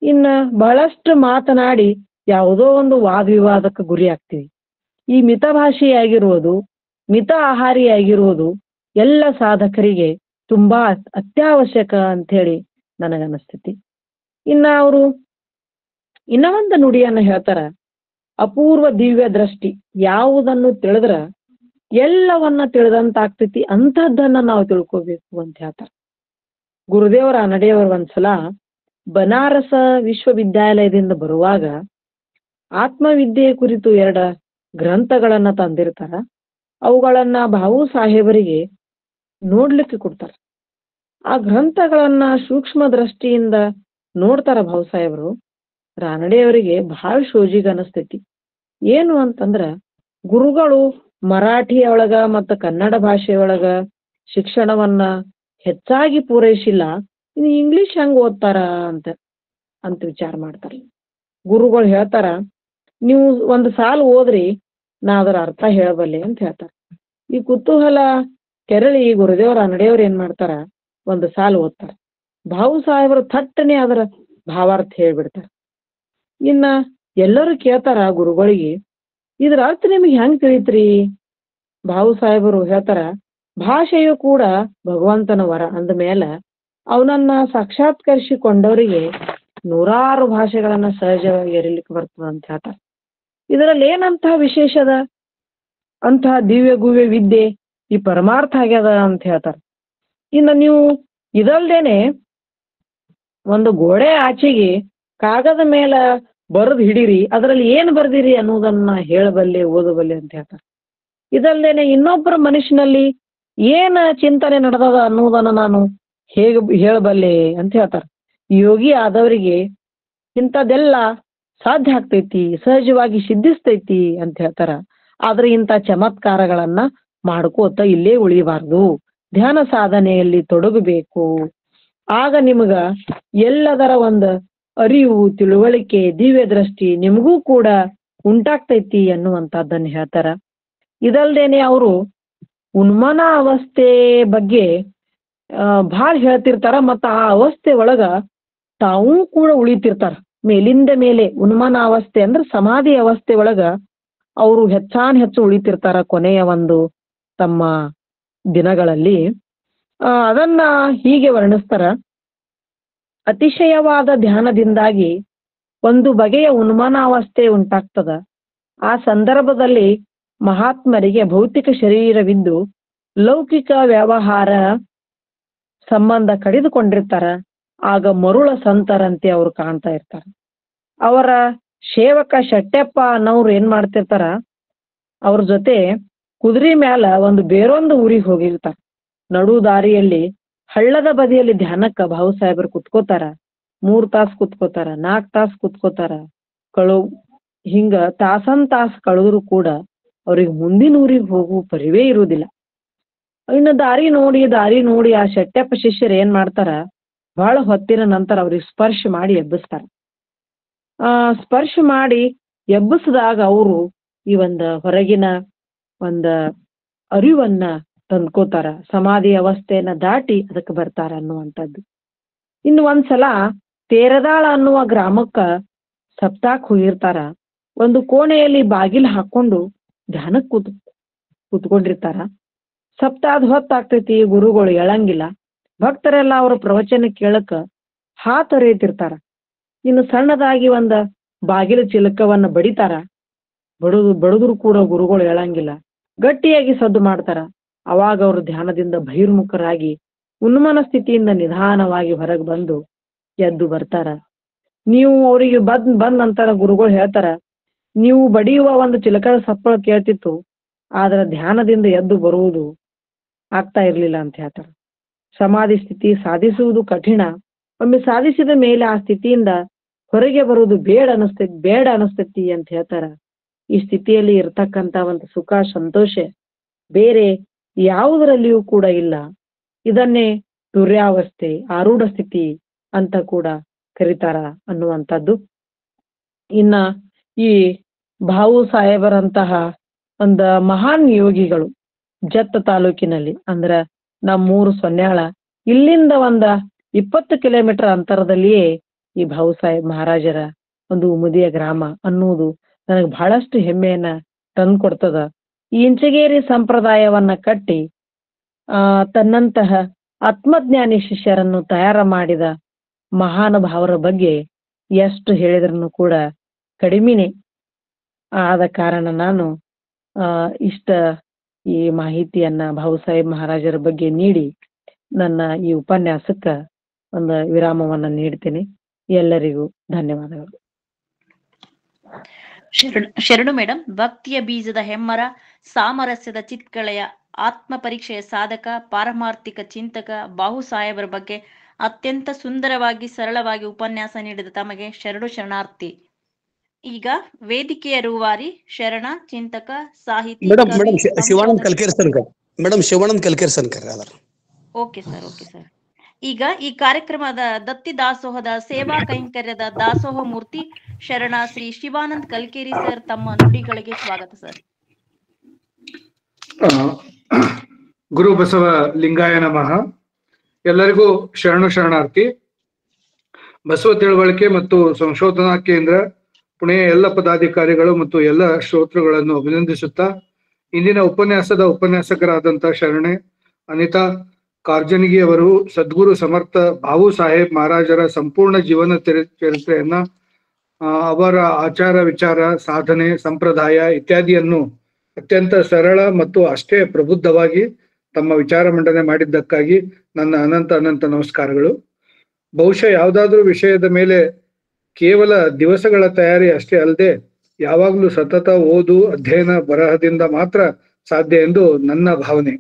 A: ಇನ್ನ ಬಹಳಷ್ಟು ಮಾತನಾಡಿ ಯಾವುದೋ ಒಂದು ವಾದ ವಿವಾದಕ್ಕೆ ಗುರಿ ಆಗ್ತೀವಿ. ಈ ಮಿತಭಾಷಿಯಾಗಿರುವುದು, ಮಿತ ಆಹಾರಿಯಾಗಿರುವುದು ಎಲ್ಲ ಸಾಧಕರಿಗೆ ತುಂಬಾ ಅತ್ಯವಶ್ಯಕ ಅಂತ ಹೇಳಿ ನನಗನ್ನಿಸ್ತೈತಿ. ಇನ್ನ ಅವರು ಇನ್ನ ಒಂದು ನುಡಿಯನ್ನು ಹೇಳ್ತಾರ, ಅಪೂರ್ವ ದಿವ್ಯ ದೃಷ್ಟಿ. ಯಾವುದನ್ನು ತಿಳಿದ್ರ ಎಲ್ಲವನ್ನ ತಿಳಿದಂತಾಗ್ತೈತಿ, ಅಂಥದ್ದನ್ನ ನಾವು ತಿಳ್ಕೋಬೇಕು ಅಂತ ಹೇಳ್ತಾರ. ಗುರುದೇವರ ನಡೆಯವರು ಒಂದ್ಸಲ ಬನಾರಸ ವಿಶ್ವವಿದ್ಯಾಲಯದಿಂದ ಬರುವಾಗ ಆತ್ಮವಿದ್ಯೆ ಕುರಿತು 2 ಗ್ರಂಥಗಳನ್ನ ತಂದಿರ್ತಾರ. ಅವುಗಳನ್ನ ಭಾವು ಸಾಹೇಬರಿಗೆ ನೋಡ್ಲಿಕ್ಕೆ ಕೊಡ್ತಾರ. ಆ ಗ್ರಂಥಗಳನ್ನ ಸೂಕ್ಷ್ಮ ದೃಷ್ಟಿಯಿಂದ ನೋಡ್ತಾರ ಭಾವು ಸಾಹೇಬರು. ರಾನಡೆಯವರಿಗೆ ಬಹಳ ಶೋಜಿಗ ಅನಸ್ತೈತಿ. ಏನು ಅಂತಂದ್ರ, ಗುರುಗಳು ಮರಾಠಿಯೊಳಗ ಮತ್ತು ಕನ್ನಡ ಭಾಷೆಯೊಳಗ ಶಿಕ್ಷಣವನ್ನ ಹೆಚ್ಚಾಗಿ ಪೂರೈಸಿಲ್ಲ, ಇನ್ನು ಇಂಗ್ಲಿಷ್ ಹೆಂಗ್ ಓದ್ತಾರ ಅಂತ ವಿಚಾರ ಮಾಡ್ತಾರ. ಗುರುಗಳು ಹೇಳ್ತಾರ, ನೀವು ಒಂದು ಸಾಲು ಓದ್ರಿ, ನಾ ಅದರ ಅರ್ಥ ಹೇಳಬಲ್ಲೆ ಅಂತ ಹೇಳ್ತಾರ. ಈ ಕುತೂಹಲ ಕೆರಳಿ ಗುರುದೇವರ ನಡೆಯವ್ರು ಏನ್ ಮಾಡ್ತಾರ, ಒಂದು ಸಾಲು ಓದ್ತಾರ. ಭಾವು ಸಾಹೇಬರು ಥಟ್ಟನೆ ಅದರ ಭಾವಾರ್ಥ ಹೇಳ್ಬಿಡ್ತಾರ. ಇನ್ನ ಎಲ್ಲರೂ ಕೇಳ್ತಾರ ಗುರುಗಳಿಗೆ, ಇದ್ರ ಅರ್ಥ ನಿಮಗೆ ಹೆಂಗ್ ತಿಳಿತ್ರಿ? ಭಾವು ಸಾಹೇಬರು ಹೇಳ್ತಾರ, ಭಾಷೆಯು ಕೂಡ ಭಗವಂತನ ವರ ಅಂದ ಮೇಲೆ ಅವನನ್ನ ಸಾಕ್ಷಾತ್ಕರಿಸಿಕೊಂಡವರಿಗೆ 100 ಭಾಷೆಗಳನ್ನ ಸಹಜವಾಗಿ ಎರಿಲಿಕ್ಕೆ ಬರ್ತದ ಅಂತ ಹೇಳ್ತಾರ. ಇದರಲ್ಲಿ ಏನಂತಹ ವಿಶೇಷದ, ಅಂತಹ ದಿವ್ಯ ಗುವ್ಯ ವಿದ್ಯೆ ಈ ಪರಮಾರ್ಥ ಆಗ್ಯದ ಅಂತ ಹೇಳ್ತಾರ. ಇನ್ನು ನೀವು ಇದಲ್ದೇನೆ ಒಂದು ಗೋಡೆ ಆಚೆಗೆ ಕಾಗದ ಮೇಲೆ ಬರೆದು ಹಿಡೀರಿ, ಅದರಲ್ಲಿ ಏನ್ ಬರ್ದಿರಿ ಅನ್ನೋದನ್ನ ಹೇಳಬಲ್ಲೆ, ಓದಬಲ್ಲೆ ಅಂತ ಹೇಳ್ತಾರ. ಇದಲ್ದೇನೆ ಇನ್ನೊಬ್ಬರ ಮನುಷ್ಯನಲ್ಲಿ ಏನ ಚಿಂತನೆ ನಡೆದದ ಅನ್ನೋದನ್ನ ನಾನು ಹೇಗೆ ಹೇಳಬಲ್ಲೆ ಅಂತ ಹೇಳ್ತಾರ. ಯೋಗಿ ಆದವರಿಗೆ ಇಂಥದ್ದೆಲ್ಲ ಸಾಧ್ಯ ಆಗ್ತೈತಿ, ಸಹಜವಾಗಿ ಸಿದ್ಧಿಸ್ತೈತಿ ಅಂತ ಹೇಳ್ತಾರ. ಆದ್ರೆ ಇಂಥ ಚಮತ್ಕಾರಗಳನ್ನ ಮಾಡ್ಕೋತ ಇಲ್ಲೇ ಉಳಿಬಾರ್ದು, ಧ್ಯಾನ ಸಾಧನೆಯಲ್ಲಿ ತೊಡಗಬೇಕು. ಆಗ ನಿಮಗ ಎಲ್ಲದರ ಒಂದು ಅರಿವು, ತಿಳುವಳಿಕೆ, ದಿವ್ಯ ದೃಷ್ಟಿ ನಿಮಗೂ ಕೂಡ ಉಂಟಾಗ್ತೈತಿ ಅನ್ನುವಂಥದ್ದನ್ನು ಹೇಳ್ತಾರ. ಇದಲ್ದೇನೆ ಅವರು ಉನ್ಮನ ಅವಸ್ಥೆ ಬಗ್ಗೆ ಭಾಳ ಹೇಳ್ತಿರ್ತಾರ, ಮತ್ತ ಆ ಅವಸ್ಥೆ ಒಳಗ ತಾವೂ ಕೂಡ ಉಳಿತಿರ್ತಾರ. ಮೇಲಿಂದ ಮೇಲೆ ಉನ್ಮನ ಅವಸ್ಥೆ ಅಂದ್ರೆ ಸಮಾಧಿ ಅವಸ್ಥೆ ಒಳಗ ಅವರು ಹೆಚ್ಚು ಉಳಿತಿರ್ತಾರ ಕೊನೆಯ ಒಂದು ತಮ್ಮ ದಿನಗಳಲ್ಲಿ. ಅದನ್ನ ಹೀಗೆ ವರ್ಣಿಸ್ತಾರ, ಅತಿಶಯವಾದ ಧ್ಯಾನದಿಂದಾಗಿ ಒಂದು ಬಗೆಯ ಉನ್ಮನಾವಸ್ಥೆ ಉಂಟಾಗ್ತದ. ಆ ಸಂದರ್ಭದಲ್ಲಿ ಮಹಾತ್ಮರಿಗೆ ಭೌತಿಕ ಶರೀರವಿದ್ದು ಲೌಕಿಕ ವ್ಯವಹಾರ ಸಂಬಂಧ ಕಡಿದುಕೊಂಡಿರ್ತಾರ. ಆಗ ಮರುಳ ಸಂತರಂತೆ ಅವ್ರು ಕಾಣ್ತಾ ಇರ್ತಾರ. ಅವರ ಸೇವಕ ಶೆಟ್ಟೆಪ್ಪ ಅನ್ನೋರು ಏನ್ ಮಾಡ್ತಿರ್ತಾರ, ಅವ್ರ ಜೊತೆ ಕುದುರೆ ಮ್ಯಾಲ ಬೇರೊಂದು ಊರಿಗೆ ಹೋಗಿರ್ತಾರ. ನಡು ದಾರಿಯಲ್ಲಿ ಹಳ್ಳದ ಬದಿಯಲ್ಲಿ ಧ್ಯಾನಕ್ಕ ಭಾವು ಸಾಹೇಬರು ಕುತ್ಕೋತಾರ. 3 ತಾಸು ಕುತ್ಕೋತಾರ, 4 ತಾಸು ಕುತ್ಕೋತಾರ. ಹಿಂಗ ತಾಸು ಕಳೆದ್ರು ಕೂಡ ಅವ್ರಿಗೆ ಮುಂದಿನ ಊರಿಗೆ ಹೋಗು ಪರಿವೇ ಇರುವುದಿಲ್ಲ. ಇನ್ನು ದಾರಿ ನೋಡಿ ಆ ಶೆಟ್ಟೆಪ್ಪ ಶಿಷ್ಯರು ಏನ್ ಮಾಡ್ತಾರ, ಬಹಳ ಹೊತ್ತಿನ ನಂತರ ಅವ್ರಿಗೆ ಸ್ಪರ್ಶ ಮಾಡಿ ಎಬ್ಬಿಸ್ತಾರ. ಸ್ಪರ್ಶ ಮಾಡಿ ಎಬ್ಬಿಸಿದಾಗ ಅವರು ಈ ಹೊರಗಿನ ಅರಿವನ್ನ ತಂದ್ಕೋತಾರ. ಸಮಾಧಿ ಅವಸ್ಥೆಯನ್ನ ದಾಟಿ ಅದಕ್ಕೆ ಬರ್ತಾರ ಅನ್ನುವಂಥದ್ದು. ಇನ್ನು ಒಂದ್ಸಲ ತೇರದಾಳ ಅನ್ನುವ ಗ್ರಾಮಕ್ಕ ಸಪ್ತಾಕ್ ಹೋಗಿರ್ತಾರ. ಒಂದು ಕೋಣೆಯಲ್ಲಿ ಬಾಗಿಲು ಹಾಕೊಂಡು ಧ್ಯಾನಕ್ಕೆ ಕೂತ್ಕೊಂಡಿರ್ತಾರ. ಸಪ್ತಾಹದ ಹೊತ್ತಾಗ್ತೈತಿ, ಗುರುಗಳು ಎಳಂಗಿಲ್ಲ. ಭಕ್ತರೆಲ್ಲ ಅವ್ರ ಪ್ರವಚನ ಕೇಳಕ್ಕ ಹಾತೊರೆಯುತ್ತಿರ್ತಾರ. ಇನ್ನು ಸಣ್ಣದಾಗಿ ಬಾಗಿಲು ಚಿಲಕವನ್ನ ಬಡಿತಾರ. ಬಡದ್ರು ಕೂಡ ಗುರುಗಳು ಎಳಂಗಿಲ್ಲ. ಗಟ್ಟಿಯಾಗಿ ಸದ್ದು ಮಾಡ್ತಾರ. ಅವಾಗ ಅವರು ಧ್ಯಾನದಿಂದ ಬಹಿರ್ಮುಖರಾಗಿ ಉನ್ಮನ ಸ್ಥಿತಿಯಿಂದ ನಿಧಾನವಾಗಿ ಹೊರಗೆ ಬಂದು ಎದ್ದು ಬರ್ತಾರ. ನೀವು ಅವರಿಗೆ ಬಂದ ನಂತರ ಗುರುಗಳು ಹೇಳ್ತಾರ, ನೀವು ಬಡಿಯುವ ಚಿಲಕದ ಸಪ್ಪಳ ಕೇಳ್ತಿತ್ತು, ಆದ್ರೆ ಧ್ಯಾನದಿಂದ ಎದ್ದು ಬರುವುದು ಆಗ್ತಾ ಇರ್ಲಿಲ್ಲ ಅಂತ ಹೇಳ್ತಾರ. ಸಮಾಧಿ ಸ್ಥಿತಿ ಸಾಧಿಸುವುದು ಕಠಿಣ. ಒಮ್ಮೆ ಸಾಧಿಸಿದ ಮೇಲೆ ಆ ಸ್ಥಿತಿಯಿಂದ ಹೊರಗೆ ಬರುವುದು ಬೇಡ ಅನಿಸ್ತೈತಿ ಅಂತ ಹೇಳ್ತಾರ. ಈ ಸ್ಥಿತಿಯಲ್ಲಿ ಇರ್ತಕ್ಕಂತ ಒಂದು ಸುಖ ಸಂತೋಷ ಬೇರೆ ಯಾವುದರಲ್ಲಿಯೂ ಕೂಡ ಇಲ್ಲ. ಇದನ್ನೇ ತುರ್ಯಾವಸ್ಥೆ, ಆರೂಢ ಸ್ಥಿತಿ ಅಂತ ಕೂಡ ಕರೀತಾರ ಅನ್ನುವಂಥದ್ದು. ಇನ್ನ ಈ ಭಾವು ಸಾಹೇಬರಂತಹ ಒಂದ ಮಹಾನ್ ಯೋಗಿಗಳು ಜತ್ತ ತಾಲೂಕಿನಲ್ಲಿ ಅಂದ್ರ ನಮ್ಮೂರು ಸೊನ್ಯಾಳ ಇಲ್ಲಿಂದ 20 ಕಿಲೋಮೀಟರ್ ಅಂತರದಲ್ಲಿಯೇ ಈ ಭಾವು ಸಾಹೇಬ್ ಮಹಾರಾಜರ ಒಂದು ಉಮದಿಯ ಗ್ರಾಮ ಅನ್ನುವುದು ನನಗೆ ಬಹಳಷ್ಟು ಹೆಮ್ಮೆಯನ್ನ ತಂದ್ಕೊಡ್ತದ. ಈ ಇಂಚಗೇರಿ ಸಂಪ್ರದಾಯವನ್ನ ಕಟ್ಟಿ ತನ್ನಂತಹ ಆತ್ಮಜ್ಞಾನಿ ಶಿಷ್ಯರನ್ನು ತಯಾರ ಮಾಡಿದ ಮಹಾನುಭಾವರ ಬಗ್ಗೆ ಎಷ್ಟು ಹೇಳಿದ್ರೂ ಕೂಡ ಕಡಿಮೆನೆ. ಆದ ಕಾರಣ ನಾನು ಇಷ್ಟ ಈ ಮಾಹಿತಿಯನ್ನ ಭಾವು ಸಾಹೇಬ್ ಮಹಾರಾಜರ ಬಗ್ಗೆ ನೀಡಿ ನನ್ನ ಈ ಉಪನ್ಯಾಸಕ್ಕ ಒಂದು ವಿರಾಮವನ್ನ ನೀಡ್ತೇನೆ. ಎಲ್ಲರಿಗೂ ಧನ್ಯವಾದಗಳು.
C: ಶರಣು ಮೇಡಮ್, ಭಕ್ತಿಯ ಬೀಜದ ಹೆಮ್ಮರ, ಸಾಮರಸ್ಯದ ಚಿತ್ಕಳೆಯ, ಆತ್ಮ ಪರೀಕ್ಷೆಯ ಸಾಧಕ, ಪಾರಮಾರ್ಥಿಕ ಚಿಂತಕ ಭಾವು ಸಾಹೇಬರ ಬಗ್ಗೆ ಅತ್ಯಂತ ಸುಂದರವಾಗಿ ಸರಳವಾಗಿ ಉಪನ್ಯಾಸ ನೀಡಿದ ತಮಗೆ ಶರಣಾರ್ಥಿ. ಈಗ ವೇದಿಕೆಯ ರೂವಾರಿ, ಶರಣ, ಚಿಂತಕ, ಸಾಹಿತಿ
F: ಶಿವಾನಂದ್ ಕಲ್ಕೇರ್ ಸನ್ಕರ್.
C: Okay sir. ಈಗ ಈ ಕಾರ್ಯಕ್ರಮದ ದತ್ತಿ ದಾಸೋಹದ ಸೇವಾ ಕೈಂಕರ್ಯದ ದಾಸೋಹ ಮೂರ್ತಿ ಶರಣ ಶ್ರೀ ಶಿವಾನಂದ್ ಕಲ್ಕೇರಿ ಸರ್ ತಮ್ಮ ನುಡಿಗಳಿಗೆ ಸ್ವಾಗತ ಸರ್.
G: ಗುರು ಬಸವ ಲಿಂಗಾಯ ನಮಃ. ಎಲ್ಲರಿಗೂ ಶರಣಾರ್ಥಿ. ಬಸವ ತಿಳುವಳಿಕೆ ಮತ್ತು ಸಂಶೋಧನಾ ಕೇಂದ್ರ ಪುಣೆಯ ಎಲ್ಲ ಪದಾಧಿಕಾರಿಗಳು ಮತ್ತು ಎಲ್ಲ ಶ್ರೋತೃಗಳನ್ನು ಅಭಿನಂದಿಸುತ್ತಾ, ಇಂದಿನ ಉಪನ್ಯಾಸದ ಉಪನ್ಯಾಸಕರಾದಂಥ ಶರಣೆ ಅನಿತಾ ಕಾರ್ಜನಿಗಿ ಅವರು ಸದ್ಗುರು ಸಮರ್ಥ ಭಾವು ಸಾಹೇಬ್ ಮಹಾರಾಜರ ಸಂಪೂರ್ಣ ಜೀವನ ಚರಿತ್ರೆಯನ್ನ, ಅವರ ಆಚಾರ ವಿಚಾರ, ಸಾಧನೆ, ಸಂಪ್ರದಾಯ ಇತ್ಯಾದಿಯನ್ನು ಅತ್ಯಂತ ಸರಳ ಮತ್ತು ಅಷ್ಟೇ ಪ್ರಬುದ್ಧವಾಗಿ ತಮ್ಮ ವಿಚಾರ ಮಂಡನೆ ಮಾಡಿದ್ದಕ್ಕಾಗಿ ನನ್ನ ಅನಂತ ನಮಸ್ಕಾರಗಳು. ಬಹುಶಃ ಯಾವುದಾದ್ರೂ ವಿಷಯದ ಮೇಲೆ ಕೇವಲ ದಿವಸಗಳ ತಯಾರಿ ಅಷ್ಟೇ ಅಲ್ಲದೆ ಯಾವಾಗಲೂ ಸತತ ಓದು, ಅಧ್ಯಯನ, ಬರಹದಿಂದ ಮಾತ್ರ ಸಾಧ್ಯ ಎಂದು ನನ್ನ ಭಾವನೆ.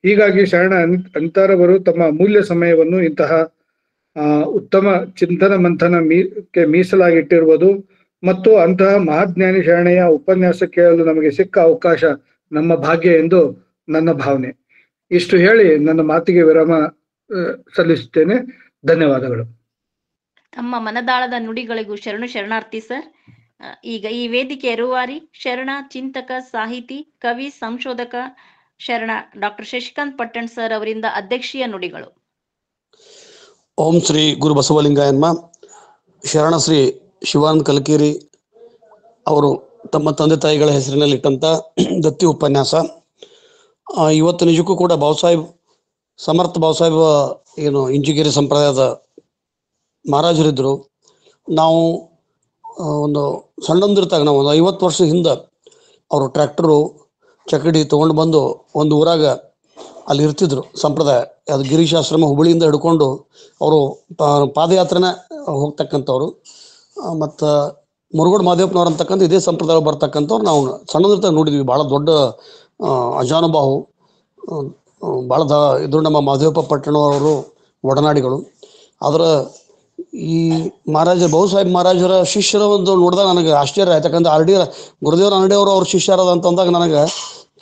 G: ಹೀಗಾಗಿ ಶರಣ ಅನಿತಾರವರು ತಮ್ಮ ಅಮೂಲ್ಯ ಸಮಯವನ್ನು ಇಂತಹ ಉತ್ತಮ ಚಿಂತನ ಮಂಥನ ಮೀಸಲಾಗಿಟ್ಟಿರುವುದು ಮತ್ತು ಅಂತಹ ಮಹಾಜ್ಞಾನಿ ಶರಣೆಯ ಉಪನ್ಯಾಸ ಕೇಳಲು ನಮಗೆ ಸಿಕ್ಕ ಅವಕಾಶ ನಮ್ಮ ಭಾಗ್ಯ ಎಂದು ನನ್ನ ಭಾವನೆ. ಇಷ್ಟು ಹೇಳಿ ನನ್ನ ಮಾತಿಗೆ ವಿರಾಮ ಸಲ್ಲಿಸುತ್ತೇನೆ. ಧನ್ಯವಾದಗಳು.
C: ತಮ್ಮ ಮನದಾಳದ ನುಡಿಗಳಿಗೂ ಶರಣಾರ್ಥಿ ಸರ್. ಈಗ ಈ ವೇದಿಕೆಯ ರೂವಾರಿ, ಶರಣ, ಚಿಂತಕ, ಸಾಹಿತಿ, ಕವಿ, ಸಂಶೋಧಕ ಶರಣ ಡಾಕ್ಟರ್ ಶಶಿಕಾಂತ್ ಪಟ್ಟಣ್ ಸರ್ ಅವರಿಂದ ಅಧ್ಯಕ್ಷೀಯ ನುಡಿಗಳು.
F: ಓಂ ಶ್ರೀ ಗುರು ಬಸವಲಿಂಗಾಯನ್ಮ. ಶರಣ ಶ್ರೀ ಶಿವಾನಂದ್ ಕಲ್ಕೇರಿ ಅವರು ತಮ್ಮ ತಂದೆ ತಾಯಿಗಳ ಹೆಸರಿನಲ್ಲಿ ಇಟ್ಟಂತ ದತ್ತಿ ಉಪನ್ಯಾಸ. ಇವತ್ತು ನಿಜಕ್ಕೂ ಕೂಡ ಸಮರ್ಥ ಬಾಬಾಸಾಹೇಬ್ ಏನು ಇಂಚಿಗೇರಿ ಸಂಪ್ರದಾಯದ ಮಹಾರಾಜರಿದ್ದರು. ನಾವು ಒಂದು ಸಣ್ಣಂದಿರ್ತಾಗ ನಾವು ಒಂದು 50 ವರ್ಷ ಹಿಂದೆ ಅವರು ಟ್ರ್ಯಾಕ್ಟರು ಚಕಡಿ ತೊಗೊಂಡು ಬಂದು ಒಂದು ಊರಾಗ ಅಲ್ಲಿ ಇರ್ತಿದ್ರು. ಸಂಪ್ರದಾಯ ಅದು ಗಿರೀಶಾಶ್ರಮ ಹುಬ್ಬಳ್ಳಿಯಿಂದ ಹಿಡ್ಕೊಂಡು ಅವರು ಪಾದಯಾತ್ರೆನ ಹೋಗ್ತಕ್ಕಂಥವ್ರು. ಮತ್ತು ಮುರುಗೋಡು ಮಾದೇವಪ್ಪನವ್ರು ಅಂತಕ್ಕಂಥ ಇದೇ ಸಂಪ್ರದಾಯ ಬರ್ತಕ್ಕಂಥವ್ರು ನಾವು ಸಣ್ಣದಿರ್ತಾಗ ನೋಡಿದ್ವಿ. ಭಾಳ ದೊಡ್ಡ ಅಜಾನುಬಾಹು, ಭಾಳ ಇದು ನಮ್ಮ ಮಾದೇವಪ್ಪ ಪಟ್ಟಣವರು ಒಡನಾಡಿಗಳು. ಆದ್ರೆ ಈ ಭಾವು ಸಾಹೇಬ್ ಮಹಾರಾಜರ ಶಿಷ್ಯರ ಒಂದು ನೋಡಿದಾಗ ನನಗೆ ಆಶ್ಚರ್ಯ ಆಯ್ತು. ಯಾಕಂದ್ರೆ ಗುರುದೇವ್ರ ಅಂಗಡಿಯವರು ಅವ್ರ ಶಿಷ್ಯರದ ಅಂತಂದಾಗ ನನಗೆ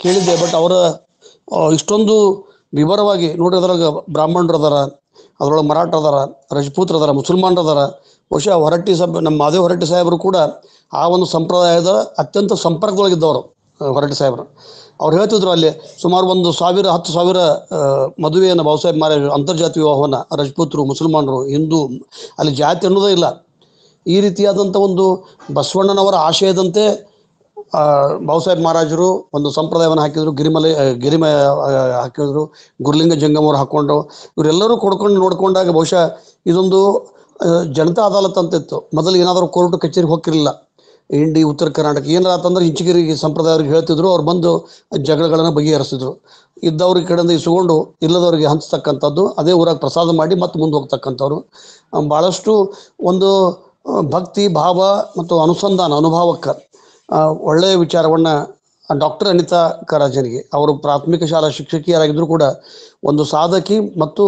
F: ಕೇಳಿದ್ದೆ. ಬಟ್ ಅವರ ಇಷ್ಟೊಂದು ವಿವರವಾಗಿ ನೋಡಿ, ಅದ್ರಾಗ ಬ್ರಾಹ್ಮಣರು ಅದಾರ, ಅದ್ರೊಳಗೆ ಮರಾಠ ಅದಾರ, ರಜಪೂತ್ರ ಅದಾರ, ಮುಸಲ್ಮಾನರು ಅದಾರ. ಬಹುಶಃ ನಮ್ಮ ಮಾದೇವ್ ಹೊರಟ್ಟಿ ಸಾಹೇಬರು ಕೂಡ ಆ ಒಂದು ಸಂಪ್ರದಾಯದ ಅತ್ಯಂತ ಸಂಪರ್ಕದೊಳಗಿದ್ದವರು. ಹೊರಟ್ಟಿ ಸಾಹೇಬರು ಅವ್ರು ಹೇಳ್ತಿದ್ರು, ಅಲ್ಲಿ ಸುಮಾರು 10,000 ಮದುವೆಯನ್ನು ಬಾಬಾ ಸಾಹೇಬ್ ಮಹಾರಾಜ್ ಅಂತರ್ಜಾತಿ ವಿವಾಹವನ್ನ, ರಜಪೂತರು, ಮುಸಲ್ಮಾನರು, ಹಿಂದೂ, ಅಲ್ಲಿ ಜಾತಿ ಅನ್ನೋದೇ ಇಲ್ಲ. ಈ ರೀತಿಯಾದಂಥ ಒಂದು ಬಸವಣ್ಣನವರ ಆಶಯದಂತೆ ಬಾಬಾ ಸಾಹೇಬ್ ಮಹಾರಾಜರು ಒಂದು ಸಂಪ್ರದಾಯವನ್ನು ಹಾಕಿದ್ರು. ಗಿರಿಮ ಹಾಕಿದ್ರು, ಗುರುಲಿಂಗ ಜಂಗಮವ್ರು ಹಾಕೊಂಡ್ರು. ಇವರೆಲ್ಲರೂ ನೋಡ್ಕೊಂಡಾಗ ಬಹುಶಃ ಇದೊಂದು ಜನತಾ ಅದಾಲತ್ ಅಂತ ಇತ್ತು. ಮೊದಲು ಏನಾದರೂ ಕೋರ್ಟ್ ಕಚೇರಿಗೆ ಹೋಗಿರಲಿಲ್ಲ. ಇಂಡಿ, ಉತ್ತರ ಕರ್ನಾಟಕ ಏನಾರ ಆತಂದ್ರೆ ಇಂಚಿಗಿರಿ ಸಂಪ್ರದಾಯವ್ರಿಗೆ ಹೇಳ್ತಿದ್ರು. ಅವ್ರು ಬಂದು ಜಗಳಗಳನ್ನು ಬಗೆಹರಿಸಿದ್ರು. ಇದ್ದವ್ರಿಗೆ ಕಡೆಯಿಂದ ಇಸ್ಕೊಂಡು ಇಲ್ಲದವ್ರಿಗೆ ಹಂಚ್ತಕ್ಕಂಥದ್ದು, ಅದೇ ಊರಾಗ ಪ್ರಸಾದ ಮಾಡಿ ಮತ್ತೆ ಮುಂದೆ ಹೋಗ್ತಕ್ಕಂಥವ್ರು. ಭಾಳಷ್ಟು ಒಂದು ಭಕ್ತಿ ಭಾವ ಮತ್ತು ಅನುಸಂಧಾನ ಅನುಭವಕ್ಕೆ ಒಳ್ಳೆಯ ವಿಚಾರವನ್ನು ಡಾಕ್ಟರ್ ಅನಿತಾ ಕಾರಾಜನಿಗೆ ಅವರು ಪ್ರಾಥಮಿಕ ಶಾಲಾ ಶಿಕ್ಷಕಿಯರಾಗಿದ್ದರೂ ಕೂಡ ಒಂದು ಸಾಧಕಿ ಮತ್ತು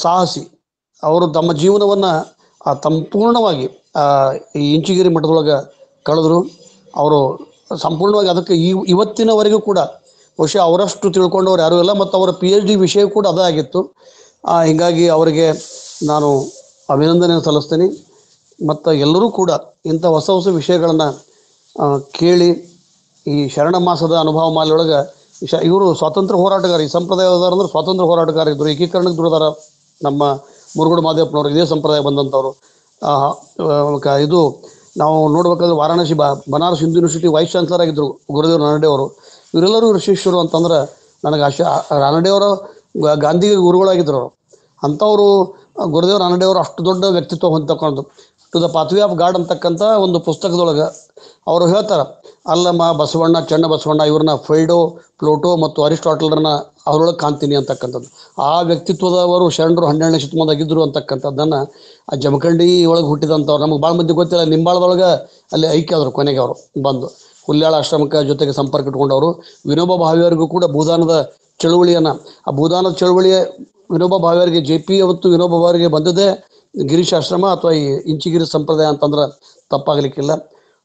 F: ಸಾಹಸಿ. ಅವರು ತಮ್ಮ ಜೀವನವನ್ನು ಸಂಪೂರ್ಣವಾಗಿ ಈ ಇಂಚಿಗಿರಿ ಮಠದೊಳಗೆ ಕಳೆದ್ರು. ಅವರು ಸಂಪೂರ್ಣವಾಗಿ ಅದಕ್ಕೆ ಇವತ್ತಿನವರೆಗೂ ಕೂಡ ಬಹುಶಃ ಅವರಷ್ಟು ತಿಳ್ಕೊಂಡವ್ರು ಯಾರೂ ಇಲ್ಲ. ಮತ್ತು ಅವರ PhD ವಿಷಯ ಕೂಡ ಅದೇ ಆಗಿತ್ತು. ಹೀಗಾಗಿ ಅವರಿಗೆ ನಾನು ಅಭಿನಂದನೆ ಸಲ್ಲಿಸ್ತೀನಿ. ಮತ್ತು ಎಲ್ಲರೂ ಕೂಡ ಇಂಥ ಹೊಸ ಹೊಸ ವಿಷಯಗಳನ್ನು ಕೇಳಿ ಈ ಶರಣ ಮಾಸದ ಅನುಭವ ಮಾಲೆಯೊಳಗೆ ಇವರು ಸ್ವಾತಂತ್ರ್ಯ ಹೋರಾಟಗಾರ, ಈ ಸಂಪ್ರದಾಯದವರು ಅಂದ್ರೆ ಸ್ವಾತಂತ್ರ್ಯ ಹೋರಾಟಗಾರ ಇದ್ದರು. ಏಕೀಕರಣಕ್ಕೆ ದುಡಿದಾರ ನಮ್ಮ ಮುರುಗೋಡು ಮಾದೇವಪ್ಪನವರು, ಇದೇ ಸಂಪ್ರದಾಯ ಬಂದಂಥವ್ರು. ಇದು ನಾವು ನೋಡ್ಬೇಕಾದ್ರೆ Varanasi Banaras Hindu university vice chancellor ಆಗಿದ್ದರು ಗುರುದೇವ್ ರಾನಡೆ ಅವರು. ಇವರೆಲ್ಲರೂ ಇವ್ರ ಶಿಷ್ಯರು ಅಂತಂದ್ರೆ ನನಗೆ ರಾನಡೆ ಅವರು ಗಾಂಧಿ ಗುರುಗಳಾಗಿದ್ದರು. ಅವರು ಅಂಥವರು ಗುರುದೇವ್ ರಾನಡೆ ಅವರು ಅಷ್ಟು ದೊಡ್ಡ ವ್ಯಕ್ತಿತ್ವ ಹೊಂದಕೊಂಡು to the pathway of God ಅಂತಕ್ಕಂಥ ಒಂದು ಪುಸ್ತಕದೊಳಗೆ ಅವರು ಹೇಳ್ತಾರೆ, ಅಲ್ಲಮ್ಮ ಬಸವಣ್ಣ, ಚೆನ್ನ ಬಸವಣ್ಣ ಇವ್ರನ್ನ ಫೈಡೋ, ಪ್ಲೋಟೋ ಮತ್ತು ಅರಿಸ್ಟಾಟಲ್ರನ್ನ ಅವರೊಳಗೆ ಕಾಣ್ತೀನಿ ಅಂತಕ್ಕಂಥದ್ದು. ಆ ವ್ಯಕ್ತಿತ್ವದವರು ಶರಣರು 12ನೇ ಶತಮಾನದಾಗಿದ್ದರು ಅಂತಕ್ಕಂಥದ್ದನ್ನು ಆ ಜಮಖಂಡಿ ಒಳಗೆ ಹುಟ್ಟಿದಂಥವ್ರು ನಮಗೆ ಭಾಳ ಮಂದಿ ಗೊತ್ತಿಲ್ಲ. ನಿಂಬಾಳದೊಳಗೆ ಅಲ್ಲಿ ಐಕ್ಯ ಆದರು. ಕೊನೆಗೆ ಅವರು ಬಂದು ಹುಲ್ಯಾಳ ಆಶ್ರಮಕ್ಕೆ ಜೊತೆಗೆ ಸಂಪರ್ಕ ಇಟ್ಕೊಂಡವರು. ವಿನೋಬಾ ಭಾವೆಯವರಿಗೂ ಕೂಡ ಭೂದಾನದ ಚಳುವಳಿಯನ್ನು, ಆ ಭೂದಾನದ ಚಳುವಳಿಯ ವಿನೋಬಾ ಭಾವೆಯವರಿಗೆ JP ಅವತ್ತು ವಿನೋಬಾ ಭಾವೆಯವರಿಗೆ ಬಂದದ್ದೇ ಗಿರೀಶ್ ಆಶ್ರಮ ಅಥವಾ ಈ ಇಂಚಿಗಿರಿ ಸಂಪ್ರದಾಯ ಅಂತಂದ್ರೆ ತಪ್ಪಾಗಲಿಕ್ಕಿಲ್ಲ.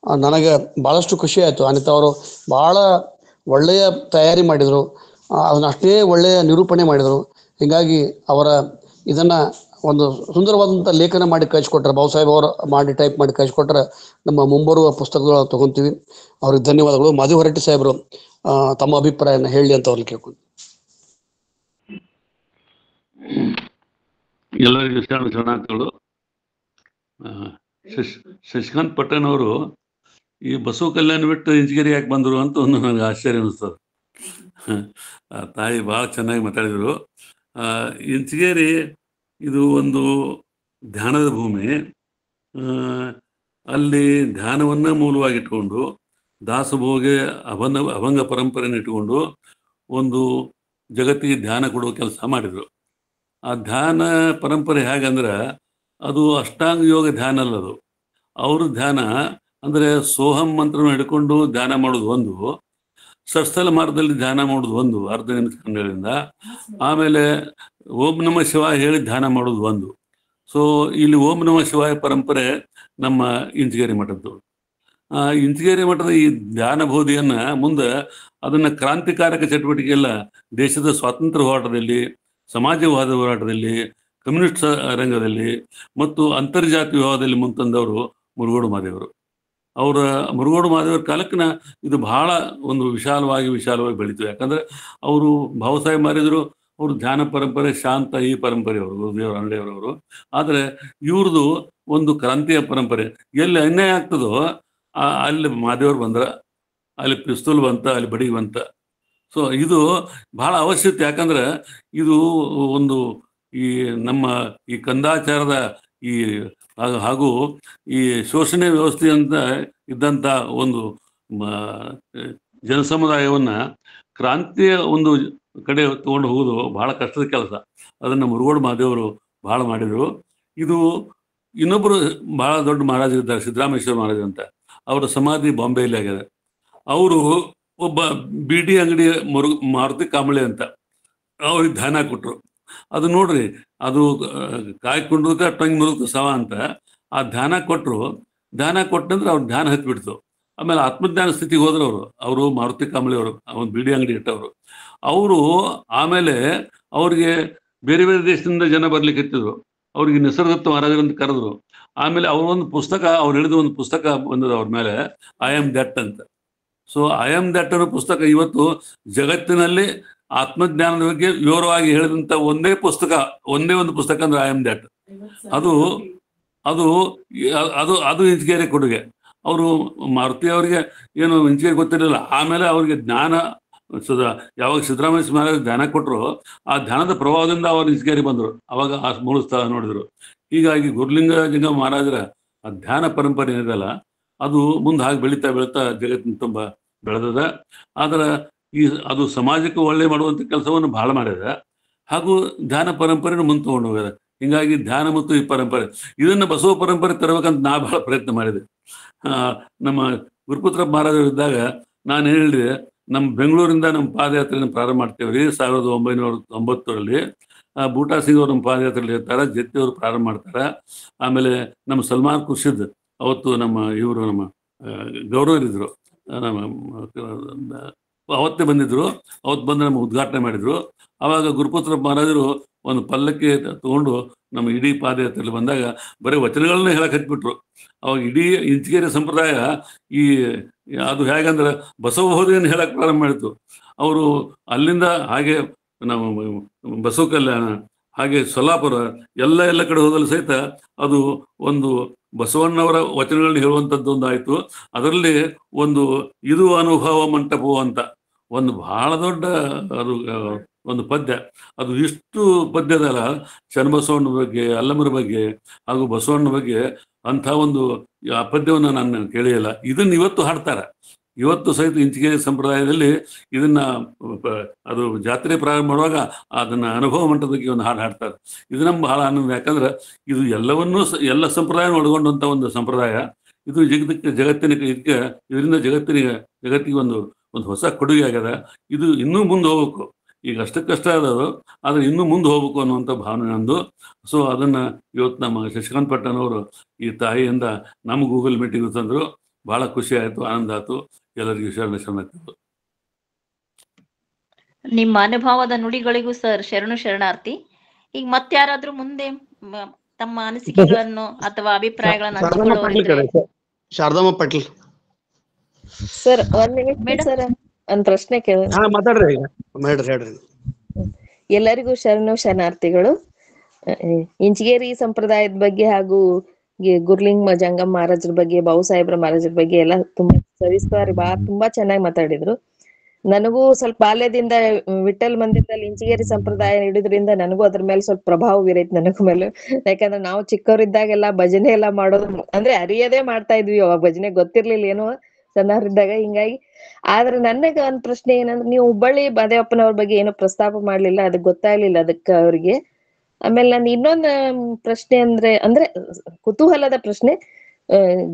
F: ನನಗೆ ಭಾಳಷ್ಟು ಖುಷಿ ಆಯಿತು. ಅನಿತಾ ಅವರು ಭಾಳ ಒಳ್ಳೆಯ ತಯಾರಿ ಮಾಡಿದರು, ಅದನ್ನ ಅಷ್ಟೇ ಒಳ್ಳೆಯ ನಿರೂಪಣೆ ಮಾಡಿದರು. ಹೀಗಾಗಿ ಅವರ ಇದನ್ನು ಒಂದು ಸುಂದರವಾದಂಥ ಲೇಖನ ಮಾಡಿ ಕಳಿಸ್ಕೊಟ್ರೆ, ಬಾಬುಸಾಹೇಬ್ ಅವರು ಮಾಡಿ ಟೈಪ್ ಮಾಡಿ ಕಳಿಸ್ಕೊಟ್ರೆ ನಮ್ಮ ಮುಂಬರುವ ಪುಸ್ತಕಗಳು ತೊಗೊತೀವಿ. ಅವ್ರಿಗೆ ಧನ್ಯವಾದಗಳು. ಮಾಧವ ಹೊರಟ್ಟಿ ಸಾಹೇಬರು ತಮ್ಮ ಅಭಿಪ್ರಾಯನ ಹೇಳಿ ಅಂತ ಅವ್ರಿಗೆ ಕೇಳ್ಕೊಂಡು.
H: ಎಲ್ಲರಿಗೂ ಶರಣಾರ್ಥಿಗಳು. ಶಶಿಕಾಂತ್ ಪಟ್ಟಣ್ ಅವರು ಈ ಬಸವ ಕಲ್ಯಾಣ ಬಿಟ್ಟು ಇಂಚಿಗಿರಿ ಯಾಕೆ ಬಂದರು ಅಂತ ಒಂದು ನನಗೆ ಆಶ್ಚರ್ಯ ಅನ್ನಿಸ್ತದೆ. ತಾಯಿ ಭಾಳ ಚೆನ್ನಾಗಿ ಮಾತಾಡಿದರು. ಇಂಚಿಗೇರಿ ಇದು ಒಂದು ಧ್ಯಾನದ ಭೂಮಿ. ಅಲ್ಲಿ ಧ್ಯಾನವನ್ನು ಮೂಲವಾಗಿಟ್ಕೊಂಡು ದಾಸಭೋಗ ಅಭಂಗ ಪರಂಪರೆಯನ್ನು ಇಟ್ಕೊಂಡು ಒಂದು ಜಗತ್ತಿಗೆ ಧ್ಯಾನ ಕೊಡುವ ಕೆಲಸ ಮಾಡಿದರು. ಆ ಧ್ಯಾನ ಪರಂಪರೆ ಹೇಗಂದ್ರೆ ಅದು ಅಷ್ಟಾಂಗ ಯೋಗ ಧ್ಯಾನ ಅಲ್ಲ. ಅದು ಅವ್ರ ಧ್ಯಾನ ಅಂದರೆ ಸೋಹಂ ಮಂತ್ರವನ್ನು ಹಿಡ್ಕೊಂಡು ಧ್ಯಾನ ಮಾಡೋದು ಒಂದು, ಸತ್ಸ್ಥಲ ಮಾರ್ಗದಲ್ಲಿ ಧ್ಯಾನ ಮಾಡೋದು ಒಂದು ಅರ್ಧ ನಿಮಿಷ ಕಣ್ಣುಗಳಿಂದ, ಆಮೇಲೆ ಓಂ ನಮಃ ಶಿವಾಯ ಹೇಳಿ ಧ್ಯಾನ ಮಾಡೋದು ಒಂದು. ಸೊ ಇಲ್ಲಿ ಓಂ ನಮಃ ಶಿವಾಯ ಪರಂಪರೆ ನಮ್ಮ ಇಂಚಿಗೇರಿ ಮಠದ್ದು. ಇಂಚಿಗೇರಿ ಮಠದ ಈ ಧ್ಯಾನ ಬೋಧಿಯನ್ನು ಮುಂದೆ ಅದನ್ನು ಕ್ರಾಂತಿಕಾರಕ ಚಟುವಟಿಕೆ ಎಲ್ಲ ದೇಶದ ಸ್ವಾತಂತ್ರ್ಯ ಹೋರಾಟದಲ್ಲಿ, ಸಮಾಜವಾದ ಹೋರಾಟದಲ್ಲಿ, ಕಮ್ಯುನಿಸ್ಟ್ ರಂಗದಲ್ಲಿ ಮತ್ತು ಅಂತರ್ಜಾತಿ ವಿವಾಹದಲ್ಲಿ ಮುಂತಂದವರು ಮುರುಗೋಡು ಮಾದೇವರು. ಅವರ ಮುರುಗೋಡು ಮಾದೇವರ ಕಾಲಕ್ಕೆ ಇದು ಬಹಳ ಒಂದು ವಿಶಾಲವಾಗಿ ಬೆಳೀತು. ಯಾಕಂದರೆ ಅವರು ಬಾಬಾಸಾಹೇಬ್ ಮಾರಿದರು, ಅವರು ಧ್ಯಾನ ಪರಂಪರೆ ಶಾಂತ ಈ ಪರಂಪರೆ ಅವರು ಗುರುದೇವ ರಾನಡೆಯವರವರು. ಆದರೆ ಇವ್ರದ್ದು ಒಂದು ಕ್ರಾಂತಿಯ ಪರಂಪರೆ. ಎಲ್ಲಿ ಅನ್ಯಾಯ ಆಗ್ತದೋ ಅಲ್ಲಿ ಮಾದೇವರು ಬಂದ್ರೆ, ಅಲ್ಲಿ ಪಿಸ್ತೂಲ್ ಬಂತ, ಅಲ್ಲಿ ಬಡಿಗೆ ಬಂತ. ಸೊ ಇದು ಬಹಳ ಅವಶ್ಯಕತೆ. ಯಾಕಂದ್ರೆ ಇದು ಒಂದು ಈ ನಮ್ಮ ಈ ಕಂದಾಚಾರದ ಈ ಹಾಗೂ ಈ ಶೋಷಣೆ ವ್ಯವಸ್ಥೆಯಿಂದ ಇದ್ದಂಥ ಒಂದು ಜನಸಮುದಾಯವನ್ನು ಕ್ರಾಂತಿಯ ಒಂದು ಕಡೆ ತಗೊಂಡು ಹೋಗೋದು ಬಹಳ ಕಷ್ಟದ ಕೆಲಸ. ಅದನ್ನು ಮುರುಗೋಡು ಮಾದೇವರು ಭಾಳ ಮಾಡಿದರು. ಇದು ಇನ್ನೊಬ್ಬರು ಬಹಳ ದೊಡ್ಡ ಮಹಾರಾಜರಿದ್ದಾರೆ, ಸಿದ್ದರಾಮೇಶ್ವರ ಮಹಾರಾಜ ಅಂತ. ಅವರ ಸಮಾಧಿ ಬಾಂಬೆಯಲ್ಲಿ ಆಗಿದೆ. ಅವರು ಒಬ್ಬ ಬೀಡಿ ಅಂಗಡಿ ಮಾರುತಿ ಕಾಂಬಳೆ ಅಂತ ಅವ್ರಿಗೆ ಧ್ಯಾನ ಕೊಟ್ಟರು. ಅದು ನೋಡ್ರಿ, ಅದು ಕಾಯ್ಕೊಂಡ್ರಕ್ಕೆ ಟಂಗ್ ಮುರುಕ ಸವ ಅಂತ ಆ ಧ್ಯಾನ ಕೊಟ್ಟರು. ಧ್ಯಾನ ಕೊಟ್ಟಂದ್ರೆ ಅವ್ರು ಧ್ಯಾನ ಹತ್ಬಿಡ್ತು. ಆಮೇಲೆ ಆತ್ಮಜ್ಞಾನ ಸ್ಥಿತಿಗೆ ಹೋದ್ರು ಅವರು ಮಾರುತಿ ಕಾಂಬಳೆ ಅವರು, ಒಂದು ಬೀಡಿ ಅಂಗಡಿ ಇಟ್ಟವರು. ಅವರು ಆಮೇಲೆ ಅವ್ರಿಗೆ ಬೇರೆ ಬೇರೆ ದೇಶದಿಂದ ಜನ ಬರ್ಲಿಕ್ಕೆ ಹತ್ತಿದ್ರು. ಅವ್ರಿಗೆ ನಿಸರ್ಗದತ್ತ ಮಹಾರಾಜರಂತ ಕರೆದ್ರು. ಆಮೇಲೆ ಒಂದು ಪುಸ್ತಕ, ಅವ್ರು ಹೇಳಿದ ಒಂದು ಪುಸ್ತಕ ಬಂದದ ಅವ್ರ ಮೇಲೆ, ಐ ಆಮ್ ದಟ್ ಅಂತ. ಸೊ ಐ ಆಮ್ ದಟ್ ಅನ್ನೋ ಪುಸ್ತಕ ಇವತ್ತು ಜಗತ್ತಿನಲ್ಲಿ ಆತ್ಮಜ್ಞಾನದ ಬಗ್ಗೆ ವಿವರವಾಗಿ ಹೇಳಿದಂಥ ಒಂದೇ ಒಂದು ಪುಸ್ತಕ ಅಂದ್ರೆ ಐ ಆಮ್ ದಟ್. ಅದು ಅದು ಅದು ಅದು ಇಂಚಿಗೇರಿ ಕೊಡುಗೆ. ಅವರು ಮಾರುತಿ ಅವರಿಗೆ ಏನು ಇಂಚಿಗೇರಿ ಗೊತ್ತಿರಲಿಲ್ಲ. ಆಮೇಲೆ ಅವ್ರಿಗೆ ಜ್ಞಾನ ಯಾವಾಗ ಸಿದ್ದರಾಮಯ್ಯ ಮಹಾರಾಜ ಧ್ಯಾನ ಕೊಟ್ಟರು, ಆ ಧ್ಯಾನದ ಪ್ರಭಾವದಿಂದ ಅವರು ಇಂಚಿಗೇರಿ ಬಂದರು. ಅವಾಗ ಆ ಮೂಲ ಸ್ಥಳ ನೋಡಿದ್ರು. ಹೀಗಾಗಿ ಗುರುಲಿಂಗ ಮಹಾರಾಜರ ಆ ಧ್ಯಾನ ಪರಂಪರೆ ಏನಿದೆಯಲ್ಲ, ಅದು ಮುಂದೆ ಹಾಗೆ ಬೆಳೀತಾ ಜಗತ್ತಿನ ತುಂಬ ಬೆಳೆದದ. ಆದರೆ ಅದು ಸಮಾಜಕ್ಕೆ ಒಳ್ಳೆ ಮಾಡುವಂಥ ಕೆಲಸವನ್ನು ಭಾಳ ಮಾಡಿದೆ. ಹಾಗೂ ಧ್ಯಾನ ಪರಂಪರೆಯನ್ನು ಮುಂದೆ ತೊಗೊಂಡು ಹೋಗ್ಯದ. ಹೀಗಾಗಿ ಧ್ಯಾನ ಮತ್ತು ಈ ಪರಂಪರೆ ಇದನ್ನು ಬಸವ ಪರಂಪರೆ ತರಬೇಕಂತ ನಾ ಬಹಳ ಪ್ರಯತ್ನ ಮಾಡಿದೆ. ನಮ್ಮ ಗುರುಪುತ್ರ ಮಹಾರಾಜರು ಇದ್ದಾಗ ನಾನು ಹೇಳಿದೆ, ನಮ್ಮ ಬೆಂಗಳೂರಿಂದ ನಮ್ಮ ಪಾದಯಾತ್ರೆಯನ್ನು ಪ್ರಾರಂಭ ಮಾಡ್ತೇವೆ ರೀ 1990ರಲ್ಲಿ. ಬೂಟಾ ಸಿಂಗ್ ಅವರು ನಮ್ಮ ಪಾದಯಾತ್ರೆಯಲ್ಲಿ ಇರ್ತಾರೆ, ಜತ್ತಿ ಅವರು ಪ್ರಾರಂಭ ಮಾಡ್ತಾರೆ. ಆಮೇಲೆ ನಮ್ಮ ಸಲ್ಮಾನ್ ಖುರ್ಷಿದ್ ಅವತ್ತು ನಮ್ಮ ಇವರು ನಮ್ಮ ಗೌರವರ್ ಇದ್ರು, ನಮ್ಮ ಅವತ್ತೇ ಬಂದಿದ್ರು. ಅವತ್ತು ಬಂದು ನಮ್ಮ ಉದ್ಘಾಟನೆ ಮಾಡಿದ್ರು. ಆವಾಗ ಗುರುಪುತ್ರ ಮಹಾರಾಜರು ಒಂದು ಪಲ್ಲಕ್ಕಿ ತಗೊಂಡು ನಮ್ಮ ಇಡೀ ಪಾದಯಾತ್ರೆಯಲ್ಲಿ ಬಂದಾಗ ಬರೀ ವಚನಗಳನ್ನ ಹೇಳಕ್ ಹಚ್ಬಿಟ್ರು. ಅವಾಗ ಇಡೀ ಇಂಚಗೇರಿ ಸಂಪ್ರದಾಯ ಈ ಅದು ಹೇಗಂದ್ರೆ ಬಸವಬೋಧೆಯನ್ನು ಹೇಳಕ್ ಪ್ರಾರಂಭ ಮಾಡಿತು. ಅವರು ಅಲ್ಲಿಂದ ಹಾಗೆ ನಾವು ಬಸವ ಕಲ್ಯಾಣ, ಹಾಗೆ ಸೊಲ್ಲಾಪುರ ಎಲ್ಲ ಕಡೆ ಹೋದಲು ಸಹಿತ ಅದು ಒಂದು ಬಸವಣ್ಣವರ ವಚನಗಳನ್ನ ಹೇಳುವಂಥದ್ದು ಒಂದು ಆಯ್ತು. ಅದರಲ್ಲಿ ಒಂದು ಇದು ಅನುಭವ ಮಂಟಪವು ಅಂತ ಒಂದು ಬಹಳ ದೊಡ್ಡ ಅದು ಒಂದು ಪದ್ಯ. ಅದು ಇಷ್ಟು ಪದ್ಯದಲ್ಲ, ಚನ್ನಬಸವಣ್ಣ ಬಗ್ಗೆ, ಅಲ್ಲಮರ ಬಗ್ಗೆ ಹಾಗೂ ಬಸವಣ್ಣ ಬಗ್ಗೆ ಅಂಥ ಒಂದು ಆ ಪದ್ಯವನ್ನು ನಾನು ಕೇಳಿಲ್ಲ. ಇದನ್ನ ಇವತ್ತು ಹಾಡ್ತಾರೆ. ಇವತ್ತು ಸಹಿತ ಇಂಚಿಗೇರಿ ಸಂಪ್ರದಾಯದಲ್ಲಿ ಇದನ್ನ ಅದು ಜಾತ್ರೆ ಪ್ರಾರಂಭ ಮಾಡುವಾಗ ಅದನ್ನ ಅನುಭವ ಮಂಟಪಕ್ಕೆ ಒಂದು ಹಾಡು ಹಾಡ್ತಾರೆ. ಇದು ನಮ್ಗೆ ಬಹಳ ಆನಂದ. ಯಾಕಂದ್ರೆ ಇದು ಎಲ್ಲವನ್ನೂ ಎಲ್ಲ ಸಂಪ್ರದಾಯ ಒಳಗೊಂಡಂತ ಒಂದು ಸಂಪ್ರದಾಯ. ಇದು ಇದರಿಂದ ಜಗತ್ತಿಗೆ ಒಂದು ಹೊಸ ಕೊಡುಗೆ ಆಗ್ಯದ. ಇದು ಇನ್ನೂ ಮುಂದೆ ಹೋಗ್ಬೇಕು. ಈಗ ಅಷ್ಟಕ್ಕಷ್ಟ ಅದಾದ್ರು, ಆದ್ರೆ ಇನ್ನೂ ಮುಂದೆ ಹೋಗ್ಬೇಕು ಅನ್ನುವಂಥ ಭಾವನೆ ನಂದು. ಸೊ ಅದನ್ನ ಇವತ್ತು ನಮ್ಮ ಶಶಿಕಾಂತ್ ಪಟ್ಟಣವರು ಈ ತಾಯಿಯಿಂದ ನಮ್ಮ ಗೂಗಲ್ ಮೀಟಿಂಗ್ ತಂದ್ರು. ಬಹಳ ಖುಷಿ ಆಯ್ತು, ಆನಂದ ಆಯ್ತು. ಎಲ್ಲರಿಗೂ ಶರಣಾಗ್ತದೆ.
C: ನಿಮ್ಮ ಅನುಭವದ ನುಡಿಗಳಿಗೂ ಸರ್ ಶರಣಾರ್ಥಿ. ಈಗ ಮತ್ತಾರಾದ್ರೂ ಮುಂದೆ ತಮ್ಮ ಅನಿಸಿಕೆಗಳನ್ನು ಅಥವಾ ಅಭಿಪ್ರಾಯಗಳನ್ನು
F: ಶಾರದಮ್ಮ ಪಾಟೀಲ್
I: ಸರ್, ಒಂದ್ ನಿಮಿಷ ಸರ್, ಒಂದ್ ಪ್ರಶ್ನೆ ಕೇಳ.
F: ಮಾತಾಡ್ರಿ, ಹೇಳ್ರಿ.
I: ಎಲ್ಲರಿಗೂ ಶರಣಾರ್ಥಿಗಳು. ಇಂಚಿಗೇರಿ ಸಂಪ್ರದಾಯದ ಬಗ್ಗೆ ಹಾಗೂ ಗುರುಲಿಂಗ ಜಂಗಮ್ ಮಹಾರಾಜರ ಬಗ್ಗೆ, ಬಾಬು ಸಾಹೇಬ್ರ ಮಹಾರಾಜರ ಬಗ್ಗೆ ಎಲ್ಲ ತುಂಬಾ ಸವಿಸ್ತಾರ ತುಂಬಾ ಚೆನ್ನಾಗಿ ಮಾತಾಡಿದ್ರು. ನನಗೂ ಸ್ವಲ್ಪ ಬಾಲ್ಯದಿಂದ ವಿಠಲ್ ಮಂದಿರದಲ್ಲಿ ಇಂಚಿಗೇರಿ ಸಂಪ್ರದಾಯ ಹಿಡಿದ್ರಿಂದ ನನಗೂ ಅದ್ರ ಮೇಲೆ ಸ್ವಲ್ಪ ಪ್ರಭಾವ ಬೀರೈತಿ ನನಗೂ ಮೇಲೆ. ಯಾಕಂದ್ರೆ ನಾವು ಚಿಕ್ಕವರಿದ್ದಾಗೆಲ್ಲ ಭಜನೆ ಎಲ್ಲಾ ಮಾಡೋದು ಅಂದ್ರೆ ಅರಿಯದೇ ಮಾಡ್ತಾ ಇದ್ವಿ. ಅವಾಗ ಭಜನೆ ಗೊತ್ತಿರ್ಲಿಲ್ಲ ಏನೋ ಸಣ್ಣವರಿದ್ದಾಗ. ಹಿಂಗಾಗಿ ಆದ್ರೆ ನನಗ ಒಂದ್ ಪ್ರಶ್ನೆ ಏನಂದ್ರೆ, ನೀವು ಹುಬ್ಬಳ್ಳಿ ಬಾದೇವಪ್ಪನವ್ರ ಬಗ್ಗೆ ಏನೋ ಪ್ರಸ್ತಾಪ ಮಾಡ್ಲಿಲ್ಲ, ಅದಕ್ಕೆ ಗೊತ್ತಾಗ್ಲಿಲ್ಲ ಅದಕ್ಕೆ ಅವ್ರಿಗೆ. ಆಮೇಲೆ ನನ್ ಇನ್ನೊಂದ್ ಪ್ರಶ್ನೆ ಅಂದ್ರೆ ಕುತೂಹಲದ ಪ್ರಶ್ನೆ,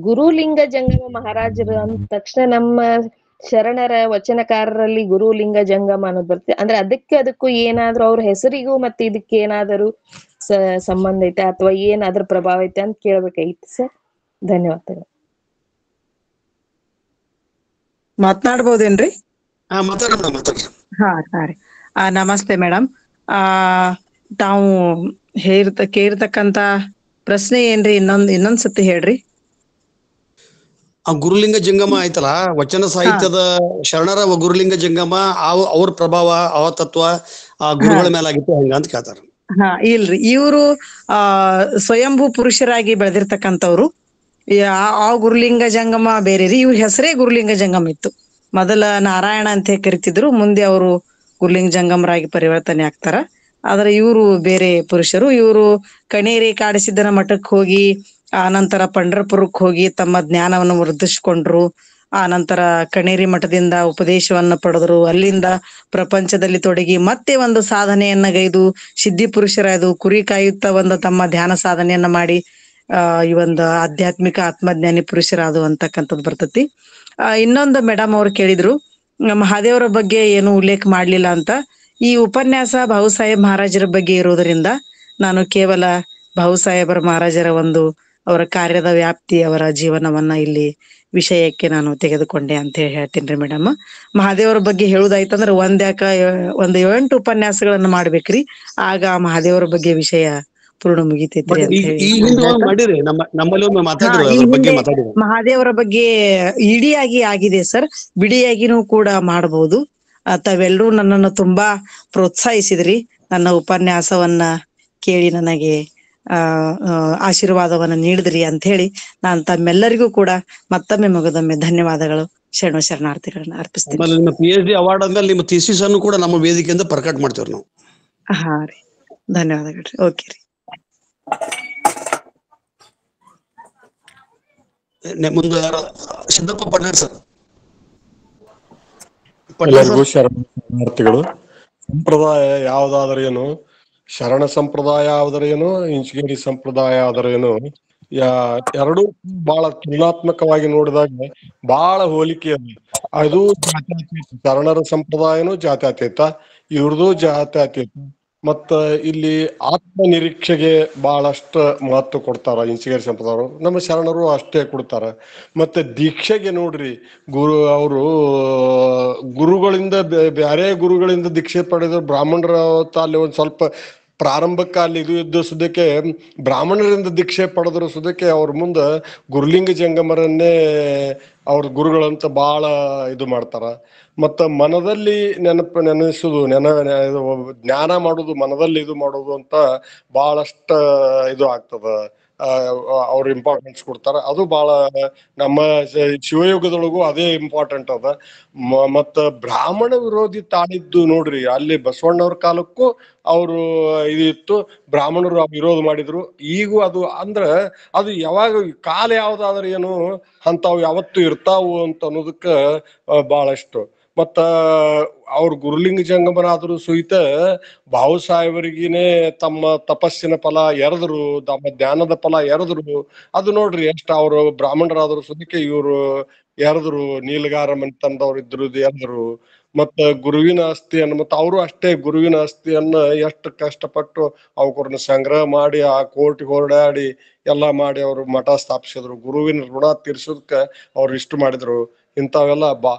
I: ಗುರುಲಿಂಗ ಜಂಗಮ ಮಹಾರಾಜರು ಅಂದ ತಕ್ಷಣ ನಮ್ಮ ಶರಣರ ವಚನಕಾರರಲ್ಲಿ ಗುರುಲಿಂಗ ಜಂಗಮ ಅನ್ನೋದು ಬರ್ತದೆ. ಅಂದ್ರೆ ಅದಕ್ಕೂ ಏನಾದ್ರು ಅವ್ರ ಹೆಸರಿಗೂ ಮತ್ತೆ ಇದಕ್ಕೆ ಏನಾದರೂ ಸಂಬಂಧ ಐತೆ ಅಥವಾ ಏನಾದ್ರೂ ಪ್ರಭಾವ ಐತೆ ಅಂತ ಕೇಳ್ಬೇಕಾಗಿತ್ತು ಸರ್. ಧನ್ಯವಾದಗಳು.
A: ಮಾತನಾಡ್ಬೋದೇನ್ರಿ?
F: ಹಾ
A: ರೀ. ನಮಸ್ತೆ ಮೇಡಮ್. ತಾವು ಕೇಳಿರ್ತಕ್ಕಂತ ಪ್ರಶ್ನೆ ಏನ್ರಿ? ಇನ್ನೊಂದ್ ಸತಿ ಹೇಳ್ರಿ.
F: ಆ ಗುರುಲಿಂಗ ಜಂಗಮ ಆಯ್ತಲ್ಲ, ವಚನ ಸಾಹಿತ್ಯದ ಶರಣರ ಗುರುಲಿಂಗ ಜಂಗಮ, ಅವ್ರ ಪ್ರಭಾವ, ಅವ ತತ್ವ ಆ ಗುರುಗಳ ಮೇಲಾಗಿತ್ತು ಹಂಗ ಅಂತ ಕೇಳ್ತಾರ.
A: ಇಲ್ರಿ, ಇವರು ಸ್ವಯಂಭೂ ಪುರುಷರಾಗಿ ಬೆಳೆದಿರ್ತಕ್ಕಂಥವ್ರು. ಆ ಗುರುಲಿಂಗ ಜಂಗಮ ಬೇರೆ ರೀ. ಇವ್ರ ಹೆಸರೇ ಗುರುಲಿಂಗ ಜಂಗಮ ಇತ್ತು. ಮೊದಲ ನಾರಾಯಣ ಅಂತ ಕರಿತಿದ್ರು, ಮುಂದೆ ಅವರು ಗುರುಲಿಂಗ ಜಂಗಮರಾಗಿ ಪರಿವರ್ತನೆ ಆಗ್ತಾರ. ಆದ್ರೆ ಇವರು ಬೇರೆ ಪುರುಷರು. ಇವರು ಕಣೇರಿ ಕಾಡಸಿದ್ದನ ಮಠಕ್ಕೆ ಹೋಗಿ, ಆ ನಂತರ ಪಂಢರಪುರಕ್ಕೆ ಹೋಗಿ ತಮ್ಮ ಜ್ಞಾನವನ್ನು ವೃದ್ಧಿಸ್ಕೊಂಡ್ರು. ಆ ನಂತರ ಕಣೇರಿ ಮಠದಿಂದ ಉಪದೇಶವನ್ನ ಪಡೆದ್ರು. ಅಲ್ಲಿಂದ ಪ್ರಪಂಚದಲ್ಲಿ ತೊಡಗಿ ಮತ್ತೆ ಒಂದು ಸಾಧನೆಯನ್ನ ಗೈದು ಸಿದ್ಧಿ ಪುರುಷರಾಯ್ದು ಕುರಿ ಕಾಯುತ್ತಾ ಒಂದು ತಮ್ಮ ಧ್ಯಾನ ಸಾಧನೆಯನ್ನ ಮಾಡಿ ಈ ಒಂದು ಆಧ್ಯಾತ್ಮಿಕ ಆತ್ಮಜ್ಞಾನಿ ಪುರುಷರಾದು ಅಂತಕ್ಕಂಥದ್ದು ಬರ್ತತಿ. ಇನ್ನೊಂದು ಮೇಡಮ್ ಅವ್ರು ಕೇಳಿದ್ರು, ಮಹಾದೇವರ ಬಗ್ಗೆ ಏನು ಉಲ್ಲೇಖ ಮಾಡ್ಲಿಲ್ಲ ಅಂತ. ಈ ಉಪನ್ಯಾಸ ಬಾಬುಸಾಹೇಬ್ ಮಹಾರಾಜರ ಬಗ್ಗೆ ಇರೋದ್ರಿಂದ ನಾನು ಕೇವಲ ಬಾಬುಸಾಹೇಬರ ಮಹಾರಾಜರ ಅವರ ಕಾರ್ಯದ ವ್ಯಾಪ್ತಿ, ಅವರ ಜೀವನವನ್ನ ಇಲ್ಲಿ ವಿಷಯಕ್ಕೆ ನಾನು ತೆಗೆದುಕೊಂಡೆ ಅಂತ ಹೇಳ್ತೀನಿ ಮೇಡಮ್. ಮಹಾದೇವರ ಬಗ್ಗೆ ಹೇಳುದಾಯ್ತಂದ್ರೆ ಒಂದು 8 ಉಪನ್ಯಾಸಗಳನ್ನ ಮಾಡ್ಬೇಕ್ರಿ. ಆಗ ಮಹಾದೇವರ ಬಗ್ಗೆ ವಿಷಯ ಪೂರ್ಣ ಮುಗಿತೈತ್ರಿ ಅಂತ ಹೇಳಿ. ಮಹಾದೇವರ ಬಗ್ಗೆ ಇಡಿಯಾಗಿ ಆಗಿದೆ ಸರ್, ಬಿಡಿಯಾಗಿನೂ ಕೂಡ ಮಾಡಬಹುದು. ತಾವೆಲ್ಲರೂ ನನ್ನನ್ನು ತುಂಬಾ ಪ್ರೋತ್ಸಾಹಿಸಿದ್ರಿ. ನನ್ನ ಉಪನ್ಯಾಸವನ್ನ ಕೇಳಿ ನನಗೆ ಆಶೀರ್ವಾದವನ್ನ ನೀಡಿದ್ರಿ ಅಂತ ಹೇಳಿ ನಾನು ತಮ್ಮೆಲ್ಲರಿಗೂ ಕೂಡ ಮತ್ತೊಮ್ಮೆ ಮಗದೊಮ್ಮೆ ಧನ್ಯವಾದಗಳು, ಶರಣಾರ್ಥಿಗಳನ್ನ ಅರ್ಪಿಸ್ತೀನಿ.
F: ನಿಮ್ಮ PhD ಅವಾರ್ಡ್ ಆದ್ಮೇಲೆ ನಿಮ್ಮ ಥೀಸಿಸ್ ಅನ್ನು ಕೂಡ ನಮ್ಮ ವೇದಿಕೆಯಿಂದ ಪ್ರಕಟ ಮಾಡ್ತೇವ್ರಿ ನಾವು.
A: ಹಾ ರೀ, ಧನ್ಯವಾದಗಳು. ಓಕೆ ರೀ.
F: ಮುಂದೆ ಸಿದ್ದಪ್ಪ ಪಡ್ನಾಳ್ ಸರ್.
J: ಎಲ್ಲರಿಗೂ ಶರಣಾರ್ಥಿಗಳು. ಸಂಪ್ರದಾಯ ಯಾವ್ದಾದ್ರೇನು, ಶರಣ ಸಂಪ್ರದಾಯ ಆದರೇನು, ಇಂಚಗೇರಿ ಸಂಪ್ರದಾಯ ಆದರೇನು, ಎರಡೂ ಬಹಳ ತುಲನಾತ್ಮಕವಾಗಿ ನೋಡಿದಾಗ ಬಹಳ ಹೋಲಿಕೆ ಅದ. ಅದು ಜಾತ್ಯತೀತ. ಶರಣರ ಸಂಪ್ರದಾಯನು ಜಾತ್ಯತೀತ, ಇವ್ರದು ಜಾತ್ಯತೀತ. ಮತ್ತ ಇಲ್ಲಿ ಆತ್ಮ ನಿರೀಕ್ಷೆಗೆ ಬಹಳಷ್ಟು ಮಹತ್ವ ಕೊಡ್ತಾರ ಇಂಚಿಗೇರಿ ಸಂಪ್ರದಾಯರು. ನಮ್ಮ ಶರಣರು ಅಷ್ಟೇ ಕೊಡ್ತಾರ. ಮತ್ತೆ ದೀಕ್ಷೆಗೆ ನೋಡ್ರಿ, ಅವರು ಗುರುಗಳಿಂದ ಬ್ಯಾರೆ ಗುರುಗಳಿಂದ ದೀಕ್ಷೆ ಪಡೆದ್ರು. ಬ್ರಾಹ್ಮಣರ ಅಲ್ಲಿ ಒಂದ್ ಸ್ವಲ್ಪ ಪ್ರಾರಂಭಕ್ಕೆ ಅಲ್ಲಿ ಇದು ಇದ್ದು ಸುದಕ್ಕೆ ಬ್ರಾಹ್ಮಣರಿಂದ ದೀಕ್ಷೆ ಪಡೆದ್ರು ಸುದಕ್ಕೆ ಅವ್ರ ಮುಂದ ಗುರುಲಿಂಗ ಜಂಗಮರನ್ನೇ ಅವ್ರ ಗುರುಗಳಂತ ಬಹಳ ಇದು ಮಾಡ್ತಾರ. ಮತ್ತ ಮನದಲ್ಲಿ ನೆನೆಸುದು ಜ್ಞಾನ ಮಾಡುದು, ಮನದಲ್ಲಿ ಇದು ಮಾಡುದು ಅಂತ ಬಹಳಷ್ಟ ಇದು ಆಗ್ತದ. ಅವ್ರ ಇಂಪಾರ್ಟೆನ್ಸ್ ಕೊಡ್ತಾರ. ಅದು ಬಹಳ ನಮ್ಮ ಶಿವಯುಗದೊಳಗೂ ಅದೇ ಇಂಪಾರ್ಟೆಂಟ್ ಅದ. ಮತ್ತ ಬ್ರಾಹ್ಮಣ ವಿರೋಧಿ ತಾಳಿದ್ದು ನೋಡ್ರಿ, ಅಲ್ಲಿ ಬಸವಣ್ಣವ್ರ ಕಾಲಕ್ಕೂ ಅವರು ಇದಿತ್ತು, ಬ್ರಾಹ್ಮಣರು ವಿರೋಧ ಮಾಡಿದ್ರು. ಈಗೂ ಅದು ಅಂದ್ರ ಅದು ಯಾವಾಗ ಕಾಲ ಯಾವ್ದಾದ್ರೆ ಏನು ಅಂತಾವ್ ಯಾವತ್ತು ಇರ್ತಾವು ಅಂತ ಅನ್ನೋದಕ್ಕ ಬಹಳಷ್ಟು. ಮತ್ತ ಅವ್ರ ಗುರುಲಿಂಗ ಜಂಗಮರಾದ್ರು ಸಹಿತ ಬಾವು ಸಾಹೇಬರಿಗಿನೇ ತಮ್ಮ ತಪಸ್ಸಿನ ಫಲ ಎರೆದ್ರು, ತಮ್ಮ ಜ್ಞಾನದ ಫಲ ಎರೆದ್ರು. ಅದು ನೋಡ್ರಿ ಎಷ್ಟ ಅವ್ರು ಬ್ರಾಹ್ಮಣರಾದ್ರು ಸದ್ಯಕ್ಕೆ ಇವ್ರು ಎರೆದ್ರು, ನೀಲಗಾರಮ್ಮನ್ ತಂದವ್ರು ಇದ್ರು ಎರೆದ್ರು. ಮತ್ತ ಗುರುವಿನ ಆಸ್ತಿಯನ್ನು ಮತ್ತ ಅವರು ಅಷ್ಟೇ ಗುರುವಿನ ಆಸ್ತಿಯನ್ನ ಎಷ್ಟು ಕಷ್ಟಪಟ್ಟು ಅವ್ರನ್ನ ಸಂಗ್ರಹ ಮಾಡಿ ಆ ಕೋರ್ಟ್ಗೆ ಹೊರಡಾಡಿ ಎಲ್ಲಾ ಮಾಡಿ ಅವ್ರು ಮಠ ಸ್ಥಾಪಿಸಿದ್ರು. ಗುರುವಿನ ಋಣ ತೀರ್ಸೋದಕ್ಕ ಅವ್ರು ಇಷ್ಟು ಮಾಡಿದ್ರು. ಇಂಥವೆಲ್ಲ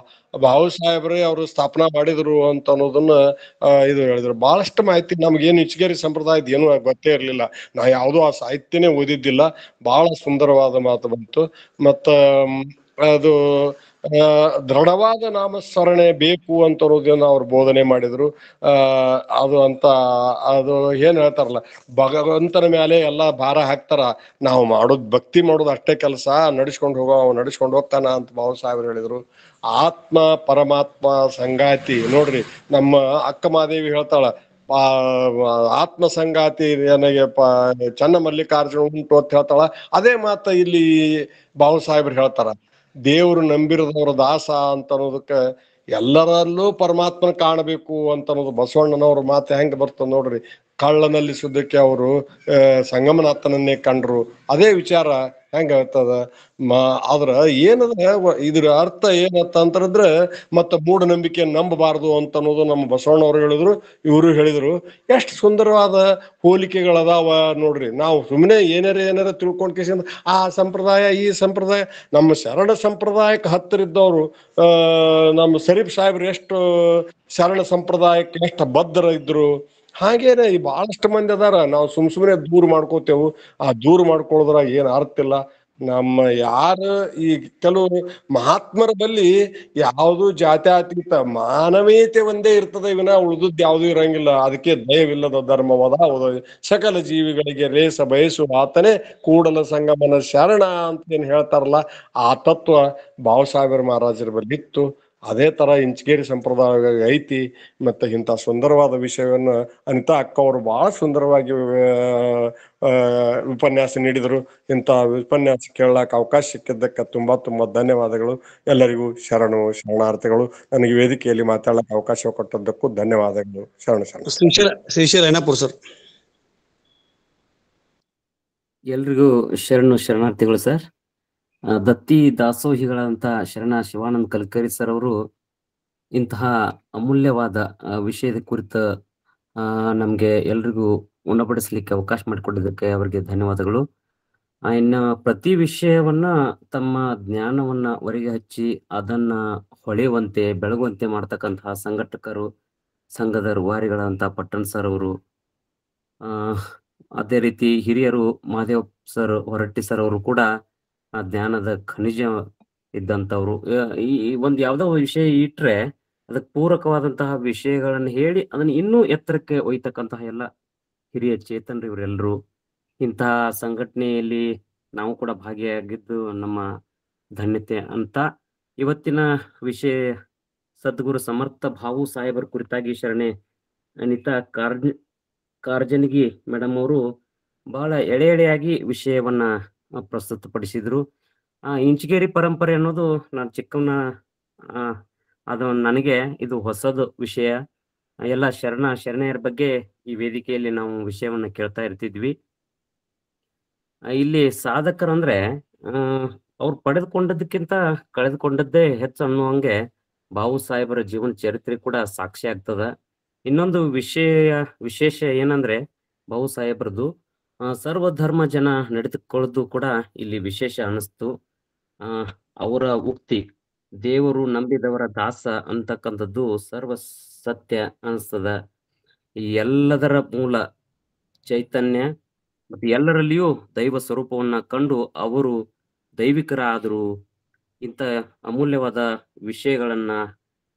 J: ಬಾವು ಸಾಹೇಬ್ರೆ ಅವರು ಸ್ಥಾಪನಾ ಮಾಡಿದ್ರು ಅಂತ ಅನ್ನೋದನ್ನ ಇದು ಹೇಳಿದ್ರು. ಬಹಳಷ್ಟು ಮಾಹಿತಿ ನಮ್ಗೇನು ಇಂಚಿಗೇರಿ ಸಂಪ್ರದಾಯದ ಏನು ಗೊತ್ತೇ ಇರ್ಲಿಲ್ಲ. ನಾ ಯಾವ್ದು ಆ ಸಾಹಿತ್ಯನೇ ಓದಿದ್ದಿಲ್ಲ. ಬಹಳ ಸುಂದರವಾದ ಮಾತು ಬಂತು. ಮತ್ತ ಅದು ದೃಢವಾದ ನಾಮಸ್ಮರಣೆ ಬೇಕು ಅಂತ ಅನ್ನೋದನ್ನ ಅವ್ರು ಬೋಧನೆ ಮಾಡಿದ್ರು. ಅದು ಅಂತ ಅದು ಏನ್ ಹೇಳ್ತಾರಲ್ಲ, ಭಗವಂತನ ಮೇಲೆ ಎಲ್ಲಾ ಭಾರ ಹಾಕ್ತಾರ, ನಾವು ಮಾಡೋದ್ ಭಕ್ತಿ ಮಾಡೋದು ಅಷ್ಟೇ ಕೆಲಸ, ನಡ್ಸ್ಕೊಂಡು ಹೋಗ್ತಾನ ಅಂತ ಬಾಬಾ ಸಾಹೇಬ್ರು ಹೇಳಿದ್ರು. ಆತ್ಮ ಪರಮಾತ್ಮ ಸಂಗಾತಿ ನೋಡ್ರಿ, ನಮ್ಮ ಅಕ್ಕ ಮಾದೇವಿ ಹೇಳ್ತಾಳ, ಆತ್ಮ ಸಂಗಾತಿ ನನಗೆ ಚನ್ನ ಮಲ್ಲಿಕಾರ್ಜುನ ಉಂಟು ಅಂತ ಹೇಳ್ತಾಳ. ಅದೇ ಮಾತ ಇಲ್ಲಿ ಬಾಬಾ ಸಾಹೇಬ್ರು ಹೇಳ್ತಾರ, ದೇವರು ನಂಬಿರದವರ ದಾಸ ಅಂತ ಅನ್ನೋದಕ್ಕ ಎಲ್ಲರಲ್ಲೂ ಪರಮಾತ್ಮನ ಕಾಣಬೇಕು ಅಂತ ಅನ್ನೋದು ಬಸವಣ್ಣನವ್ರ ಮಾತು ಹೆಂಗ್ ಬರ್ತದ ನೋಡ್ರಿ. ಕಳ್ಳನಲ್ಲಿ ಸುದ್ದಕ್ಕೆ ಅವರು ಸಂಗಮನಾಥನನ್ನೇ ಕಂಡ್ರು. ಅದೇ ವಿಚಾರ ಹೆಂಗ ಹೇಳ್ತದ. ಆದ್ರ ಏನದ ಇದ್ರ ಅರ್ಥ ಏನತ್ತ ಅಂತಂದ್ರೆ ಮತ್ತ ಮೂಢನಂಬಿಕೆ ನಂಬಬಾರದು ಅಂತ ಅನ್ನೋದು ನಮ್ಮ ಬಸವಣ್ಣವ್ರು ಹೇಳಿದ್ರು, ಇವರು ಹೇಳಿದ್ರು. ಎಷ್ಟು ಸುಂದರವಾದ ಹೋಲಿಕೆಗಳದಾವ ನೋಡ್ರಿ. ನಾವು ಸುಮ್ಮನೆ ಏನಾರ ತಿಳ್ಕೊಂಡ್ ಕೇಸಿಂದ ಆ ಸಂಪ್ರದಾಯ ಈ ಸಂಪ್ರದಾಯ, ನಮ್ಮ ಶರಣ ಸಂಪ್ರದಾಯಕ್ಕೆ ಹತ್ತಿರ ಇದ್ದವರು ನಮ್ಮ ಶರೀಫ್ ಸಾಹೇಬ್ರು ಎಷ್ಟು ಶರಣ ಸಂಪ್ರದಾಯಕ್ಕೆ ಎಷ್ಟು ಬದ್ಧರ ಇದ್ರು. ಹಾಗೇನೆ ಈ ಬಹಳಷ್ಟು ಮಂದಿ ಅದಾರ. ನಾವು ಸುಮ್ನೆ ದೂರ ಮಾಡ್ಕೋತೇವು. ಆ ದೂರ ಮಾಡ್ಕೊಳ್ಳೋದ್ರಾಗ ಏನ್ ಅರ್ಥ ಇಲ್ಲ. ನಮ್ಮ ಯಾರು ಈ ಕೆಲವು ಮಹಾತ್ಮರ ಬಲ್ಲಿ ಯಾವುದು ಜಾತ್ಯಾತೀತ ಮಾನವೀಯತೆ ಒಂದೇ ಇರ್ತದೆ, ವಿನ ಉಳಿದದ್ದು ಯಾವ್ದು ಇರಂಗಿಲ್ಲ. ಅದಕ್ಕೆ ದಯವಿಲ್ಲದ ಧರ್ಮವಾದ ಸಕಲ ಜೀವಿಗಳಿಗೆ ರೇಸ ಬಯಸುವ ಆತನೇ ಕೂಡಲ ಸಂಗಮನ ಶರಣ ಅಂತ ಏನ್ ಹೇಳ್ತಾರಲ್ಲ, ಆ ತತ್ವ ಬಾಬಾ ಸಾಹೇಬರ ಮಹಾರಾಜರ ಬಲ್ಲಿ ಇತ್ತು. ಅದೇ ತರ ಇಂಚಿಗೇರಿ ಸಂಪ್ರದಾಯ ಐತಿ. ಮತ್ತೆ ಇಂಥ ಸುಂದರವಾದ ವಿಷಯವನ್ನ ಅನಿತಾ ಅಕ್ಕ ಅವರು ಬಹಳ ಸುಂದರವಾಗಿ ಉಪನ್ಯಾಸ ನೀಡಿದರು. ಇಂಥ ಉಪನ್ಯಾಸ ಕೇಳಕ್ ಅವಕಾಶ ಸಿಕ್ಕಿದ್ದಕ್ಕೆ ತುಂಬಾ ಧನ್ಯವಾದಗಳು. ಎಲ್ಲರಿಗೂ ಶರಣಾರ್ಥಿಗಳು. ನನಗೆ ವೇದಿಕೆಯಲ್ಲಿ ಮಾತಾಡಕ್ ಅವಕಾಶ ಕೊಟ್ಟದ್ದಕ್ಕೂ ಧನ್ಯವಾದಗಳು.
F: ಶ್ರೀಶೈಲ ಐನಾಪುರ ಸರ್.
K: ಎಲ್ರಿಗೂ ಶರಣಾರ್ಥಿಗಳು ಸರ್. ದತ್ತಿ ದಾಸೋಹಿಗಳಂತ ಶರಣ ಶಿವಾನಂದ ಕಲ್ಕೇರಿ ಸರ್ ಅವರು ಇಂತಹ ಅಮೂಲ್ಯವಾದ ವಿಷಯದ ಕುರಿತ ನಮ್ಗೆ ಎಲ್ರಿಗೂ ಉಣಬಡಿಸ್ಲಿಕ್ಕೆ ಅವಕಾಶ ಮಾಡಿಕೊಟ್ಟಿದ್ದಕ್ಕೆ ಅವರಿಗೆ ಧನ್ಯವಾದಗಳು. ಇನ್ನು ಪ್ರತಿ ವಿಷಯವನ್ನ ತಮ್ಮ ಜ್ಞಾನವನ್ನ ಹೊರಗೆ ಹಚ್ಚಿ ಅದನ್ನ ಹೊಳೆಯುವಂತೆ ಬೆಳಗುವಂತೆ ಮಾಡ್ತಕ್ಕಂತಹ ಸಂಘಟಕರು, ಸಂಘದ ರೂವಾರಿಗಳಂತ ಪಟ್ಟಣ್ ಸರ್ ಅವರು, ಅದೇ ರೀತಿ ಹಿರಿಯರು ಮಹಾದೇವ್ ಸರ್, ಹೊರಟ್ಟಿ ಸರ್ ಅವರು ಕೂಡ ಆ ಜ್ಞಾನದ ಖನಿಜ ಇದ್ದಂಥವ್ರು. ಈ ಒಂದು ಯಾವ್ದೋ ವಿಷಯ ಇಟ್ರೆ ಅದಕ್ಕೆ ಪೂರಕವಾದಂತಹ ವಿಷಯಗಳನ್ನು ಹೇಳಿ ಅದನ್ನ ಇನ್ನೂ ಎತ್ತರಕ್ಕೆ ಒಯ್ತಕ್ಕಂತಹ ಎಲ್ಲ ಹಿರಿಯ ಚೇತನರು ಇವರೆಲ್ಲರೂ. ಇಂತಹ ಸಂಘಟನೆಯಲ್ಲಿ ನಾವು ಕೂಡ ಭಾಗಿಯಾಗಿದ್ದು ನಮ್ಮ ಧನ್ಯತೆ ಅಂತ. ಇವತ್ತಿನ ವಿಷಯ ಸದ್ಗುರು ಸಮರ್ಥ ಬಾವು ಸಾಹೇಬರ ಕುರಿತಾಗಿ ಶರಣೆ ಅನಿತಾ ಕಾರ್ಜನಿಗಿ ಮೇಡಮ್ ಅವರು ಬಹಳ ಎಳೆಯಾಗಿ ವಿಷಯವನ್ನ ಪ್ರಸ್ತುತಪಡಿಸಿದ್ರು. ಇಂಚಿಗೇರಿ ಪರಂಪರೆ ಅನ್ನೋದು ನಾನು ಚಿಕ್ಕವನ ಅದು ನನಗೆ ಇದು ಹೊಸದು ವಿಷಯ. ಎಲ್ಲ ಶರಣೆಯರ ಬಗ್ಗೆ ಈ ವೇದಿಕೆಯಲ್ಲಿ ನಾವು ವಿಷಯವನ್ನ ಕೇಳ್ತಾ ಇರ್ತಿದ್ವಿ. ಇಲ್ಲಿ ಸಾಧಕರಂದ್ರೆ ಅವ್ರು ಪಡೆದುಕೊಂಡದಕ್ಕಿಂತ ಕಳೆದುಕೊಂಡದ್ದೇ ಹೆಚ್ಚು ಅನ್ನುವಂಗೆ ಬಾವು ಸಾಹೇಬರ ಜೀವನ ಚರಿತ್ರೆ ಕೂಡ ಸಾಕ್ಷಿ ಆಗ್ತದ. ಇನ್ನೊಂದು ವಿಶೇಷ ಏನಂದ್ರೆ ಬಾಬು ಸಾಹೇಬ್ರದ್ದು ಸರ್ವಧರ್ಮ ಜನ ನಡೆದುಕೊಳ್ಳೋದು ಕೂಡ ಇಲ್ಲಿ ವಿಶೇಷ ಅನಿಸ್ತು. ಅವರ ಉಕ್ತಿ ದೇವರು ನಂಬಿದವರ ದಾಸ ಅಂತಕ್ಕಂಥದ್ದು ಸರ್ವ ಸತ್ಯ ಅನಿಸ್ತದ. ಈ ಎಲ್ಲದರ ಮೂಲ ಚೈತನ್ಯ ಮತ್ತು ಎಲ್ಲರಲ್ಲಿಯೂ ದೈವ ಸ್ವರೂಪವನ್ನ ಕಂಡು ಅವರು ದೈವಿಕರಾದರು. ಇಂಥ ಅಮೂಲ್ಯವಾದ ವಿಷಯಗಳನ್ನ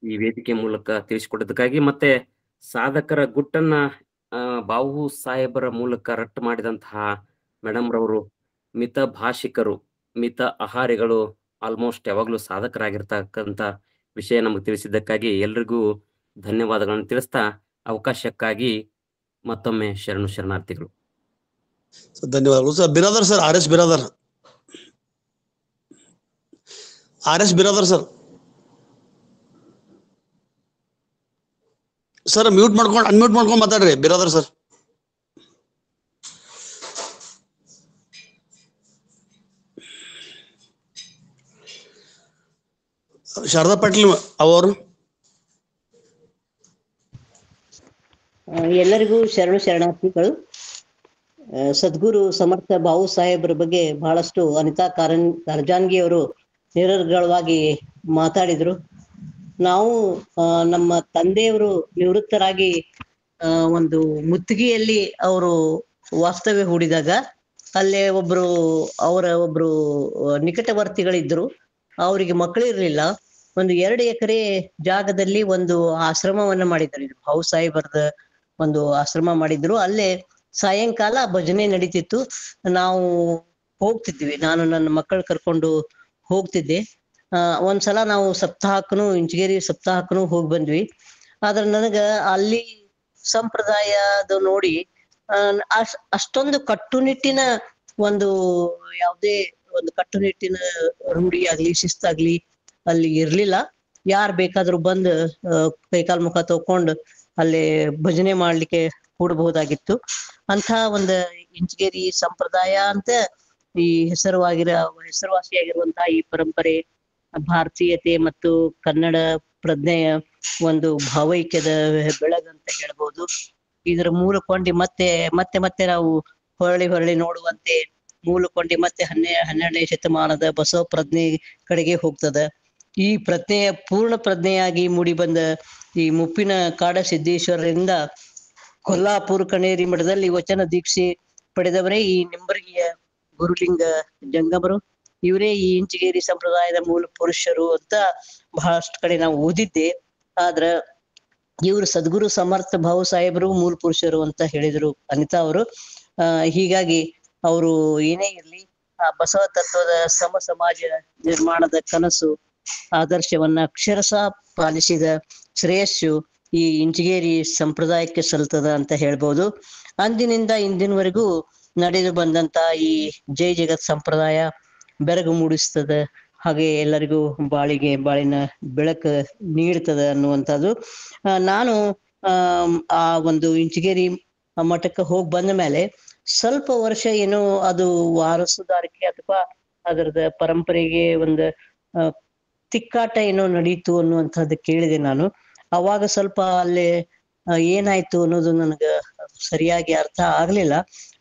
K: ಈ ವೇದಿಕೆ ಮೂಲಕ ತಿಳಿಸಿಕೊಟ್ಟದಕ್ಕಾಗಿ ಮತ್ತೆ ಸಾಧಕರ ಗುಟ್ಟನ್ನ ಬಾಬು ಸಾಹೇಬರ ಮೂಲಕ ರಟ್ಟು ಮಾಡಿದಂತಹ ಮೇಡಮ್ ರವರು ಮಿತ ಭಾಷಿಕರು, ಮಿತ ಆಹಾರಿಗಳು, ಆಲ್ಮೋಸ್ಟ್ ಯಾವಾಗ್ಲೂ ಸಾಧಕರಾಗಿರ್ತಕ್ಕಂಥ ವಿಷಯ ನಮಗೆ ತಿಳಿಸಿದ್ದಕ್ಕಾಗಿ ಎಲ್ರಿಗೂ ಧನ್ಯವಾದಗಳನ್ನು ತಿಳಿಸ್ತಾ ಅವಕಾಶಕ್ಕಾಗಿ ಮತ್ತೊಮ್ಮೆ ಶರಣಾರ್ಥಿಗಳು.
F: ಧನ್ಯವಾದಗಳು sir. Biradar sir, R S Biradar sir unmute ಮಾಡ್ಕೊಂಡು ಮಾತಾಡ್ರಿ ಬಿರಾದರ್ ಸರ್. ಶಾರದಾ ಪಾಟೀಲ್ ಅವರು.
L: ಎಲ್ಲರಿಗೂ ಶರಣಾರ್ಥಿಗಳು. ಸದ್ಗುರು ಸಮರ್ಥ ಬಾಬು ಸಾಹೇಬ್ರ ಬಗ್ಗೆ ಬಹಳಷ್ಟು ಅನಿತಾ ಕಾರ್ಜಾನ್ಗಿ ಅವರು ನಿರರ್ಗಳವಾಗಿ ಮಾತಾಡಿದ್ರು. ನಾವು ನಮ್ಮ ತಂದೆಯವರು ನಿವೃತ್ತರಾಗಿ ಒಂದು ಮುತ್ತಿಗೆಯಲ್ಲಿ ಅವರು ವಾಸ್ತವ್ಯ ಹೂಡಿದಾಗ ಅಲ್ಲೇ ಒಬ್ರು ನಿಕಟವರ್ತಿಗಳಿದ್ರು. ಅವರಿಗೆ ಮಕ್ಕಳಿರ್ಲಿಲ್ಲ. ಒಂದು 2 ಎಕರೆ ಜಾಗದಲ್ಲಿ ಒಂದು ಆಶ್ರಮವನ್ನ ಮಾಡಿದ್ರು. ಬಾಬು ಸಾಹೇಬರದ ಒಂದು ಆಶ್ರಮ ಮಾಡಿದ್ರು. ಅಲ್ಲೇ ಸಾಯಂಕಾಲ ಭಜನೆ ನಡೀತಿತ್ತು. ನಾವು ಹೋಗ್ತಿದ್ವಿ, ನಾನು ನನ್ನ ಮಕ್ಕಳು ಕರ್ಕೊಂಡು ಹೋಗ್ತಿದ್ದೆ. ಒಂದ್ಸಲ ನಾವು ಸಪ್ತಾಹಕ್ಕನು ಇಂಚಗೇರಿ ಸಪ್ತಾಹಕ್ಕನು ಹೋಗಿ ಬಂದ್ವಿ. ಆದ್ರೆ ನನಗ ಅಲ್ಲಿ ಸಂಪ್ರದಾಯದ ನೋಡಿ ಅಷ್ಟೊಂದು ಕಟ್ಟುನಿಟ್ಟಿನ ಒಂದು ಯಾವುದೇ ಒಂದು ಕಟ್ಟುನಿಟ್ಟಿನ ರೂಢಿ ಆಗ್ಲಿ ಶಿಸ್ತಾಗ್ಲಿ ಅಲ್ಲಿ ಇರ್ಲಿಲ್ಲ. ಯಾರ್ ಬೇಕಾದ್ರೂ ಬಂದ್ ಕೈಕಾಲ್ ಮುಖ ತಗೊಂಡು ಅಲ್ಲಿ ಭಜನೆ ಮಾಡ್ಲಿಕ್ಕೆ ಕೂಡಬಹುದಾಗಿತ್ತು. ಅಂತ ಒಂದು ಇಂಚಗೇರಿ ಸಂಪ್ರದಾಯ ಅಂತ ಈ ಹೆಸರುವಾಸಿಯಾಗಿರುವಂತಹ ಈ ಪರಂಪರೆ ಭಾರತೀಯತೆ ಮತ್ತು ಕನ್ನಡ ಪ್ರಜ್ಞೆಯ ಒಂದು ಭಾವೈಕ್ಯದ ಬೆಳಗಂತ ಹೇಳ್ಬೋದು. ಇದರ ಮೂಲಕೊಂಡಿ ಮತ್ತೆ ನಾವು ಹೊರಳಿ ನೋಡುವಂತೆ ಮೂಲಕೊಂಡಿ ಮತ್ತೆ 12ನೇ ಶತಮಾನದ ಬಸವ ಪ್ರಜ್ಞೆ ಕಡೆಗೆ ಹೋಗ್ತದ. ಈ ಪ್ರಜ್ಞೆಯ ಪೂರ್ಣ ಪ್ರಜ್ಞೆಯಾಗಿ ಮೂಡಿ ಬಂದ ಈ ಮುಪ್ಪಿನ ಕಾಡ ಸಿದ್ದೇಶ್ವರರಿಂದ ಕೊಲ್ಲಾಪುರ ಕಣೇರಿ ಮಠದಲ್ಲಿ ವಚನ ದೀಕ್ಷೆ ಪಡೆದವರೇ ಈ ನಿಂಬರ್ಗಿಯ ಗುರುಲಿಂಗ ಜಂಗಮರು. ಇವರೇ ಈ ಇಂಚಗೇರಿ ಸಂಪ್ರದಾಯದ ಮೂಲ ಪುರುಷರು ಅಂತ ಬಹಳಷ್ಟು ಕಡೆ ನಾವು ಓದಿದ್ದೆ. ಆದ್ರ ಇವರು ಸದ್ಗುರು ಸಮರ್ಥ ಬಾಬು ಸಾಹೇಬರು ಮೂಲ ಪುರುಷರು ಅಂತ ಹೇಳಿದ್ರು ಅನಿತಾ ಅವರು. ಹೀಗಾಗಿ ಅವರು ಏನೇ ಇರ್ಲಿ ಆ ಬಸವ ತತ್ವದ ಸಮಾಜ ನಿರ್ಮಾಣದ ಕನಸು ಆದರ್ಶವನ್ನ ಅಕ್ಷರಶಃ ಪಾಲಿಸಿದ ಶ್ರೇಯಸ್ಸು ಈ ಇಂಚಗೇರಿ ಸಂಪ್ರದಾಯಕ್ಕೆ ಸಲ್ತದ ಅಂತ ಹೇಳ್ಬೋದು. ಅಂದಿನಿಂದ ಇಂದಿನವರೆಗೂ ನಡೆದು ಬಂದಂತ ಈ ಜೈ ಜಗತ್ ಸಂಪ್ರದಾಯ ಬೆರಗು ಮೂಡಿಸ್ತದ, ಹಾಗೆ ಎಲ್ಲರಿಗೂ ಬಾಳಿನ ಬೆಳಕು ನೀಡ್ತದ ಅನ್ನುವಂಥದ್ದು. ನಾನು ಆ ಒಂದು ಇಂಚಗೇರಿ ಮಠಕ್ಕೆ ಹೋಗಿ ಬಂದ ಮೇಲೆ ಸ್ವಲ್ಪ ವರ್ಷ ಏನೋ ಅದು ವಾರಸುದಾರಿಕೆ ಅಥವಾ ಅದರದ ಪರಂಪರೆಗೆ ಒಂದು ತಿಕ್ಕಾಟ ಏನೋ ನಡೀತು ಅನ್ನುವಂಥದ್ದು ಕೇಳಿದೆ ನಾನು. ಅವಾಗ ಸ್ವಲ್ಪ ಅಲ್ಲೇ ಏನಾಯ್ತು ಅನ್ನೋದು ನನಗ ಸರಿಯಾಗಿ ಅರ್ಥ ಆಗ್ಲಿಲ್ಲ.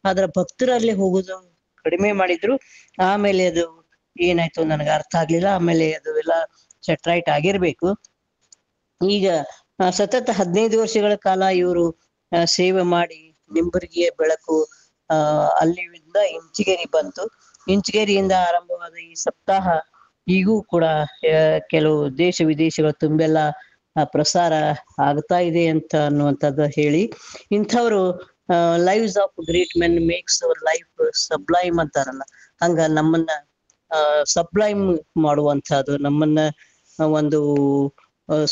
L: ಆದ್ರ ಭಕ್ತರು ಅಲ್ಲಿ ಹೋಗುದು ಕಡಿಮೆ ಮಾಡಿದ್ರು. ಆಮೇಲೆ ಅದು ಏನಾಯ್ತು ನನಗೆ ಅರ್ಥ ಆಗ್ಲಿಲ್ಲ. ಆಮೇಲೆ ಅದು ಎಲ್ಲ ಸೆಟ್ರೈಟ್ ಆಗಿರ್ಬೇಕು. ಈಗ ಸತತ 15 ವರ್ಷಗಳ ಕಾಲ ಇವರು ಸೇವೆ ಮಾಡಿ ನಿಂಬರ್ಗಿಯ ಬೆಳಕು ಅಲ್ಲಿಂದ ಇಂಚಗೇರಿ ಬಂತು. ಇಂಚಗೇರಿಯಿಂದ ಆರಂಭವಾದ ಈ ಸಪ್ತಾಹ ಈಗೂ ಕೂಡ ಕೆಲವು ದೇಶ ವಿದೇಶಗಳ ತುಂಬೆಲ್ಲ ಪ್ರಸಾರ ಆಗ್ತಾ ಇದೆ ಅಂತ ಅನ್ನುವಂಥದ್ದು ಹೇಳಿ, ಇಂಥವ್ರು lives of great men makes our life Sublime ಅಂತಾರಲ್ಲ, ಹಂಗ ನಮ್ಮನ್ನ ಸಬ್ಲೈಮ್ ಮಾಡುವಂತಹದ್ದು, ನಮ್ಮನ್ನ ಒಂದು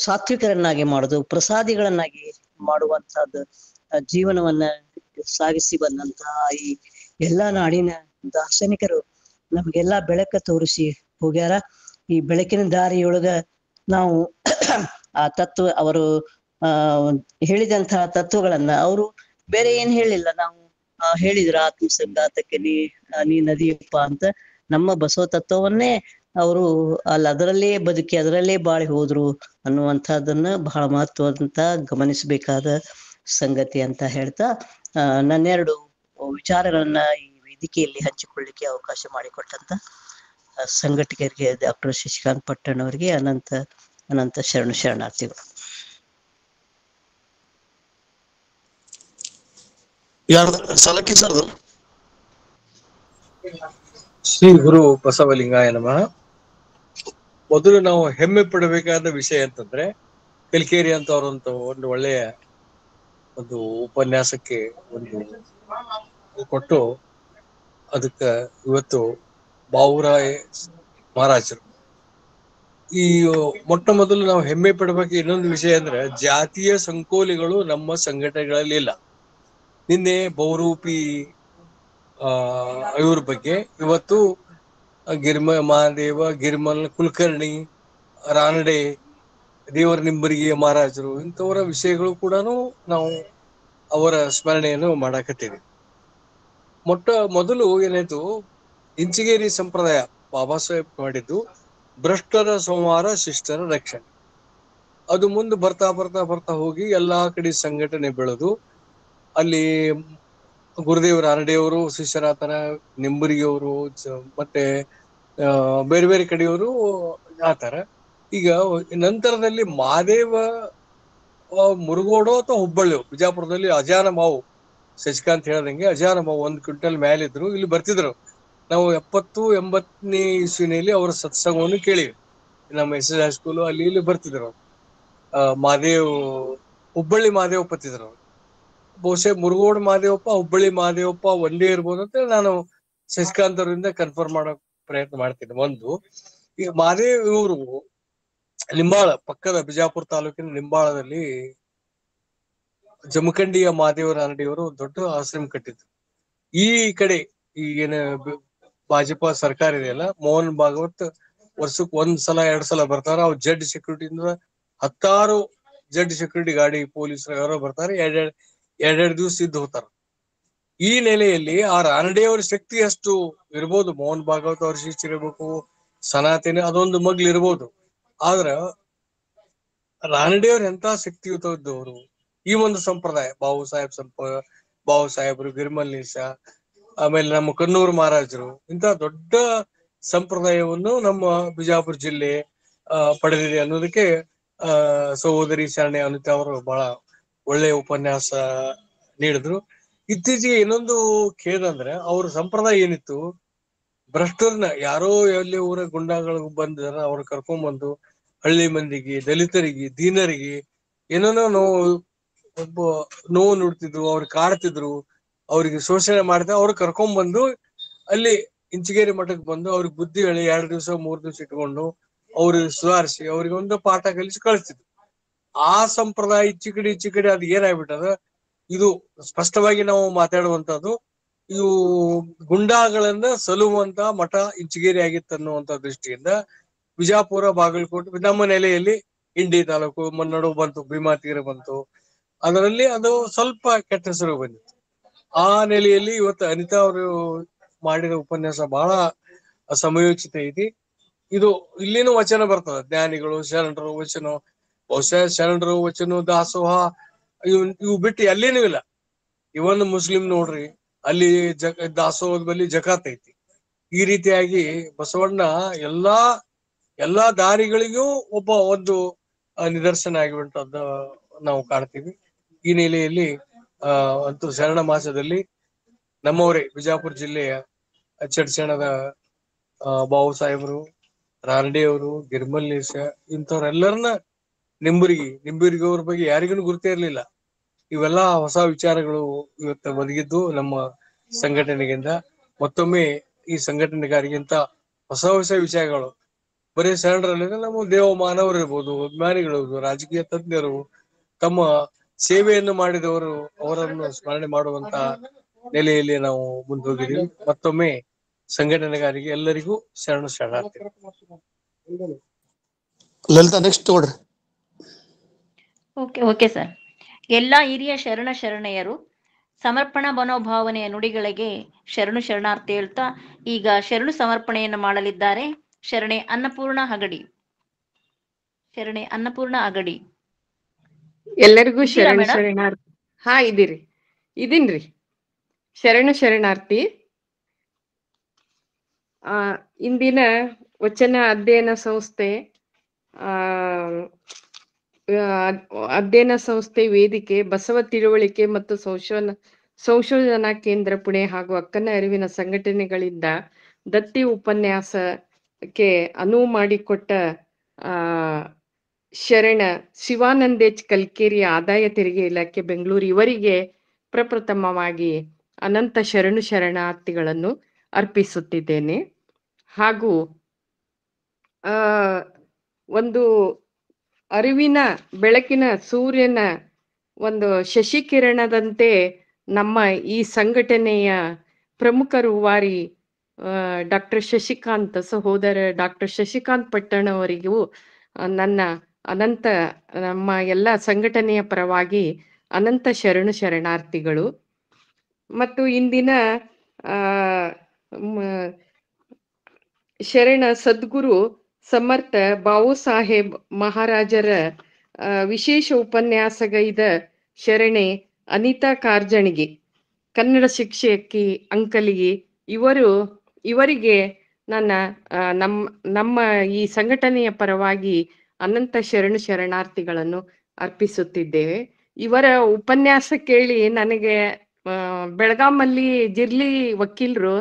L: ಸಾತ್ವಿಕರನ್ನಾಗಿ ಮಾಡೋದು, ಪ್ರಸಾದಿಗಳನ್ನಾಗಿ ಮಾಡುವಂತಹದ್ದು, ಜೀವನವನ್ನ ಸಾಗಿಸಿ ಬಂದಂತಹ ಈ ಎಲ್ಲಾ ನಾಡಿನ ದಾರ್ಶನಿಕರು ನಮ್ಗೆಲ್ಲಾ ಬೆಳಕ ತೋರಿಸಿ ಹೋಗ್ಯಾರ. ಈ ಬೆಳಕಿನ ದಾರಿಯೊಳಗ ನಾವು ಆ ತತ್ವ ಅವರು ಹೇಳಿದಂತಹ ತತ್ವಗಳನ್ನ ಅವರು ಬೇರೆ ಏನ್ ಹೇಳಿಲ್ಲ, ನಾವು ಹೇಳಿದ್ರು ಆತ್ಮಸಂಗಾತಕ್ಕೆ ನೀ ನದಿಯಪ್ಪ ಅಂತ. ನಮ್ಮ ಬಸವ ತತ್ವವನ್ನೇ ಅವರು ಅದರಲ್ಲೇ ಬದುಕಿ ಅದರಲ್ಲೇ ಬಾಳಿ ಹೋದ್ರು ಅನ್ನುವಂಥದ್ದನ್ನ ಬಹಳ ಮಹತ್ವದಂತ ಗಮನಿಸಬೇಕಾದ ಸಂಗತಿ ಅಂತ ಹೇಳ್ತಾ ನನ್ನೆರಡು ವಿಚಾರಗಳನ್ನ ಈ ವೇದಿಕೆಯಲ್ಲಿ ಹಂಚಿಕೊಳ್ಳಿಕ್ಕೆ ಅವಕಾಶ ಮಾಡಿಕೊಟ್ಟಂತ ಸಂಘಟಕರಿಗೆ ಡಾಕ್ಟರ್ ಶಶಿಕಾಂತ್ ಪಟ್ಟಣ್ ಅವರಿಗೆ ಅನಂತ ಶರಣಾರ್ಥಿಗಳು.
J: ಸಲಕಿ ಸರ್.
M: ಶ್ರೀ ಗುರು ಬಸವಲಿಂಗಾಯ ನಮಃ. ಮೊದಲು ನಾವು ಹೆಮ್ಮೆ ಪಡಬೇಕಾದ ವಿಷಯ ಅಂತಂದ್ರೆ ಕಲ್ಕೇರಿ ಅಂತ ಅವರಂತ ಒಂದು ಒಳ್ಳೆಯ ಒಂದು ಉಪನ್ಯಾಸಕ್ಕೆ ಒಂದು ಕೊಟ್ಟು ಅದಕ್ಕ ಇವತ್ತು ಬಾವುರಾಯ ಮಹಾರಾಜರು ಈ ಮೊಟ್ಟ ಮೊದಲು ನಾವು ಹೆಮ್ಮೆ ಪಡಬೇಕು. ಇನ್ನೊಂದು ವಿಷಯ ಅಂದ್ರೆ ಜಾತಿಯ ಸಂಕೋಲಿಗಳು ನಮ್ಮ ಸಂಘಟನೆಗಳಲ್ಲಿ ಇಲ್ಲ. ನಿನ್ನೆ ಬಹುರೂಪಿ ಇವ್ರ ಬಗ್ಗೆ ಇವತ್ತು ಮಹಾದೇವ, ಗಿರಿಮಲ್ ಕುಲಕರ್ಣಿ, ರಾನಡೆ, ದೇವರ ನಿಂಬರಿಗೆ ಮಹಾರಾಜರು ಇಂಥವರ ವಿಷಯಗಳು ಕೂಡ ನಾವು ಅವರ ಸ್ಮರಣೆಯನ್ನು ಮಾಡಾಕತ್ತೀವಿ. ಮೊದಲು ಏನಾಯ್ತು, ಇಂಚಿಗೇರಿ ಸಂಪ್ರದಾಯ ಬಾಬಾ ಸಾಹೇಬ್ ಮಾಡಿದ್ದು ಭ್ರಷ್ಟರ ಸಂಹಾರ ಶಿಷ್ಟರ ರಕ್ಷಣೆ. ಅದು ಮುಂದೆ ಬರ್ತಾ ಬರ್ತಾ ಬರ್ತಾ ಹೋಗಿ ಎಲ್ಲಾ ಕಡೆ ಸಂಘಟನೆ ಬೆಳೆದು ಅಲ್ಲಿ ಗುರುದೇವ್ ರಾನಡೆಯವರು ಶಿಷ್ಯರಾತರ, ನಿಂಬರಿಗೆಯವರು ಮತ್ತೆ ಬೇರೆ ಬೇರೆ ಕಡೆಯವರು ಆತರ. ಈಗ ನಂತರದಲ್ಲಿ ಮಹಾದೇವ ಮುರುಗೋಡು ಅಥವಾ ಹುಬ್ಬಳ್ಳಿ ಬಿಜಾಪುರದಲ್ಲಿ ಅಜಾನ ಮಾವು ಶಶಿಕಾಂತ್ ಹೇಳ್ದಂಗೆ ಅಜಾನ ಮಾವು 1 ಕ್ವಿಂಟಲ್ ಮೇಲಿದ್ರು ಇಲ್ಲಿ ಬರ್ತಿದ್ರು. ನಾವು 70-80ನೇ ಇಸ್ವಿನಲ್ಲಿ ಅವರ ಸತ್ಸಂಗವನ್ನು ಕೇಳಿವಿ. ನಮ್ಮ ಎಸ್ ಎಸ್ ಹೈಸ್ಕೂಲ್ ಅಲ್ಲಿ ಇಲ್ಲಿ ಬರ್ತಿದ್ರು. ಮಹಾದೇವ್ ಹುಬ್ಬಳ್ಳಿ ಮಹಾದೇವ್ ಪತ್ತಿದ್ರು. ಬಹುಶಃ ಮುರುಗೋಡು ಮಹಾದೇವಪ್ಪ ಹುಬ್ಬಳ್ಳಿ ಮಹಾದೇವಪ್ಪ ಒಂದೇ ಇರ್ಬೋದು ಅಂತ ನಾನು ಶಶಿಕಾಂತ್ ಅವರಿಂದ ಕನ್ಫರ್ಮ್ ಮಾಡೋ ಪ್ರಯತ್ನ ಮಾಡ್ತೀನಿ. ಒಂದು, ಈ ಮಹಾದೇವ್ ಇವರು ಲಿಂಬಾಳ ಪಕ್ಕದ ಬಿಜಾಪುರ ತಾಲೂಕಿನ ಲಿಂಬಾಳದಲ್ಲಿ ಜಮಖಂಡಿಯ ಮಹಾದೇವ ರಾನಡಿಯವರು ದೊಡ್ಡ ಆಶ್ರಮ ಕಟ್ಟಿದ್ರು. ಈ ಕಡೆ ಈಗೇನ ಭಾಜಪಾ ಸರ್ಕಾರ ಇದೆಯಲ್ಲ, ಮೋಹನ್ ಭಾಗವತ್ ವರ್ಷಕ್ಕೆ 1 ಸಲ 2 ಸಲ ಬರ್ತಾರ. ಅವ್ರು ಜಡ್ ಸೆಕ್ಯೂರಿಟಿಯಿಂದ 10 ಜಡ್ ಸೆಕ್ಯೂರಿಟಿ ಗಾಡಿ ಪೊಲೀಸರು ಯಾರೋ ಬರ್ತಾರೆ, 2 ದಿವಸ ಇದ್ದು ಹೋಗ್ತಾರ. ಈ ನೆಲೆಯಲ್ಲಿ ಆ ರಾನಡೆಯವರ ಶಕ್ತಿ ಅಷ್ಟು ಇರ್ಬೋದು. ಮೋಹನ್ ಭಾಗವತ್ ಅವ್ರ ಶಿಷ್ಯರಿರ್ಬೇಕು, ಸನಾತನ ಅದೊಂದು ಮಗ್ಲು ಇರ್ಬೋದು. ಆದ್ರ ರಾನಡೆಯವ್ರ ಎಂತ ಶಕ್ತಿಯುತವ್ರು. ಈ ಒಂದು ಸಂಪ್ರದಾಯ ಬಾವು ಸಾಹೇಬರು, ಗಿರಿಮಲ್ ನಿಸ, ಆಮೇಲೆ ನಮ್ಮ ಕನ್ನೂರು ಮಹಾರಾಜರು ಇಂತ ದೊಡ್ಡ ಸಂಪ್ರದಾಯವನ್ನು ನಮ್ಮ ಬಿಜಾಪುರ ಜಿಲ್ಲೆ ಪಡೆದಿದೆ ಅನ್ನೋದಕ್ಕೆ ಸಹೋದರಿ ಶರಣೆ ಅನಿತಾ ಅವರು ಬಹಳ ಒಳ್ಳೆಯ ಉಪನ್ಯಾಸ ನೀಡಿದ್ರು. ಇತ್ತೀಚೆಗೆ ಇನ್ನೊಂದು ಖೇದ ಅಂದ್ರೆ ಅವ್ರ ಸಂಪ್ರದಾಯ ಏನಿತ್ತು, ಭ್ರಷ್ಟರನ್ನ ಯಾರೋ ಎಲ್ಲಿ ಊರ ಗುಂಡಾಗಳಿಗೆ ಬಂದಿದಾರ ಅವ್ರ ಕರ್ಕೊಂಡ್ಬಂದು ಹಳ್ಳಿ ಮಂದಿಗೆ, ದಲಿತರಿಗೆ, ದೀನರಿಗೆ ಏನೇನೋ ನೋವು ನುಡ್ತಿದ್ರು, ಅವ್ರಿಗೆ ಕಾಡ್ತಿದ್ರು, ಅವ್ರಿಗೆ ಶೋಷಣೆ ಮಾಡ್ತಾ ಅವ್ರು ಕರ್ಕೊಂಡ್ಬಂದು ಅಲ್ಲಿ ಇಂಚಿಗೇರಿ ಮಠಕ್ಕೆ ಬಂದು ಅವ್ರಿಗೆ ಬುದ್ಧಿ ಹೇಳಿ 2 ದಿವಸ 3 ದಿವಸ ಇಟ್ಕೊಂಡು ಅವ್ರಿಗೆ ಸುಧಾರಿಸಿ ಅವ್ರಿಗೆ ಒಂದು ಪಾಠ ಕಲಿಸಿ ಕಳಿಸ್ತಿದ್ರು. ಆ ಸಂಪ್ರದಾಯ ಈಚೆ ಕಡೆ ಅದು ಏನಾಗ್ಬಿಟ್ಟದ, ಇದು ಸ್ಪಷ್ಟವಾಗಿ ನಾವು ಮಾತಾಡುವಂತದ್ದು, ಇವು ಗುಂಡಾಗಳನ್ನ ಸಲುವಂತ ಮಠ ಇಂಚಿಗೇರಿ ಆಗಿತ್ತು ಅನ್ನುವಂತ ದೃಷ್ಟಿಯಿಂದ ಬಿಜಾಪುರ, ಬಾಗಲಕೋಟೆ ನಮ್ಮ ನೆಲೆಯಲ್ಲಿ ಇಂಡಿ ತಾಲೂಕು ಮನ್ನಡು ಬಂತು, ಭೀಮಾತೀರ ಬಂತು. ಅದರಲ್ಲಿ ಅದು ಸ್ವಲ್ಪ ಕೆಟ್ಟ ಹೆಸರು ಬಂದಿತ್ತು. ಆ ನೆಲೆಯಲ್ಲಿ ಇವತ್ತು ಅನಿತಾ ಅವರು ಮಾಡಿದ ಉಪನ್ಯಾಸ ಬಹಳ ಸಮಯೋಚಿತ ಐತಿ. ಇದು ಇಲ್ಲಿನೂ ವಚನ ಬರ್ತದ, ಜ್ಞಾನಿಗಳು, ಶರಣರು ವಚನ, ಬಹುಶಃ ಶರಣರು ವಚನ, ದಾಸೋಹ ಇವು ಬಿಟ್ಟು ಅಲ್ಲೇನೂ ಇಲ್ಲ. ಇವನ್ ಮುಸ್ಲಿಂ ನೋಡ್ರಿ, ಅಲ್ಲಿ ದಾಸೋಹದ ಬಳಿ ಜಕಾತ್ ಐತಿ. ಈ ರೀತಿಯಾಗಿ ಬಸವಣ್ಣ ಎಲ್ಲಾ ದಾರಿಗಳಿಗೂ ಒಂದು ನಿದರ್ಶನ ಆಗಿಬಿಟ್ಟದ ನಾವು ಕಾಣ್ತೀವಿ. ಈ ನೆಲೆಯಲ್ಲಿ ಅಂತೂ ಶರಣ ಮಾಸದಲ್ಲಿ ನಮ್ಮವರೇ ಬಿಜಾಪುರ ಜಿಲ್ಲೆಯ ಚಡ್ಚಣದ ಬಾವು ಸಾಹೇಬರು, ರಾನಡೆಯವರು, ಗಿರ್ಮಲ್ ನಿಸ ಇಂಥವ್ರೆಲ್ಲರನ್ನ ನಿಂಬುರ್ಗಿ ಅವ್ರ ಬಗ್ಗೆ ಯಾರಿಗೂ ಗುರುತೇ ಇರ್ಲಿಲ್ಲ. ಇವೆಲ್ಲಾ ಹೊಸ ವಿಚಾರಗಳು ಇವತ್ತು ಒದಗಿದ್ದು ನಮ್ಮ ಸಂಘಟನೆಗಿಂತ. ಮತ್ತೊಮ್ಮೆ ಈ ಸಂಘಟನೆಗಾರಿಗಿಂತ ಹೊಸ ವಿಷಯಗಳು ಬರೀ ಶರಣರಲ್ಲಿ ನಮ್ಮ ದೇವ ಮಾನವರು ಇರ್ಬೋದು, ಅಭಿಮಾನಿಗಳು, ರಾಜಕೀಯ ತಜ್ಞರು, ತಮ್ಮ ಸೇವೆಯನ್ನು ಮಾಡಿದವರು, ಅವರನ್ನು ಸ್ಮರಣೆ ಮಾಡುವಂತ ನೆಲೆಯಲ್ಲಿ ನಾವು ಮುಂದೋಗಿದ್ದೀವಿ. ಮತ್ತೊಮ್ಮೆ ಸಂಘಟನೆಗಾರಿಗೆ ಎಲ್ಲರಿಗೂ ಶರಣಾರ್ಥಿ.
F: ಲಲಿತಾ ನೆಕ್ಸ್ಟ್ ನೋಡ್ರಿ.
C: Okay sir. ಎಲ್ಲಾ ಹಿರಿಯ ಶರಣೆಯರು ಸಮರ್ಪಣಾ ಮನೋಭಾವನೆಯ ನುಡಿಗಳಿಗೆ ಶರಣಾರ್ಥಿ ಹೇಳ್ತಾ ಈಗ ಶರಣು ಸಮರ್ಪಣೆಯನ್ನು ಮಾಡಲಿದ್ದಾರೆ ಶರಣೆ ಅನ್ನಪೂರ್ಣ ಅಗಡಿ.
N: ಎಲ್ಲರಿಗೂ
C: ಇದ್ದೀರಾ ಮೇಡಮ್?
N: ಶರಣಾರ್ಥಿ. ಹಾ ಇದೀನ್ರಿ. ಶರಣಾರ್ಥಿ. ಇಂದಿನ ವಚನ ಅಧ್ಯಯನ ಸಂಸ್ಥೆ ವೇದಿಕೆ, ಬಸವ ತಿಳುವಳಿಕೆ ಮತ್ತು ಸಂಶೋಧನಾ ಕೇಂದ್ರ ಪುಣೆ ಹಾಗೂ ಅಕ್ಕನ ಅರಿವಿನ ಸಂಘಟನೆಗಳಿಂದ ದತ್ತಿ ಉಪನ್ಯಾಸಕ್ಕೆ ಅನುವು ಮಾಡಿಕೊಟ್ಟ ಶರಣ ಶಿವಾನಂದೇಶ್ ಕಲ್ಕೇರಿ, ಆದಾಯ ತೆರಿಗೆ ಇಲಾಖೆ ಬೆಂಗಳೂರು, ಇವರಿಗೆ ಪ್ರಪ್ರಥಮವಾಗಿ ಅನಂತ ಶರಣಾರ್ಥಿಗಳನ್ನು ಅರ್ಪಿಸುತ್ತಿದ್ದೇನೆ. ಹಾಗೂ ಒಂದು ಅರಿವಿನ ಬೆಳಕಿನ ಸೂರ್ಯನ ಒಂದು ಶಶಿಕಿರಣದಂತೆ ನಮ್ಮ ಈ ಸಂಘಟನೆಯ ಪ್ರಮುಖ ರೂವಾರಿ ಡಾಕ್ಟರ್ ಶಶಿಕಾಂತ್, ಸಹೋದರ ಡಾಕ್ಟರ್ ಶಶಿಕಾಂತ್ ಪಟ್ಟಣ ಅವರಿಗೂ ನನ್ನ ನಮ್ಮ ಎಲ್ಲ ಸಂಘಟನೆಯ ಪರವಾಗಿ ಅನಂತ ಶರಣಾರ್ಥಿಗಳು. ಮತ್ತು ಇಂದಿನ ಶರಣ ಸದ್ಗುರು ಸಮರ್ಥ ಬಾವು ಸಾಹೇಬ್ ಮಹಾರಾಜರ ವಿಶೇಷ ಉಪನ್ಯಾಸಗೈದ ಶರಣೆ ಅನಿತಾ ಕಾರಜಣಗಿ, ಕನ್ನಡ ಶಿಕ್ಷಕಿ ಅಂಕಲಿಗೆ, ಇವರಿಗೆ ನಮ್ಮ ಈ ಸಂಘಟನೆಯ ಪರವಾಗಿ ಅನಂತ ಶರಣಾರ್ಥಿಗಳನ್ನು ಅರ್ಪಿಸುತ್ತಿದ್ದೇವೆ. ಇವರ ಉಪನ್ಯಾಸ ಕೇಳಿ ನನಗೆ ಬೆಳಗಾಮಲ್ಲಿ ಜಿರ್ಲಿ ವಕೀಲರು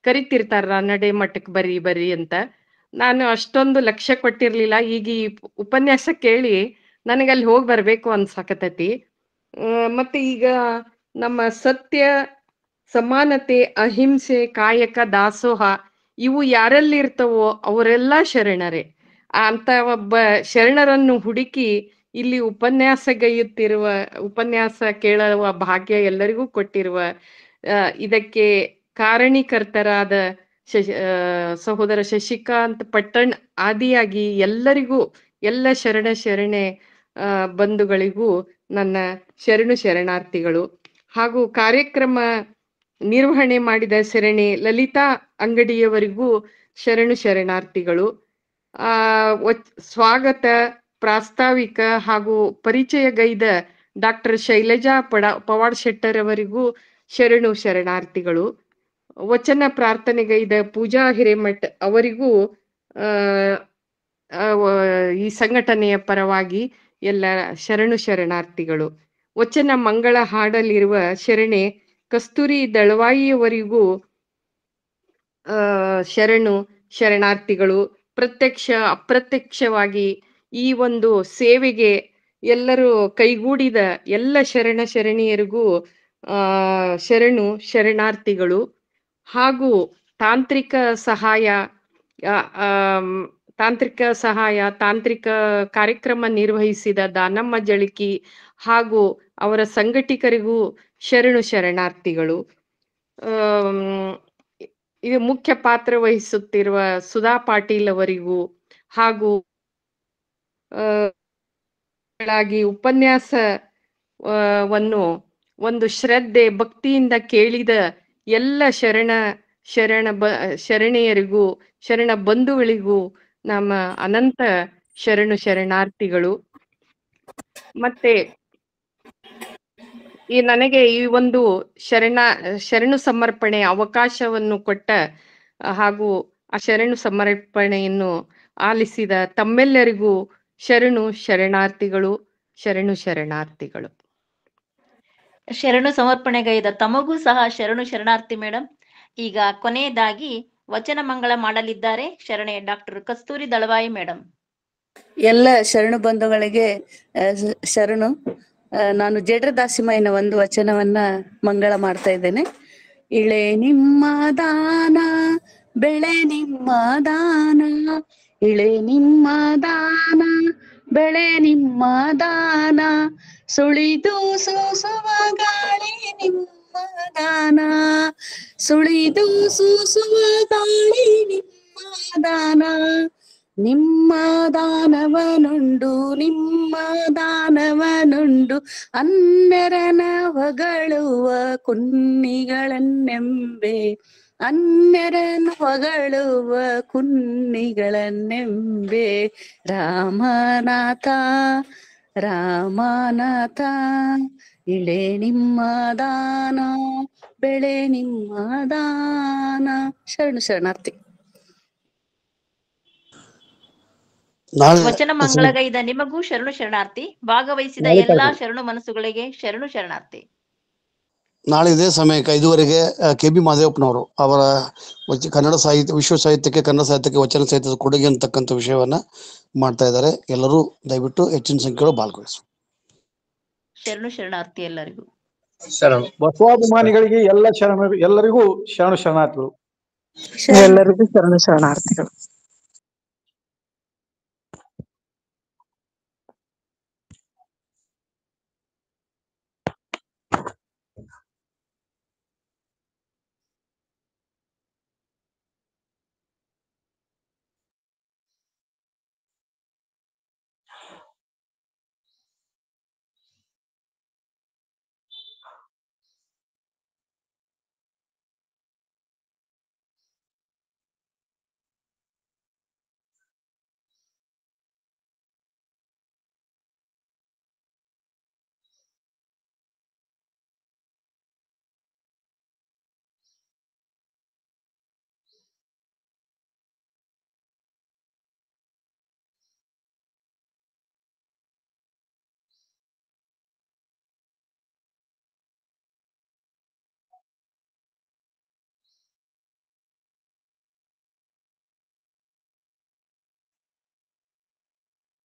N: ಕರಿತಿರ್ತಾರ, ನಡೆ ಮಠಕ್ಕೆ ಬರ್ರಿ ಅಂತ. ನಾನು ಅಷ್ಟೊಂದು ಲಕ್ಷ್ಯ ಕೊಟ್ಟಿರ್ಲಿಲ್ಲ. ಈಗ ಈ ಉಪನ್ಯಾಸ ಕೇಳಿ ನನಗೆ ಅಲ್ಲಿ ಹೋಗಿ ಬರ್ಬೇಕು ಅನ್ಸಾಕತೈತಿ. ಮತ್ತೆ ಈಗ ನಮ್ಮ ಸತ್ಯ, ಸಮಾನತೆ, ಅಹಿಂಸೆ, ಕಾಯಕ, ದಾಸೋಹ ಇವು ಯಾರಲ್ಲಿ ಇರ್ತವೋ ಅವರೆಲ್ಲ ಶರಣರೇ. ಅಂತ ಒಬ್ಬ ಶರಣರನ್ನು ಹುಡುಕಿ ಇಲ್ಲಿ ಉಪನ್ಯಾಸ ಕೇಳುವ ಭಾಗ್ಯ ಎಲ್ಲರಿಗೂ ಕೊಟ್ಟಿರುವ ಇದಕ್ಕೆ ಕಾರಣೀಕರ್ತರಾದ ಸಹೋದರ ಶಶಿಕಾಂತ್ ಪಟ್ಟಣ್ ಆದಿಯಾಗಿ ಎಲ್ಲರಿಗೂ, ಎಲ್ಲ ಶರಣೆ ಬಂಧುಗಳಿಗೂ ನನ್ನ ಶರಣಾರ್ಥಿಗಳು. ಹಾಗೂ ಕಾರ್ಯಕ್ರಮ ನಿರ್ವಹಣೆ ಮಾಡಿದ ಶರಣೆ ಲಲಿತಾ ಅಂಗಡಿಯವರಿಗೂ ಶರಣಾರ್ಥಿಗಳು. ಸ್ವಾಗತ, ಪ್ರಾಸ್ತಾವಿಕ ಹಾಗೂ ಪರಿಚಯಗೈದ ಡಾಕ್ಟರ್ ಶೈಲಜಾ ಪವಾಡ್ ಶೆಟ್ಟರ್ ಅವರಿಗೂ ಶರಣಾರ್ಥಿಗಳು. ವಚನ ಪ್ರಾರ್ಥನೆಗೈದ ಪೂಜಾ ಹಿರೇಮಠ್ ಅವರಿಗೂ ಈ ಸಂಘಟನೆಯ ಪರವಾಗಿ ಎಲ್ಲ ಶರಣಾರ್ಥಿಗಳು. ವಚನ ಮಂಗಳ ಹಾಡಲಿರುವ ಶರಣೆ ಕಸ್ತೂರಿ ದಳವಾಯಿಯವರಿಗೂ ಶರಣಾರ್ಥಿಗಳು. ಪ್ರತ್ಯಕ್ಷ ಅಪ್ರತ್ಯಕ್ಷವಾಗಿ ಈ ಒಂದು ಸೇವೆಗೆ ಎಲ್ಲರೂ ಕೈಗೂಡಿದ ಎಲ್ಲ ಶರಣೆಯರಿಗೂ ಶರಣಾರ್ಥಿಗಳು. ಹಾಗೂ ತಾಂತ್ರಿಕ ತಾಂತ್ರಿಕ ಕಾರ್ಯಕ್ರಮ ನಿರ್ವಹಿಸಿದ ದಾನಮ್ಮ ಜಳಕಿ ಹಾಗೂ ಅವರ ಸಂಘಟಕರಿಗೂ ಶರಣಾರ್ಥಿಗಳು. ಇದು ಮುಖ್ಯ ಪಾತ್ರ ವಹಿಸುತ್ತಿರುವ ಸುಧಾ ಪಾಟೀಲ್ ಅವರಿಗೂ ಹಾಗೂ ಉಪನ್ಯಾಸವನ್ನು ಒಂದು ಶ್ರದ್ಧೆ ಭಕ್ತಿಯಿಂದ ಕೇಳಿದ ಎಲ್ಲ ಶರಣೆಯರಿಗೂ ಶರಣ ಬಂಧುಗಳಿಗೂ ನಮ್ಮ ಅನಂತ ಶರಣಾರ್ಥಿಗಳು. ಮತ್ತೆ ನನಗೆ ಈ ಒಂದು ಶರಣು ಸಮರ್ಪಣೆ ಅವಕಾಶವನ್ನು ಕೊಟ್ಟ ಹಾಗೂ ಆ ಸಮರ್ಪಣೆಯನ್ನು ಆಲಿಸಿದ ತಮ್ಮೆಲ್ಲರಿಗೂ ಶರಣಾರ್ಥಿಗಳು.
C: ಶರಣು ಸಮರ್ಪಣೆಗೈದ ತಮಗೂ ಸಹ ಶರಣಾರ್ಥಿ ಮೇಡಮ್. ಈಗ ಕೊನೆಯದಾಗಿ ವಚನ ಮಂಗಳ ಮಾಡಲಿದ್ದಾರೆ ಶರಣೆ ಡಾಕ್ಟರ್ ಕಸ್ತೂರಿ ದಳವಾಯಿ ಮೇಡಮ್.
O: ಎಲ್ಲ ಶರಣು ಬಂಧುಗಳಿಗೆ ಶರಣು. ನಾನು ಜೇಡ್ರ ದಾಸಿಮಯ್ಯನ ಒಂದು ವಚನವನ್ನ ಮಂಗಳ ಮಾಡ್ತಾ ಇದ್ದೇನೆ. ಇಳೆ ನಿಮ್ಮ ದಾನ ಬೆಳೆ ನಿಮ್ಮ ದಾನ, ಇಳೆ ನಿಮ್ಮ ದಾನ ಬೆಳೆ ನಿಮ್ಮ ದಾನ, ಸುಳಿದು ಸೂಸುವ ಗಾಳಿ ನಿಮ್ಮ ದಾನ, ಸುಳಿದು ಸೂಸುವ ಗಾಳಿ ನಿಮ್ಮ ದಾನ, ನಿಮ್ಮ ದಾನವನುಂಡು ನಿಮ್ಮ ದಾನವನುಂಡು ಅನ್ನರನ ಹೊಗಳುವ ಕುನ್ನಿಗಳನ್ನೆಂಬೆ, ಅನ್ಯರನ್ನು ಹೊಗಳುವ ಕುನ್ನಿಗಳನ್ನೆಂಬೆ. ರಾಮನಾಥ ರಾಮನಾಥ ಇಳೆ ನಿಮ್ಮ ದಾನ ಬೆಳೆ ನಿಮ್ಮ ದಾನ. ಶರಣಾರ್ಥಿ.
C: ವಚನ ಮಂಗಳಗೈದ ನಿಮಗೂ ಶರಣಾರ್ಥಿ. ಭಾಗವಹಿಸಿದ ಎಲ್ಲಾ ಶರಣು ಮನಸ್ಸುಗಳಿಗೆ ಶರಣಾರ್ಥಿ.
F: ನಾಳೆ ಇದೇ ಸಮಯಕ್ಕೆ 5:15 KB ಮಾದೇವಪ್ಪನವರು ಅವರ ಕನ್ನಡ ಸಾಹಿತ್ಯ, ವಿಶ್ವ ಸಾಹಿತ್ಯಕ್ಕೆ, ಕನ್ನಡ ಸಾಹಿತ್ಯಕ್ಕೆ ವಚನ ಸಾಹಿತ್ಯದ ಕೊಡುಗೆ ಅಂತಕ್ಕಂಥ ವಿಷಯವನ್ನ ಮಾಡ್ತಾ ಇದ್ದಾರೆ. ಎಲ್ಲರೂ ದಯವಿಟ್ಟು ಹೆಚ್ಚಿನ ಸಂಖ್ಯೆಯಲ್ಲಿ ಪಾಲ್ಗೊಳಿಸಿ.
C: ಶರಣಾರ್ಥಿ ಎಲ್ಲರಿಗೂ.
P: ಬಸವಾಭಿಮಾನಿಗಳಿಗೆ ಎಲ್ಲ ಎಲ್ಲರಿಗೂ ಶರಣಾರ್ಥಿಗಳು.
A: ಎಲ್ಲರಿಗೂ ಶರಣಾರ್ಥಿಗಳು.